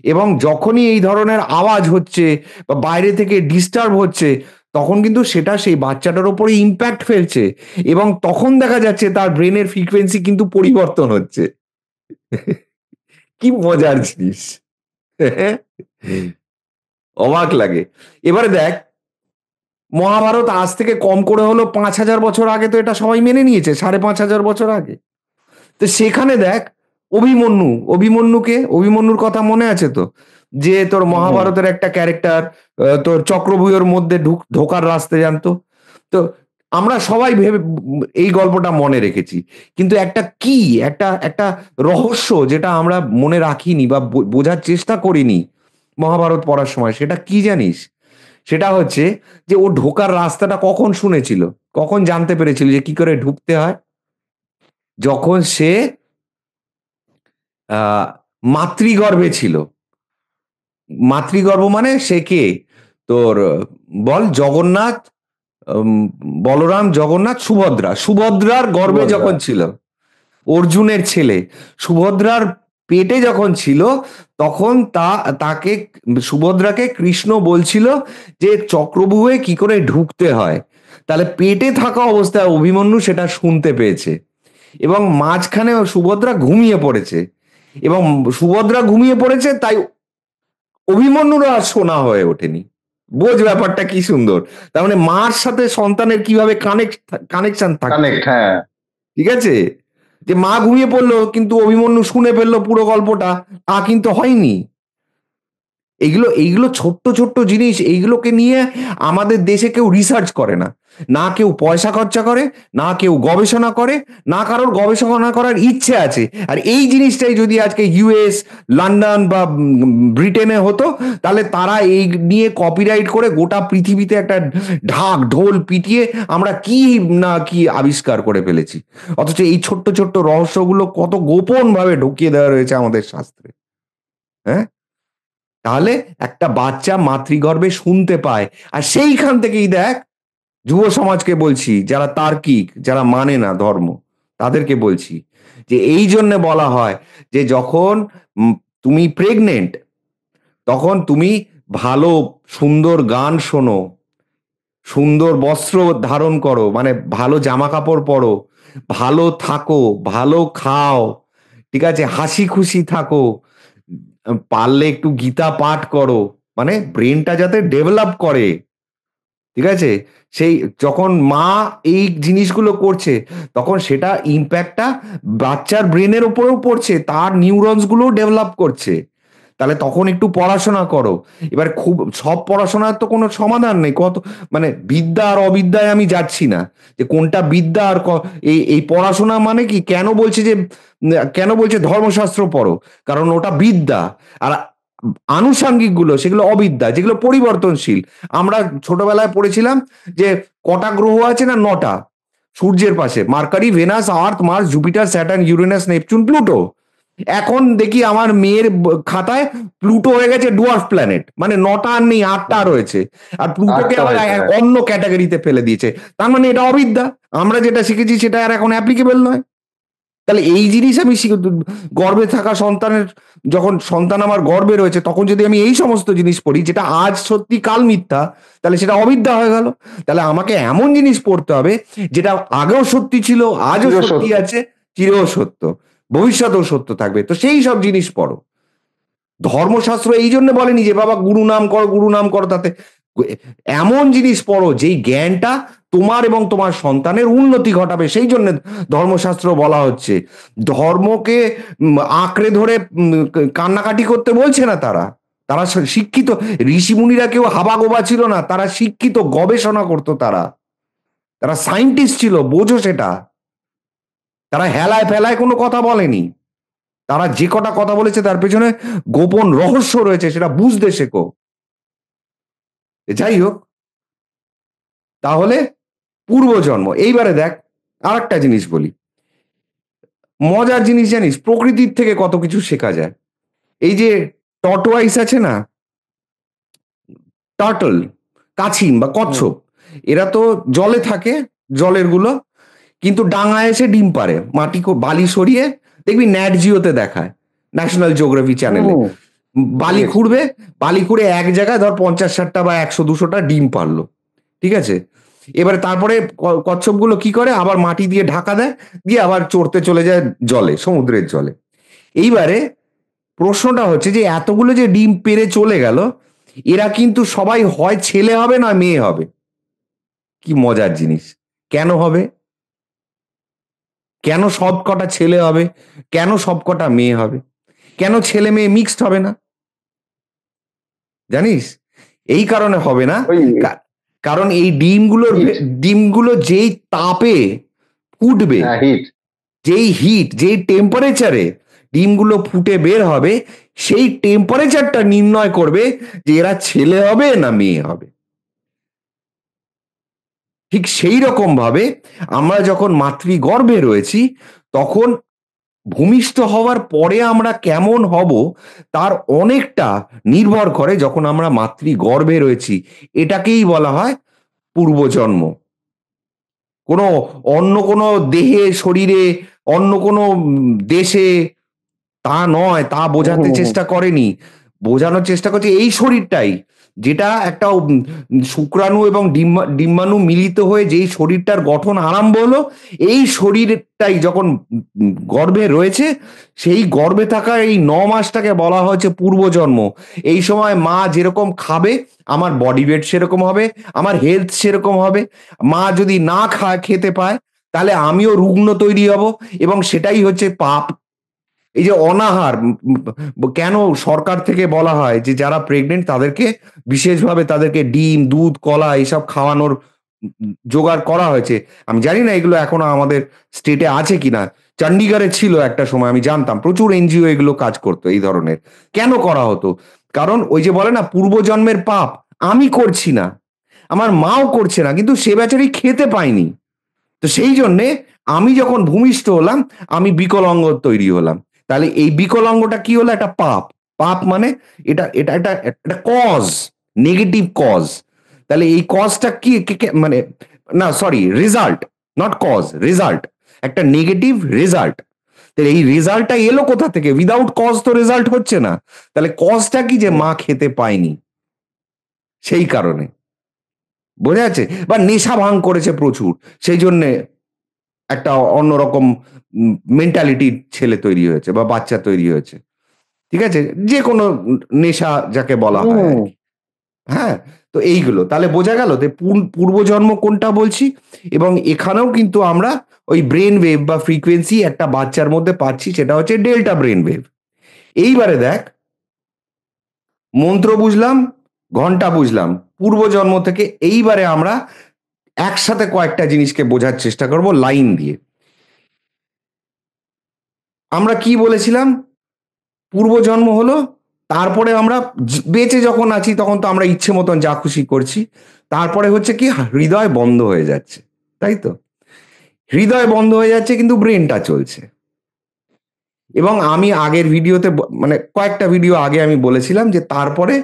এবং যখনই এই ধরনের আওয়াজ হচ্ছে বা বাইরে থেকে ডিস্টার্ব হচ্ছে, তখন কিন্তু সেটা সেই বাচ্চাটার উপরে ইম্প্যাক্ট ফেলছে, এবং তখন দেখা যাচ্ছে তার ব্রেনের ফ্রিকোয়েন্সি কিন্তু পরিবর্তন হচ্ছে। কি মজার জিনিস! অবাক লাগে। এবারে দেখ, মহাভারত আজ থেকে কম করে হলো ৫,০০০ বছর আগে তো এটা সবাই মেনে নিয়েছে, ৫,৫০০ বছর আগে। তো সেখানে দেখ, অভিমন্যুর কথা মনে আছে তো? যে তোর হুম। মহাভারতের একটা ক্যারেক্টার, তোর চক্রব্যূহের মধ্যে ঢোকার রাস্তা জানতো। তো আমরা সবাই ভেবে এই গল্পটা মনে রেখেছি, কিন্তু একটা কি, একটা একটা রহস্য যেটা আমরা মনে রাখিনি বা বোঝার চেষ্টা করিনি মহাভারত পড়ার সময়, সেটা কি জানিস? সেটা হচ্ছে যে ও ঢোকার রাস্তাটা কখন শুনেছিল, কখন জানতে পেরেছিল যে কি করে ঢুকতে হয়? যখন সে আহ মাতৃগর্ভে ছিল। মাতৃগর্ভ মানে সে কে? তোর বল, জগন্নাথ, উম, বলরাম, জগন্নাথ, সুভদ্রার গর্ভে সুভদ্রা। যখন ছিল, অর্জুনের ছেলে, সুভদ্রার পেটে যখন ছিল, তখন তাকে, সুভদ্রাকে কৃষ্ণ বলছিল যে চক্রব্যূহে কি করে ঢুকতে হয়। তাহলে পেটে থাকা অবস্থায় অভিমন্যু সেটা শুনতে পেয়েছে, এবং মাঝখানে সুভদ্রা ঘুমিয়ে পড়েছে, এবং সুভদ্রা ঘুমিয়ে পড়েছে তাই অভিমন্যুরও আর শোনা হয়ে ওঠেনি। বোঝ ব্যাপারটা কি সুন্দর! তার মানে মার সাথে সন্তানের কিভাবে কানেকশন থাকছে। কানেক্ট, হ্যাঁ। ঠিক আছে? যে মা ঘুমিয়ে পড়লো কিন্তু অভিমন্যু শুনে ফেললো পুরো গল্পটা, তা কিন্তু হয়নি। এইগুলো এইগুলো ছোট্ট ছোট্ট জিনিস, এইগুলোকে নিয়ে আমাদের দেশে কেউ রিসার্চ করে না, না কেউ পয়সা খরচা করে, না কেউ গবেষণা করে, না কারোর গবেষণা করার ইচ্ছে আছে। আর এই জিনিসটাই যদি আজকে ইউএস, লন্ডন বা ব্রিটেনে হতো, তাহলে তারা এই নিয়ে কপিরাইট করে গোটা পৃথিবীতে একটা ঢাক ঢোল পিটিয়ে আমরা কি না কি আবিষ্কার করে ফেলেছি। অথচ এই ছোট্ট ছোট্ট রহস্যগুলো কত গোপন ভাবে ঢুকিয়ে দেওয়া রয়েছে আমাদের শাস্ত্রে। হ্যাঁ, তাহলে একটা বাচ্চা মাতৃগর্ভে শুনতে পায়। আর সেইখান থেকেই দেখ, যুব সমাজকে বলছি, যারা তার্কিক, যারা মানে না ধর্ম, তাদেরকে বলছি যে এই জন্য বলা হয় যে যখন উম, তুমি প্রেগনেন্ট, তখন তুমি ভালো সুন্দর গান শোনো, সুন্দর বস্ত্র ধারণ করো, মানে ভালো জামা কাপড় পরো, ভালো থাকো, ভালো খাও, ঠিক আছে, হাসি খুশি থাকো, পারলে একটু গীতা পাঠ করো, মানে ব্রেনটা যাতে ডেভেলপ করে। ঠিক আছে? সেই যখন মা এই জিনিসগুলো করছে, তখন সেটা ইম্প্যাক্টটা বাচ্চার ব্রেনের উপরেও পড়ছে, তার নিউরনস গুলোও ডেভেলপ করছে। তাহলে তখন একটু পড়াশোনা করো। এবার খুব সব পড়াশোনার তো কোনো সমাধান নেই। মানে বিদ্যা আর অবিদ্যায় আমি যাচ্ছি না যে কোনটা বিদ্যা আর এই পড়াশোনা মানে কি, কেন বলছে ধর্মশাস্ত্র পড়ো, কারণ ওটা বিদ্যা। আর আনুষাঙ্গিক গুলো সেগুলো অবিদ্যা, যেগুলো পরিবর্তনশীল। আমরা ছোটবেলায় পড়েছিলাম যে কটা গ্রহ আছে না, 9টা সূর্যের পাশে: Mercury, Venus, Earth, Mars, Jupiter, Saturn, Uranus, Neptune, Pluto. এখন দেখি আমার মেয়ের খাতায় প্লুটো হয়ে গেছে ডুয়ার্ফ প্ল্যানেট, মানে 9টা আর নেই, 8টা রয়েছে। আর প্লুটোকে আটটা আবার হয়েছে, হ্যাঁ। অন্য ক্যাটাগরিতে ফেলে দিয়েছে। তার মানে এটা অবিদ্যা। আমরা যেটা শিখেছি সেটা আর এখন অ্যাপ্লিকেবল নয়। তাহলে এই জিনিস আমি গর্ভে থাকা সন্তানের, যখন সন্তান আমার গর্ভে রয়েছে, তখন যদি আমি এই সমস্ত জিনিস পড়ি যেটা আজ সত্যি কাল মিথ্যা, তাহলে সেটা অবিদ্যা হয়ে গেল। তাহলে আমাকে এমন জিনিস পড়তে হবে যেটা আগেও সত্যি ছিল, আজও সত্যি চিরসত্য। আছে, চিরেও সত্য, ভবিষ্যতেও সত্য থাকবে। তো সেই সব জিনিস পড়ো। ধর্মশাস্ত্র এই জন্য বলেনি যে বাবা গুরু নাম করো, গুরু নাম করো। তাতে এমন জিনিস পড়ো যেই জ্ঞানটা তোমার এবং তোমার সন্তানের উন্নতি ঘটাবে, সেই জন্য ধর্মশাস্ত্র বলা হচ্ছে। ধর্মকে আঁকড়ে ধরে কান্নাকাটি করতে বলছে না তারা। তারা শিক্ষিত। ঋষিমুনিরা কেউ হাবাগোবা ছিল না, তারা শিক্ষিত, গবেষণা করতো। তারা তারা সায়েন্টিস্ট ছিল, বোঝো সেটা। তারা হেলায় ফেলায় কোনো কথা বলেনি। তারা যে কটা কথা বলেছে তার পেছনে গোপন রহস্য রয়েছে, সেটা বুঝতে শেখো। যাই হোক, তাহলে পূর্বজন্ম। এইবারে দেখ, আর একটা জিনিস বলি, মজার জিনিস জানিস, প্রকৃতির থেকে কত কিছু শেখা যায়। এই যে টর্টোয়াইস আছে না, টার্টল, কাছিম বা হুম। কচ্ছপ, এরা তো জলে থাকে, জলের গুলো, কিন্তু ডাঙায় এসে ডিম পারে। বালি সরিয়ে দেখবি ন্যাট জিওতে দেখায়, ন্যাশনাল জিওগ্রাফি চ্যানেলে। হুম। বালি দেখেছি। খুঁড়বে, বালি খুঁড়ে এক জায়গায় ধর 50-60টা বা 100-200টা ডিম পারলো, ঠিক আছে। এবারে তারপরে কচ্ছপগুলো কি করে, আবার মাটি দিয়ে ঢাকা দেয়, দিয়ে আবার চড়তে চলে যায় জলে, সমুদ্রের জলে। এইবারে প্রশ্নটা হচ্ছে যে এতগুলো যে ডিম পেরে চলে গেল, এরা কিন্তু সবাই হয় ছেলে হবে না মেয়ে হবে। কি মজার জিনিস! কেন হবে? কেন সব কটা ছেলে হবে? কেন সব কটা মেয়ে হবে? কেন ছেলে মেয়ে মিক্সড হবে না? জানিস এই কারণে হবে না। ওই কারণ এই হিট। ডিমগুলো যেই তাপে ফুটবে, হ্যাঁ, হিট। যেই টেম্পারেচারে ডিমগুলো ফুটে বের হবে, সেই টেম্পারেচারটা নির্ণয় করবে যে এরা ছেলে হবে না মেয়ে হবে। ঠিক সেই রকম ভাবে আমরা যখন মাতৃগর্ভে রয়েছি, তখন ভূমিষ্ঠ হওয়ার পরে আমরা কেমন হব তার অনেকটা নির্ভর করে যখন আমরা মাতৃগর্ভে রয়েছি। এটাকেই বলা হয় পূর্বজন্ম। কোনো অন্য কোনো দেহে, শরীরে, অন্য কোনো দেশে তা নয়, তা হুম, বোঝাতে হুম, হুম। চেষ্টা করেনি। বোঝানোর চেষ্টা করছে এই শরীরটাই, যেটা একটা শুক্রাণু এবং ডিম্বাণু মিলিত হয়ে যেই শরীরটার গঠন আরম্ভ হলো, এই শরীরটাই যখন গর্ভে রয়েছে, সেই গর্ভে থাকা এই 9 মাসটাকে বলা হয়েছে পূর্বজন্ম। এই সময় মা যেরকম খাবে, আমার বডি ওয়েট সেরকম হবে, আমার হেলথ সেরকম হবে। মা যদি না খেতে পায়, তাহলে আমিও রুগ্ন তৈরি হব, এবং সেটাই হচ্ছে পাপ। এই যে অনাহার, কেন সরকার থেকে বলা হয় যে যারা প্রেগনেন্ট তাদেরকে বিশেষভাবে তাদেরকে ডিম, দুধ, কলা এসব খাওয়ানোর জোগাড় করা হয়েছে। আমি জানি না এগুলো এখনো আমাদের স্টেটে আছে কিনা। চণ্ডীগড়ে ছিল একটা সময়, আমি জানতাম প্রচুর এনজিও এগুলো কাজ করতো এই ধরনের। কেন করা হতো? কারণ ওই যে বলে না, পূর্বজন্মের পাপ আমি করছি না, আমার মাও করছে না, কিন্তু সে বেচারি খেতে পায়নি। তো সেই জন্যে আমি যখন ভূমিষ্ঠ হলাম, আমি বিকলাঙ্গ তৈরি হলাম। তাহলে এই বিকলাঙ্গটা কি হলো? একটা পাপ। পাপ মানে এটা এটা এটা একটা কজ, নেগেটিভ কজ। তাহলে এই কজটা কি মানে, না sorry, result, not cause, result. একটা নেগেটিভ রেজাল্ট। তাহলে এই রেজাল্টটা এলো কোথা থেকে? উইদাউট কজ তো রেজাল্ট হচ্ছে না। তাহলে কজটা কি? যে মা খেতে পায়নি, সেই কারণে। বোঝা যাচ্ছে? বা নেশা ভাঙ করেছে প্রচুর, সেই জন্যে একটা অন্যরকম মেন্টালিটির ছেলে তৈরি হয়েছে বা বাচ্চা তৈরি হয়েছে। ঠিক আছে? যে কোনো নেশা যাকে বলা হয় হুম। আরকি। হ্যাঁ? তো এইগুলো। তাহলে বোঝা গেল যে পূর্বজন্ম কোনটা বলছি, এবং এখানেও কিন্তু আমরা ওই ব্রেন ওয়েভ বা ফ্রিকোয়েন্সি একটা বাচ্চার মধ্যে পাচ্ছি, সেটা হচ্ছে ডেল্টা ব্রেন ওয়েভ। এইবারে দেখ, মন্ত্র বুঝলাম, ঘন্টা বুঝলাম, পূর্বজন্ম থেকে। এইবারে আমরা একসাথে কয়েকটা জিনিসকে বোঝার চেষ্টা করব লাইন দিয়ে। আমরা কি বলেছিলাম? পূর্বজন্ম হলো, তারপরে আমরা বেঁচে যখন আছি তখন তো আমরা ইচ্ছে মতন যা খুশি করছি। তারপরে হচ্ছে কি, হৃদয় বন্ধ হয়ে যাচ্ছে, তাই তো? হৃদয় বন্ধ হয়ে যাচ্ছে কিন্তু ব্রেনটা চলছে। এবং আমি আগের ভিডিওতে মানে কয়েকটা ভিডিও আগে আমি বলেছিলাম যে তারপরে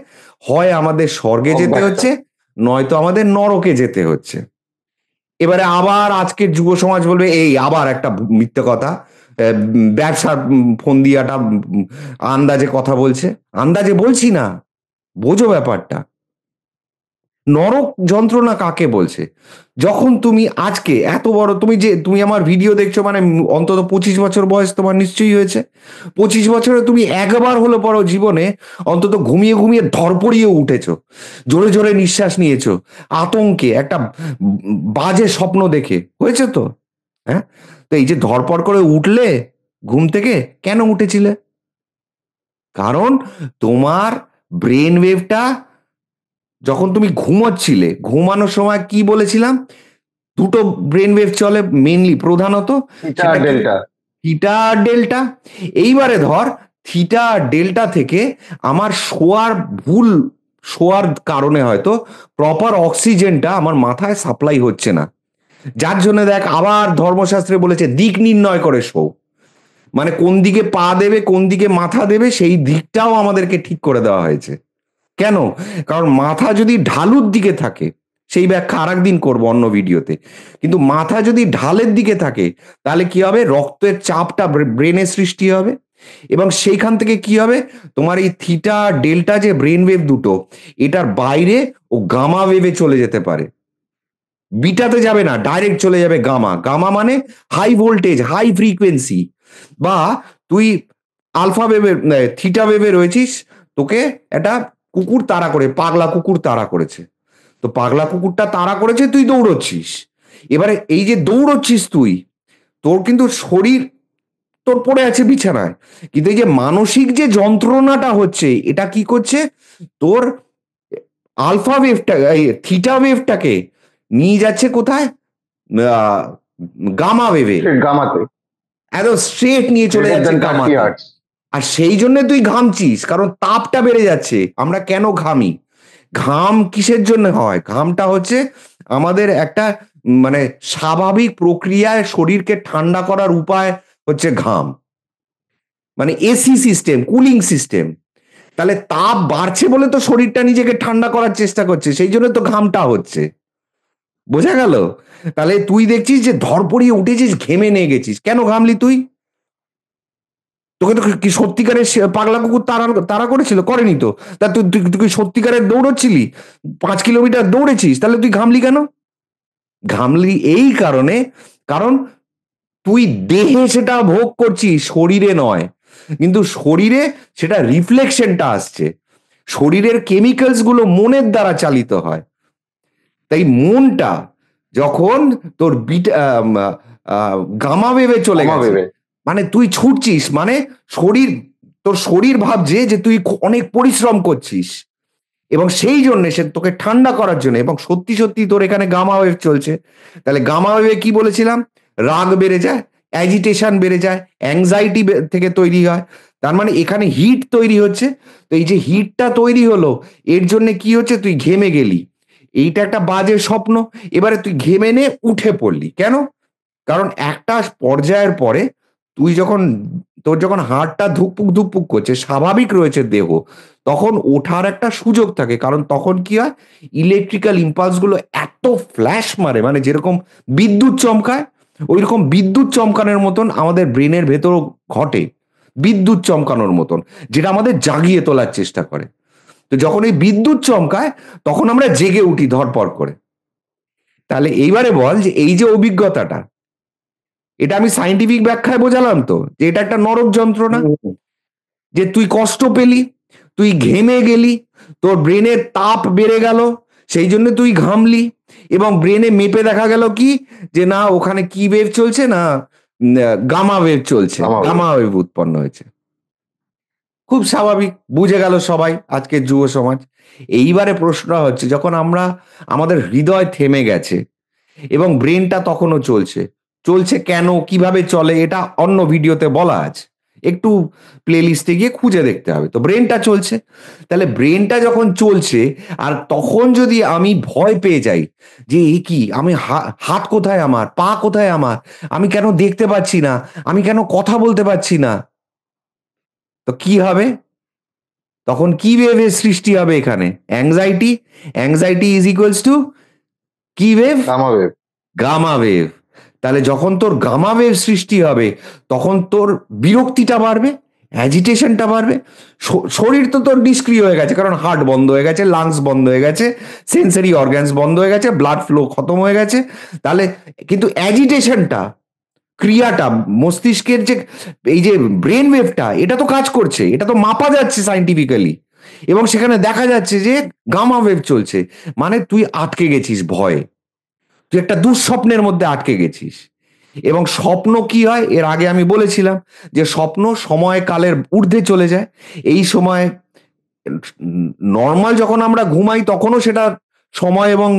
হয় আমাদের স্বর্গে যেতে অজ্ঞাতটা। হচ্ছে, নয়তো আমাদের নরকে যেতে হচ্ছে। এবারে আবার আজকের যুব সমাজ বলবে এই আবার একটা মিথ্যে কথা, ব্যবসার ফন্দিয়াটা আন্দাজে কথা বলছে। আন্দাজে বলছি না, বোঝো ব্যাপারটা। নরক যন্ত্রণা কাকে বলছে? যখন তুমি আজকে এত বড়, তুমি আমার ভিডিও দেখছো মানে অন্তত 25 বছর বয়স তোমার নিশ্চয়ই হয়েছে। 25 বছরে তুমি একবার হলো পরো জীবনে অন্তত ঘুমিয়ে ঘুমিয়ে ধরপড়িয়ে উঠেছো, জোরে জোরে নিঃশ্বাস নিয়েছো, আতঙ্কে একটা বাজে স্বপ্ন দেখে, হয়েছে তো? হ্যাঁ, তো এই যে ধরপড় করে উঠলে ঘুম থেকে, কেন উঠেছিলে? কারণ তোমার ব্রেন ওয়েভটা, যখন তুমি ঘুমোচ্ছিলে, ঘুমানোর সময় কি বলেছিলাম, দুটো ব্রেন ওয়েভ চলে মেইনলি, প্রধানত। থিটা সেটা আর কি? ডেল্টা। থিটা আর ডেল্টা। এইবারে ধর, থিটা আর ডেল্টা থেকে আমার শোয়ার কারণে হয়তো প্রপার অক্সিজেনটা আমার মাথায় সাপ্লাই হচ্ছে না। যার জন্য দেখ আবার ধর্মশাস্ত্রে বলেছে দিক নির্ণয় করে শো। মানে কোন দিকে পা দেবে, কোন দিকে মাথা দেবে, সেই দিকটাও আমাদেরকে ঠিক করে দেওয়া হয়েছে। কেন? কারণ মাথা যদি ঢালুর দিকে থাকে, সেই ব্যাখ্যা আর একদিন করবো অন্য ভিডিওতে, কিন্তু মাথা যদি ঢালের দিকে থাকে তাহলে কি হবে, রক্তের চাপটা ব্রেনে সৃষ্টি হবে, এবং সেইখান থেকে কি হবে, তোমার এই থিটা ডেল্টা যে ব্রেন ওয়েভ দুটো, এটার বাইরে ও গামা ওয়েভে চলে যেতে পারে। বিটাতে যাবে না, ডাইরেক্ট চলে যাবে গামা। গামা মানে হাই ভোল্টেজ, হাই ফ্রিকোয়েন্সি। বা তুই আলফা ওয়েভের, থিটা ওয়েভে রয়েছিস, তোকে একটা কুকুর তাড়া করে, পাগলা কুকুর তাড়া করেছে। তো পাগলা কুকুরটা তাড়া করেছে, তুই দৌড়চ্ছিস। এবারে এই যে দৌড়চ্ছিস তুই, তোর কিন্তু শরীর তোর পড়ে আছে বিছানায়, কিন্তু এই যে মানসিক যে যন্ত্রণাটা হচ্ছে, এটা কি করছে, তোর আলফা ওয়েভটা, থিটা ওয়েভটাকে নিয়ে যাচ্ছে কোথায়, গামা ওয়েভে, গামাতে। একদম স্ট্রেট নিয়ে চলে গ্রেটার যাচ্ছে দ্যান 30 গামাতে। হার্টস। আর সেই জন্য তুই ঘামছিস, কারণ তাপটা বেড়ে যাচ্ছে। আমরা কেন ঘামি? ঘাম কিসের জন্য হয়? ঘামটা হচ্ছে আমাদের একটা মানে স্বাভাবিক প্রক্রিয়ায় শরীরকে ঠান্ডা করার উপায় হচ্ছে ঘাম। মানে এসি সিস্টেম, কুলিং সিস্টেম। তাহলে তাপ বাড়ছে বলে তো শরীরটা নিজেকে ঠান্ডা করার চেষ্টা করছে, সেই জন্য তো ঘামটা হচ্ছে। বোঝা গেল? তাহলে তুই দেখছিস যে ধরপড়িয়ে উঠেছিস, ঘেমে নিয়ে গেছিস, কেন ঘামলি তুই? তোকে তো কি সত্যিকারের পাগলা কুকুর তাড়া করেছিল? করেনি তো। তা তুই তুই তুই কি সত্যিকারের দৌড়চ্ছিলি, 5 কিলোমিটার দৌড়েছিস, তাহলে তুই ঘামলি কেন? ঘামলি এই কারণে, কারণ তুই দেহে সেটা ভোগ করছিস, শরীরে নয়। কিন্তু শরীরে সেটা রিফ্লেকশনটা আসছে। শরীরের কেমিক্যালস গুলো মনের দ্বারা চালিত হয়। তাই মনটা যখন তোর গামা ওয়েভে চলে গামা গেছে, ওয়েভে। মানে তুই ছুটছিস, মানে শরীর, তোর শরীর ভাবছে যে তুই অনেক পরিশ্রম করছিস, এবং সেই জন্য সে তোকে ঠান্ডা করার জন্য, এবং সত্যি সত্যি তোর এখানে গামা ওয়েভ চলছে। তাহলে গামা ওয়েভে কি বলেছিলাম, রাগ বেড়ে যায়, অ্যাজিটেশন বেড়ে যায়, অ্যাংজাইটি থেকে তৈরি হয়। তার মানে এখানে হিট তৈরি হচ্ছে। তো এই যে হিটটা তৈরি হলো, এর জন্য কি হচ্ছে, তুই ঘেমে গেলি। এইটা একটা বাজে স্বপ্ন। এবারে তুই ঘেমে নে উঠে পড়লি কেন? কারণ একটা পর্যায়ের পরে তুই যখন, তোর যখন হাড়টা ধুকপুক ধুকপুক করছে, স্বাভাবিক রয়েছে দেহ, তখন ওঠার একটা সুযোগ থাকে। কারণ তখন কি হয়, ইলেকট্রিক্যাল ইম্পালস গুলো এত ফ্ল্যাশ মারে, মানে যেরকম বিদ্যুৎ চমকায়, ওই রকম বিদ্যুৎ চমকানোর মতন আমাদের ব্রেনের ভেতরও ঘটে, বিদ্যুৎ চমকানোর মতন, যেটা আমাদের জাগিয়ে তোলার চেষ্টা করে। তো যখন এই বিদ্যুৎ চমকায়, তখন আমরা জেগে উঠি ধরপড় করে। তাহলে এইবারে বল যে এই যে অভিজ্ঞতাটা, এটা আমি সাইন্টিফিক ব্যাখ্যায় বোঝালাম তো, যে এটা একটা নরক যন্ত্রণা, যে তুই কষ্ট পেলি, তুই ঘেমে গেলি, তোর ব্রেনের তাপ বেড়ে গেল, সেই জন্য তুই ঘামলি, এবং ব্রেনে মেপে দেখা গেল কি, যে না ওখানে কি ওয়েভ চলছে, না গামা ওয়েভ চলছে, গামা ওয়েভ। গামা ওয়েভ উৎপন্ন হয়েছে। খুব স্বাভাবিক, বুঝে গেল সবাই আজকের যুব সমাজ। এইবারে প্রশ্ন হচ্ছে, যখন আমরা আমাদের হৃদয় থেমে গেছে এবং ব্রেনটা তখনও চলছে। চলছে কেন, কিভাবে চলে, এটা অন্য ভিডিওতে বলা আছে। একটু প্লেলিস্টে গিয়ে খুঁজে দেখতে হবে। তো ব্রেনটা চলছে। তাহলে ব্রেনটা যখন চলছে আর তখন যদি আমি ভয় পেয়ে যাই যে এ কি, আমি হাত কোথায় আমার, পা কোথায় আমার, আমি কেন দেখতে পাচ্ছি না, আমি কেন কথা বলতে পারছি না, তো কি হবে? তখন কি ওয়েভের সৃষ্টি হবে এখানে? Anxiety. Anxiety is equals to কি wave? Gamma wave. Gamma wave. তাহলে যখন তোর গামা ওয়েভ সৃষ্টি হবে তখন তোর বিরক্তিটা বাড়বে, অ্যাজিটেশনটা বাড়বে। শরীর তো তোর নিষ্ক্রিয় হয়ে গেছে, কারণ হার্ট বন্ধ হয়ে গেছে, লাংস বন্ধ হয়ে গেছে, সেন্সারি অর্গানস বন্ধ হয়ে গেছে, ব্লাড ফ্লো খতম হয়ে গেছে। তাহলে কিন্তু অ্যাজিটেশনটা, ক্রিয়াটা, মস্তিষ্কের যে এই যে ব্রেন ওয়েভটা, এটা তো কাজ করছে, এটা তো মাপা যাচ্ছে সাইন্টিফিক্যালি, এবং সেখানে দেখা যাচ্ছে যে গামা ওয়েভ চলছে। মানে তুই আটকে গেছিস ভয়ে, তুই একটা দুঃস্বপ্নের মধ্যে আটকে গেছিস। এবং স্বপ্ন কি হয়, এর আগে আমি বলেছিলাম যে স্বপ্ন সময় কালের ঊর্ধ্বে চলে যায়। এই সময় নর্মাল যখন আমরা ঘুমাই তখনও সেটা সময় এবং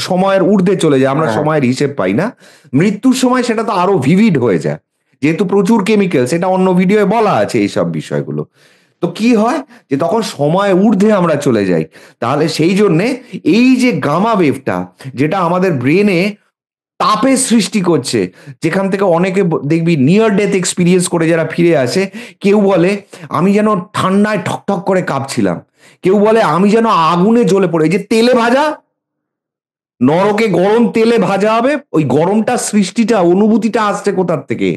সময়ের ঊর্ধ্বে চলে যায়, আমরা হ্যাঁ, সময়ের হিসেব পাই না। মৃত্যুর সময় সেটা তো আরো ভিভিড হয়ে যায়, যেহেতু প্রচুর কেমিক্যাল, সেটা অন্য ভিডিওয়ে বলা আছে এইসব বিষয়গুলো। তো কি হয় যে তখন সময় ঊর্ধ্বে আমরা চলে যাই। তাহলে সেই জন্যে এই যে গামা ওয়েভটা, যেটা আমাদের ব্রেনে তাপের সৃষ্টি করছে, যেখান থেকে অনেকে দেখবি নিয়ার ডেথ এক্সপিরিয়েন্স করে যারা ফিরে আসে, কেউ বলে আমি যেন ঠান্ডায় ঠকঠক করে কাঁপছিলাম, কেউ বলে আমি যেন আগুনে জ্বলে পড়ে, এই যে তেলে ভাজা, নরকে গরম তেলে ভাজা হবে, ওই গরমটা সৃষ্টিটা অনুভূতিটা আসছে কোথার থেকে?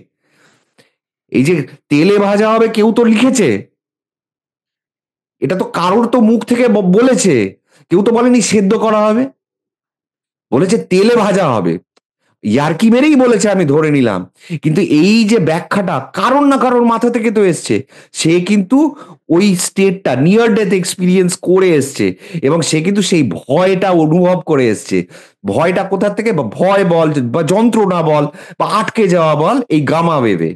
এই যে তেলে ভাজা হবে, কেউ তো লিখেছে, এটা তো কারোর তো মুখ থেকে বলেছে, কেউ তো বলেনি সেদ্ধ করা হবে, বলেছে তেলে ভাজা হবে। ইয়ার্কি মেরেই বলেছে আমি ধরে নিলাম, কিন্তু এই যে ব্যাখ্যাটা কারোর না কারোর মাথা থেকে তো এসছে। সে কিন্তু ওই স্টেটটা নিয়ার ডেথ এক্সপিরিয়েন্স করে এসছে, এবং সে কিন্তু সেই ভয়টা অনুভব করে এসছে। ভয়টা কোথা থেকে? ভয় বল বা যন্ত্রণা বল বা আটকে যাওয়া বল, এই গামা ওয়েভে।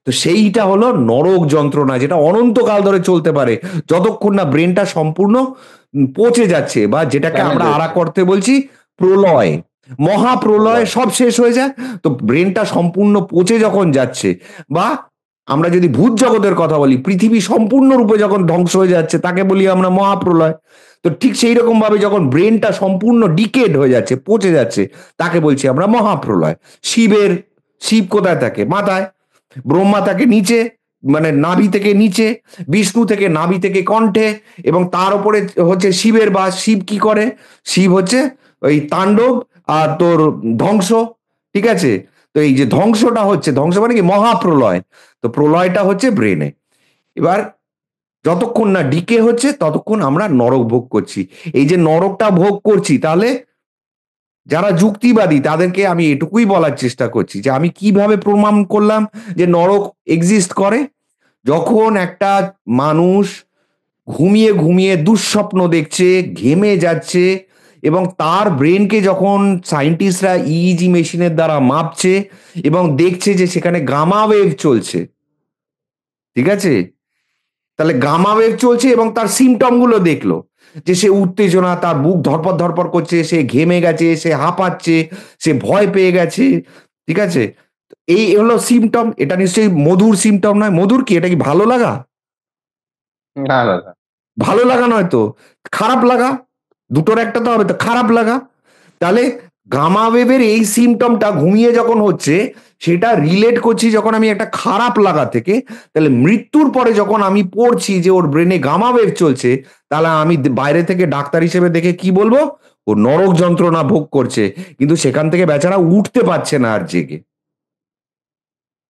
তো সেইটা হলো নরক যন্ত্রণা, যেটা অনন্তকাল ধরে চলতে পারে, যতক্ষণ না ব্রেনটা সম্পূর্ণ পচে যাচ্ছে, বা যেটাকে ড্যামেজ আমরা আড়া হচ্ছে। করতে বলছি প্রলয়, মহাপ্রলয়, সব শেষ হয়ে যায়। তো ব্রেনটা সম্পূর্ণ পচে যখন যাচ্ছে, বা আমরা যদি ভূত জগতের কথা বলি, পৃথিবী সম্পূর্ণরূপে যখন ধ্বংস হয়ে যাচ্ছে, তাকে বলি আমরা মহাপ্রলয়। তো ঠিক সেই রকম ভাবে যখন ব্রেনটা সম্পূর্ণ ডিকেড হয়ে যাচ্ছে, পচে যাচ্ছে, তাকে বলছি আমরা মহাপ্রলয়। শিব কোথায় থাকে? মাথায়। ব্রহ্মা থাকে নিচে, মানে নাভি থেকে নিচে, বিষ্ণু থেকে নাভি থেকে কণ্ঠে, এবং তার উপরে হচ্ছে শিবের বাস। শিব কি করে? শিব হচ্ছে ওই তাণ্ডব আর তোর ধ্বংস, ঠিক আছে? তো এই যে ধ্বংসটা হচ্ছে, ধ্বংস মানে কি? মহাপ্রলয়। তো প্রলয়টা হচ্ছে ব্রেনে। এবার যতক্ষণ না ডিকে হচ্ছে ততক্ষণ আমরা নরক ভোগ করছি। এই যে নরকটা ভোগ করছি, তাহলে যারা যুক্তিবাদী তাদেরকে আমি এটুকুই বলার চেষ্টা করছি যে আমি কিভাবে প্রমাণ করলাম যে নরক এক্সিস্ট করে। যখন একটা মানুষ ঘুমিয়ে ঘুমিয়ে দুঃস্বপ্ন দেখছে, ঘেমে যাচ্ছে, এবং তার ব্রেনকে যখন সায়েন্টিস্টরা ইইজি মেশিনের দ্বারা মাপছে এবং দেখছে যে সেখানে গামা ওয়েভ চলছে, ঠিক আছে? তাহলে গামা ওয়েভ চলছে এবং তার সিমটম গুলো দেখলো, যে সে উত্তেজনা, তার বুক ধরপড় ধরপড় করছে, সে ঘেমে গেছে, সে হাঁপাচ্ছে, সে ভয় পেয়ে গেছে, ঠিক আছে? এই হলো সিমটম। এটা নিশ্চয়ই মধুর সিমটম নয়। মধুর কি? এটা কি ভালো লাগা? না দাদা। ভালো লাগা নয় তো, খারাপ লাগা। দুটোর একটা তো হবে, তো খারাপ লাগা। তাহলে গামা ওয়েভের এই সিমটমটা ঘুমিয়ে যখন হচ্ছে, সেটা রিলেট করছি যখন আমি একটা খারাপ লাগা থেকে। তাহলে মৃত্যুর পরে যখন আমি পড়ছি যে ওর ব্রেনে গামা ওয়েভ চলছে, তাহলে আমি বাইরে থেকে ডাক্তার হিসেবে দেখে কি বলবো? ও নরক যন্ত্রণা ভোগ করছে, কিন্তু সেখান থেকে বেচারা উঠতে পারছে না আর জেগে।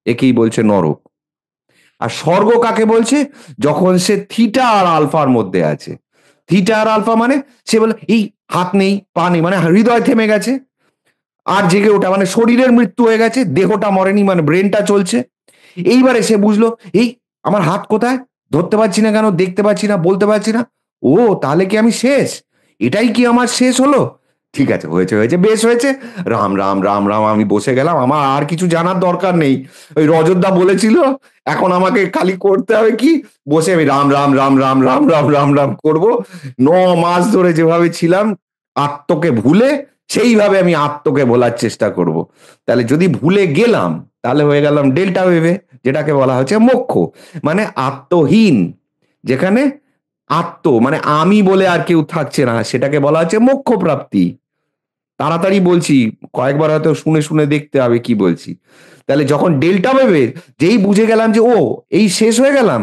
একেই বলছে নরক। আর স্বর্গ কাকে বলছে? যখন সে থিটা আর আলফার মধ্যে আছে। থিটা আর আলফা মানে, সে বলে এই হাত নেই, পা নেই, মানে হৃদয় থেমে গেছে, আর জেগে ওঠা মানে শরীরের মৃত্যু হয়ে গেছে, দেহটা মরেনি, মানে ব্রেনটা চলছে। এইবারে সে বুঝলো, এই আমার হাত কোথায়, ধরতে পারছি না কেন, দেখতে পাচ্ছি না, বলতে পারছি না। ও তাহলে কি আমি শেষ? এটাই কি আমার শেষ হলো? ঠিক আছে, হয়েছে হয়েছে, বেশ হয়েছে। রাম রাম রাম রাম আমি বসে গেলাম, আমার আর কিছু জানার দরকার নেই। ওই রজতদা বলেছিল এখন আমাকে খালি করতে হবে কি, বসে আমি রাম রাম রাম রাম রাম রাম রাম রাম করব। 9 মাস ধরে যেভাবে ছিলাম আত্মকে ভুলে, সেইভাবে আমি আত্মকে ভোলার চেষ্টা করব। তাহলে যদি ভুলে গেলাম তাহলে হয়ে গেলাম ডেল্টা ওয়েভে, যেটাকে বলা হচ্ছে মোক্ষ, মানে আত্মহীন, যেখানে আত্ম মানে আমি বলে আর কেউ থাকছে না, সেটাকে বলা হচ্ছে মোক্ষ প্রাপ্তি। তাড়াতাড়ি বলছি, কয়েকবার হয়তো শুনে শুনে দেখতে হবে কি বলছি। তাহলে যখন ডেল্টা ওয়েভে যেই বুঝে গেলাম যে ও এই শেষ হয়ে গেলাম,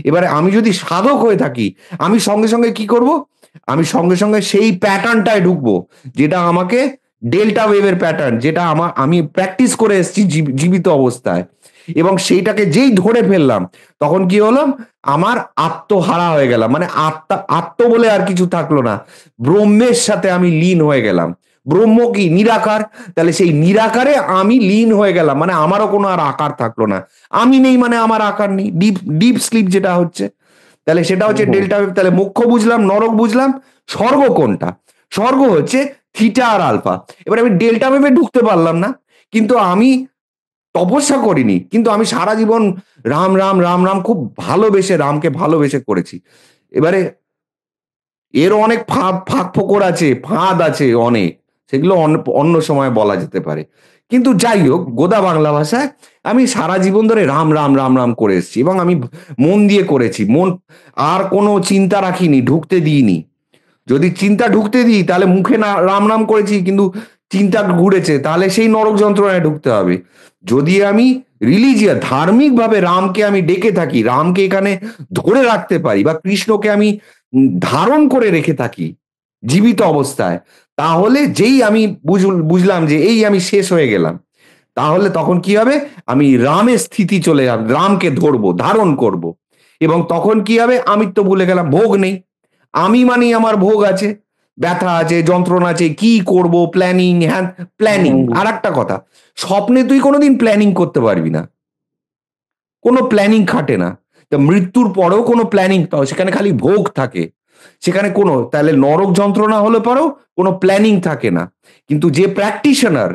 এবারে আমি যদি সাধক হয়ে থাকি, আমি সঙ্গে সঙ্গে কি করব, আমি সঙ্গে সঙ্গে সেই প্যাটার্নটায় ঢুকবো, যেটা আমাকে ডেল্টা ওয়েভের প্যাটার্ন, যেটা আমি প্র্যাকটিস করে এসেছি জীবিত অবস্থায়, এবং সেইটাকে যেই ধরে ফেললাম, তখন কি হলাম, আমার আত্মহারা হয়ে গেলাম, মানে আত্ম বলে আর কিছু থাকলো না, ব্রহ্মের সাথে আমি লীন হয়ে গেলাম। ব্রহ্ম কি নিরাকার, তাহলে সেই নিরাকারে আমি লীন হয়ে গেলাম, মানে আমারও কোনো আর আকার থাকলো না। আমি নেই মানে আমার আকার নেই, ডিপ ডিপ স্লিপ যেটা হচ্ছে, তাহলে সেটা হুম হচ্ছে হুম। Delta wave. তাহলে মোক্ষ বুঝলাম, নরক বুঝলাম, স্বর্গ কোনটা, স্বর্গ হচ্ছে থিটা আর আলফা। এবার আমি ডেল্টা ওয়েভে ঢুকতে পারলাম না, কিন্তু আমি তপস্যা করিনি, কিন্তু আমি সারা জীবন রাম রাম রাম রাম খুব ভালোবেসে, রামকে ভালোবেসে করেছি। এবারে এর অনেক ফাঁক ফোকর আছে, ফাঁদ আছে অনেক, সেগুলো অন্য সময় বলা যেতে পারে। কিন্তু যাই হোক, গোদা বাংলা ভাষায় আমি সারা জীবন ধরে রাম রাম রাম রাম করে এসেছি, এবং আমি মন দিয়ে করেছি, মন আর কোনো চিন্তা রাখিনি, ঢুকতে দিইনি। যদি চিন্তা ঢুকতে দিই তাহলে মুখে না রাম নাম করেছি, কিন্তু চিন্তা ঘুরেছে, তাহলে সেই নরক যন্ত্রণায় ঢুকতে হবে। যদি আমি ধার্মিক ভাবে রামকে আমি ডেকে থাকি, রামকে এখানে ধরে রাখতে পারি, বা কৃষ্ণকে আমি ধারণ করে রেখে থাকি জীবিত অবস্থায়, তাহলে যেই আমি বুঝলাম যে এই আমি শেষ হয়ে গেলাম, তাহলে তখন কি হবে, আমি রামের স্থিতি চলে যাব, রামকে ধরবো, ধারণ করব। এবং তখন কি হবে, আমি তো ভুলে গেলাম ভোগ নেই। আমি মানেই আমার ভোগ আছে, ব্যথা আছে, যন্ত্রণা আছে, কি করব, প্ল্যানিং, হ্যাঁ হুম প্ল্যানিং। হুম হুম। আর একটা কথা, স্বপ্নে তুই কোনোদিন প্ল্যানিং করতে পারবি না, কোনো প্ল্যানিং খাটে না। তা মৃত্যুর পরেও কোনো প্ল্যানিং, তো সেখানে খালি ভোগ থাকে, সেখানে কোনো, তাহলে নরক যন্ত্রণা হলে পরেও কোনো প্ল্যানিং থাকে না। কিন্তু যে প্র্যাকটিশনার,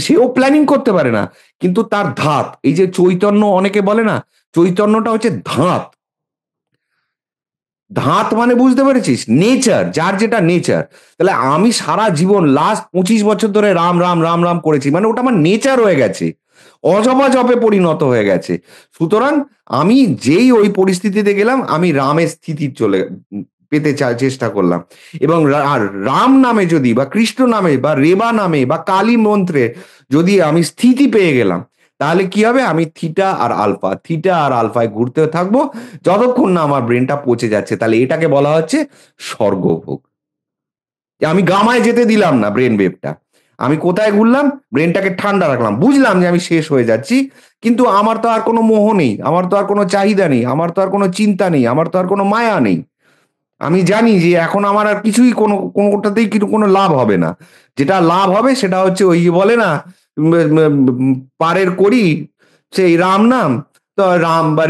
সেও প্ল্যানিং করতে পারে না, কিন্তু তার ধাত, এই যে চৈতন্য অনেকে বলে না, চৈতন্যটা হচ্ছে ধাত। ধাত মানে বুঝতে পেরেছিস, নেচার, যার যেটা নেচার। তাহলে আমি সারা জীবন লাস্ট 25 বছর ধরে রাম রাম রাম রাম করেছি, মানে ওটা আমার নেচার হয়ে গেছে, অজপা জপে পরিণত হয়ে গেছে। সুতরাং আমি যেই ওই পরিস্থিতিতে গেলাম, আমি রামের স্থিতি পেতে চেষ্টা করলাম। এবং আর রাম নামে যদি, বা কৃষ্ণ নামে, বা রেবা নামে, বা কালী মন্ত্রে যদি আমি স্থিতি পেয়ে গেলাম, তাহলে কি হবে, আমি থিটা আর আলফায় ঘুরতে থাকবো, যতক্ষণ না আমার ব্রেনটা পচে যাচ্ছে। তাহলে এটাকে বলা হচ্ছে স্বর্গভোগ। যে আমি গামায় যেতে দিলাম না ব্রেন ওয়েভটা, আমি কোথায় ঘুরলাম, ব্রেনটাকে ঠান্ডা রাখলাম, বুঝলাম যে আমি শেষ হয়ে যাচ্ছি, কিন্তু আমার তো আর কোনো মোহ নেই, আমার তো আর কোনো চাহিদা নেই, আমার তো আর কোনো চিন্তা নেই, আমার তো আর কোনো মায়া নেই। আমি জানি যে এখন আমার আর কিছুই কোনোটাতেই কিন্তু কোনো লাভ হবে না। যেটা লাভ হবে সেটা হচ্ছে ওই যে বলে না, পারের করি সেই রাম নাম। তো রাম বা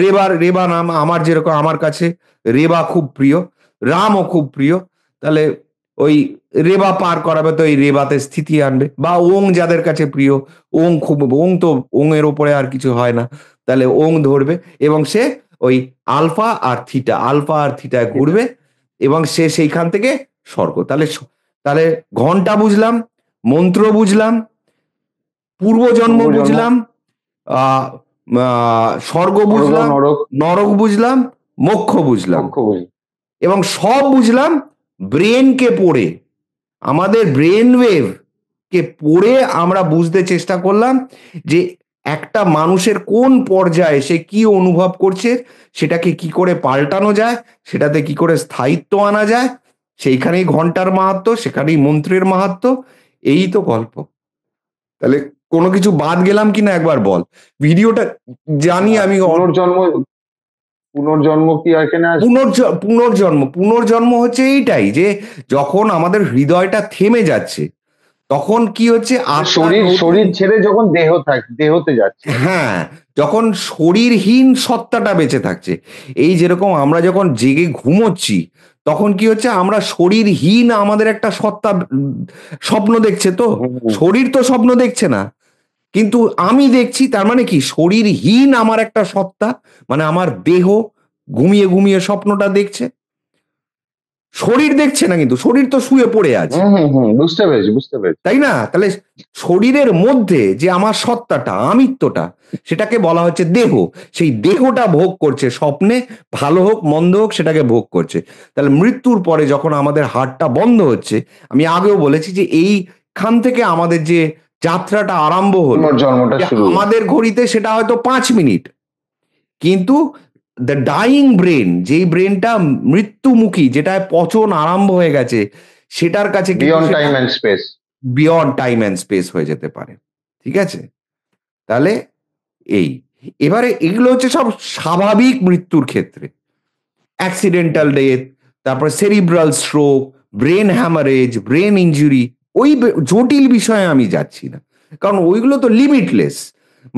রেবা নাম, আমার যেরকম আমার কাছে রেবা খুব প্রিয়, রামও খুব প্রিয়। তাহলে ওই রেবা পার করাবে, তো এই রেবাতে স্থিতি আনবে। বা ওং যাদের কাছে প্রিয়, ওং তো, ওং এর ওপরে আর কিছু হয় না, তাহলে ওং ধরবে, এবং সে ওই আলফা আর থিটায় এটা ঘুরবে, এবং সে সেইখান থেকে স্বর্গ। তাহলে ঘন্টা বুঝলাম, মন্ত্র বুঝলাম, পূর্বজন্ম পূর্বজন্ম, বুঝলাম, আহ স্বর্গ স্বর্গ বুঝলাম, নরক, নরক বুঝলাম, মোক্ষ বুঝলাম, মোক্ষ বুঝি। এবং সব বুঝলাম ব্রেনকে পড়ে, আমাদের ব্রেন ওয়েভ কে পড়ে আমরা বুঝতে চেষ্টা করলাম যে একটা মানুষের কোন পর্যায়ে সে কি অনুভব করছে, সেটাকে কি করে পাল্টানো যায়, সেটাতে কি করে স্থায়িত্ব আনা যায়, সেইখানেই ঘন্টার মাহাত্ম্য, সেখানেই মন্ত্রের মাহাত্ম্য। এই তো গল্প। তাহলে কোনো কিছু বাদ গেলাম কিনা একবার বল। ভিডিওটা জানি আমি পুনর্জন্ম, পুনর্জন্ম কি এখানে আছে? পুনর্জন্ম হচ্ছে এইটাই, যে যখন আমাদের হৃদয়টা থেমে যাচ্ছে, তখন কি হচ্ছে, মানে আত্মার শরীর, নতুন, শরীর ছেড়ে যখন দেহতে যাচ্ছে আর কি। হ্যাঁ, যখন শরীরহীন সত্তাটা বেঁচে থাকছে। এই যেরকম আমরা যখন জেগে ঘুমোচ্ছি, তখন কি হচ্ছে, আমরা শরীরহীন আমাদের একটা সত্তা স্বপ্ন দেখছে। তো শরীর তো স্বপ্ন দেখছে না, কিন্তু আমি দেখছি। তার মানে কি, শরীরহীন আমার একটা সত্তা, মানে আমার দেহ ঘুমিয়ে ঘুমিয়ে স্বপ্নটা দেখছে। শরীর দেখছে না, কিন্তু শরীর তো শুয়ে পড়ে আছে, বুঝতে পেরেছি, বুঝতে পেরেছি। তাই না? তাহলে শরীরের মধ্যে যে আমার সত্তাটা, আমিত্বটা, সেটাকে বলা হচ্ছে দেহ। সেই দেহটা ভোগ করছে স্বপ্নে, ভালো হোক মন্দ হোক সেটাকে ভোগ করছে। তাহলে মৃত্যুর পরে যখন আমাদের হার্টটা বন্ধ হচ্ছে, আমি আগেও বলেছি যে এইখান থেকে আমাদের যে যাত্রাটা আরম্ভ হলো, পুনর্জন্মটা যে শুরু। আমাদের ঘড়িতে সেটা হয়তো 5 মিনিট, কিন্তু দ্য ডাইং ব্রেন, যেই ব্রেনটা মৃত্যুমুখী, যেটা পচন আরম্ভ হয়ে গেছে, সেটার কাছে কিন্তু বিয়ন্ড সেটা time and space. Beyond time and space হয়ে যেতে পারে। ঠিক আছে? তাহলে এই, এবারে এগুলো হচ্ছে সব স্বাভাবিক মৃত্যুর ক্ষেত্রে, অ্যাক্সিডেন্টাল ডেথ, তারপর cerebral stroke, brain haemorrhage, brain injury, ওই জটিল বিষয়ে আমি যাচ্ছি না, কারণ ওইগুলো তো লিমিটলেস।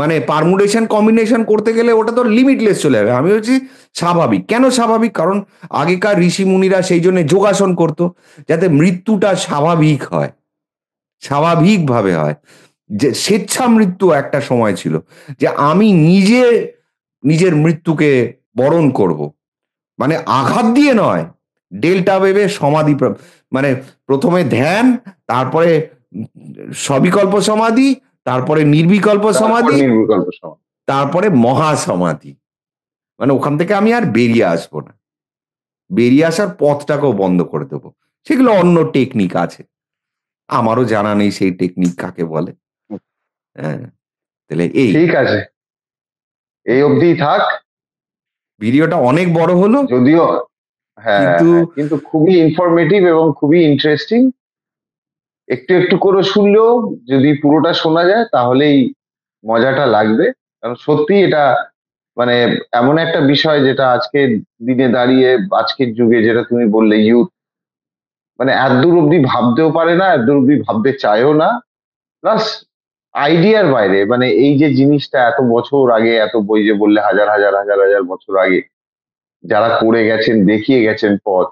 মানে পারমুটেশন কম্বিনেশন করতে গেলে ওটা তো লিমিটলেস চলে যাবে। আমি বলছি স্বাভাবিক। কেন স্বাভাবিক? কারণ আগেকার ঋষি মুনিরা সেই জন্য যোগাসন করতো, যাতে মৃত্যুটা স্বাভাবিক হয়, স্বাভাবিকভাবে হয়। যে স্বেচ্ছা মৃত্যু একটা সময় ছিল, যে আমি নিজে নিজের মৃত্যুকে বরণ করব, মানে আঘাত দিয়ে নয়, ডেল্টা ওয়েভে সমাধি মানে প্রথমে ধ্যান, তারপরে সবিকল্প সমাধি, তারপরে নির্বিকল্প তারপর সমাধি, নির্বিকল্প সমাধি। তারপরে মহাসমাধি। মানে ওখান থেকে আমি আর বেরিয়ে আসবো না, বেরিয়ে আসার পথটাকেও বন্ধ করে দেবো। সেগুলো অন্য টেকনিক আছে, আমারও জানা নেই সেই টেকনিক কাকে বলে। হ্যাঁ, তাহলে এই ঠিক আছে, এই অবধি থাক। ভিডিওটা অনেক বড় হলো, যদিও হ্যাঁ কিন্তু হ্যাঁ, কিন্তু খুবই ইনফরমেটিভ এবং খুবই ইন্টারেস্টিং। একটু একটু করে শুনলেও যদি পুরোটা শোনা যায় তাহলেই মজাটা লাগবে। কারণ সত্যি এটা মানে এমন একটা বিষয় যেটা আজকের দিনে দাঁড়িয়ে, আজকের যুগে, যেটা তুমি বললে ইউথ, মানে এতদূর অব্দি ভাবতেও পারে না, এতদূর অব্দি ভাবতে চায়ও না। প্লাস আইডিয়ার বাইরে, মানে এই যে জিনিসটা এত বছর আগে, এত বই যে বললে হাজার হাজার হাজার হাজার বছর আগে যারা করে গেছেন, দেখিয়ে গেছেন পথ,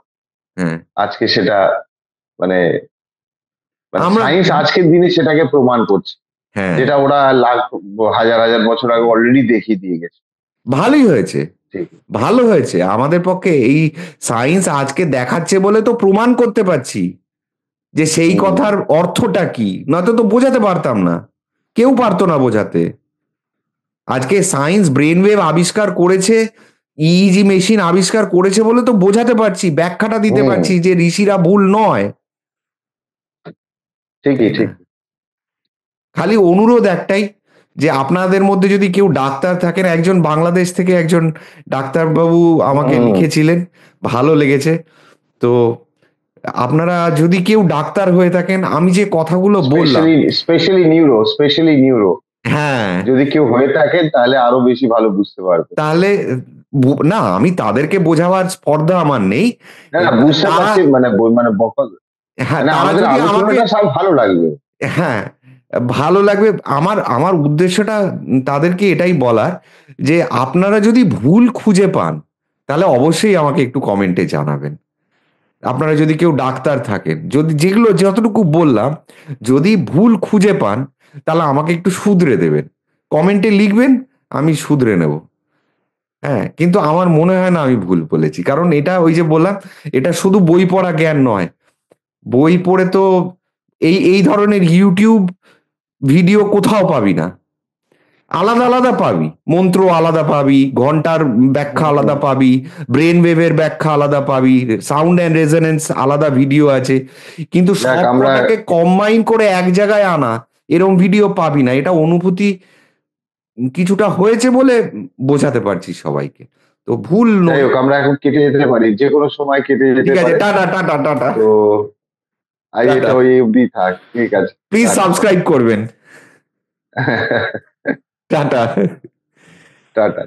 হ্যাঁ, আজকে সেটা মানে মানে আমরা সায়েন্স আজকের দিনে সেটাকে প্রমাণ করছে, হ্যাঁ, যেটা ওরা লাখ হাজার হাজার বছর আগে অলরেডি দেখিয়ে দিয়ে গেছে। ভালোই হয়েছে, ঠিক। ভালো হয়েছে আমাদের পক্ষে। এই সায়েন্স আজকে দেখাচ্ছে বলে তো প্রমাণ করতে পারছি যে সেই হুম। কথার অর্থটা কি, নয়তো তো বোঝাতে পারতাম না, কেউ পারতো না বোঝাতে। আজকে সায়েন্স ব্রেন ওয়েভ আবিষ্কার করেছে, ইইজি মেশিন আবিষ্কার করেছে বলে তো বোঝাতে পারছি, ব্যাখ্যাটা দিতে হুম। পারছি যে ঋষিরা ভুল নয়, ঠিকই তাই না? ঠিক। খালি অনুরোধ একটাই, যে আপনাদের মধ্যে যদি কেউ ডাক্তার থাকেন, একজন বাংলাদেশ থেকে একজন ডাক্তারবাবু আমাকে হুম। লিখেছিলেন, ভালো লেগেছে। তো আপনারা যদি কেউ ডাক্তার হয়ে থাকেন, আমি যে কথাগুলো বললাম, স্পেশালি স্পেশালি নিউরো হ্যাঁ, যদি কেউ হয়ে থাকেন তাহলে আরো বেশি ভালো বুঝতে পারবে। তাহলে না, আমি তাদেরকে বোঝাবার স্পর্ধা আমার নেই। না না, বুঝতে তারা, পারছি, মানে মানে হ্যাঁ, মানে তারা আমাদের যদি আমাকে, আলোচনাটা সব ভালো লাগবে। হ্যাঁ, ভালো লাগবে। আমার আমার উদ্দেশ্যটা তাদেরকে এটাই বলার, যে আপনারা যদি ভুল খুঁজে পান, তাহলে অবশ্যই আমাকে একটু কমেন্টে জানাবেন। আপনারা যদি কেউ ডাক্তার থাকেন, যদি যেগুলো যতটুকু বললাম, যদি ভুল খুঁজে পান, তাহলে আমাকে একটু শুধরে দেবেন, কমেন্টে লিখবেন, আমি শুধরে নেব। হ্যাঁ, কিন্তু আমার মনে হয় না আমি ভুল বলেছি, কারণ এটা ওই যে বললাম, এটা শুধু বই পড়া জ্ঞান নয়। বই পড়ে তো এই এই ধরনের ইউটিউব ভিডিও কোথাও পাবি না, আলাদা আলাদা পাবি, মন্ত্র আলাদা পাবি, ঘন্টার ব্যাখ্যা হুম। আলাদা পাবি, ব্রেন ওয়েভের ব্যাখ্যা আলাদা পাবি, সাউন্ড অ্যান্ড রেজোনেন্স আলাদা ভিডিও আছে, কিন্তু দেখ সব আমরা কটাকে কম্বাইন করে এক জায়গায় আনা, এরম ভিডিও পাবি না। এটা অনুভূতি কিছুটা হয়েছে বলে বোঝাতে পারছি সবাইকে, তো ভুল যাই নয়। হোক, আমরা এখন কেটে যেতে পারি, যে কোনো সময় কেটে যেতে ঠিক আছে, পারে। টাটা টাটা টাটা তো আজ টাটা। এটা ওই অবধি থাক, ঠিক আছে। Please tata. সাবস্ক্রাইব করবেন। টাটা। টাটা।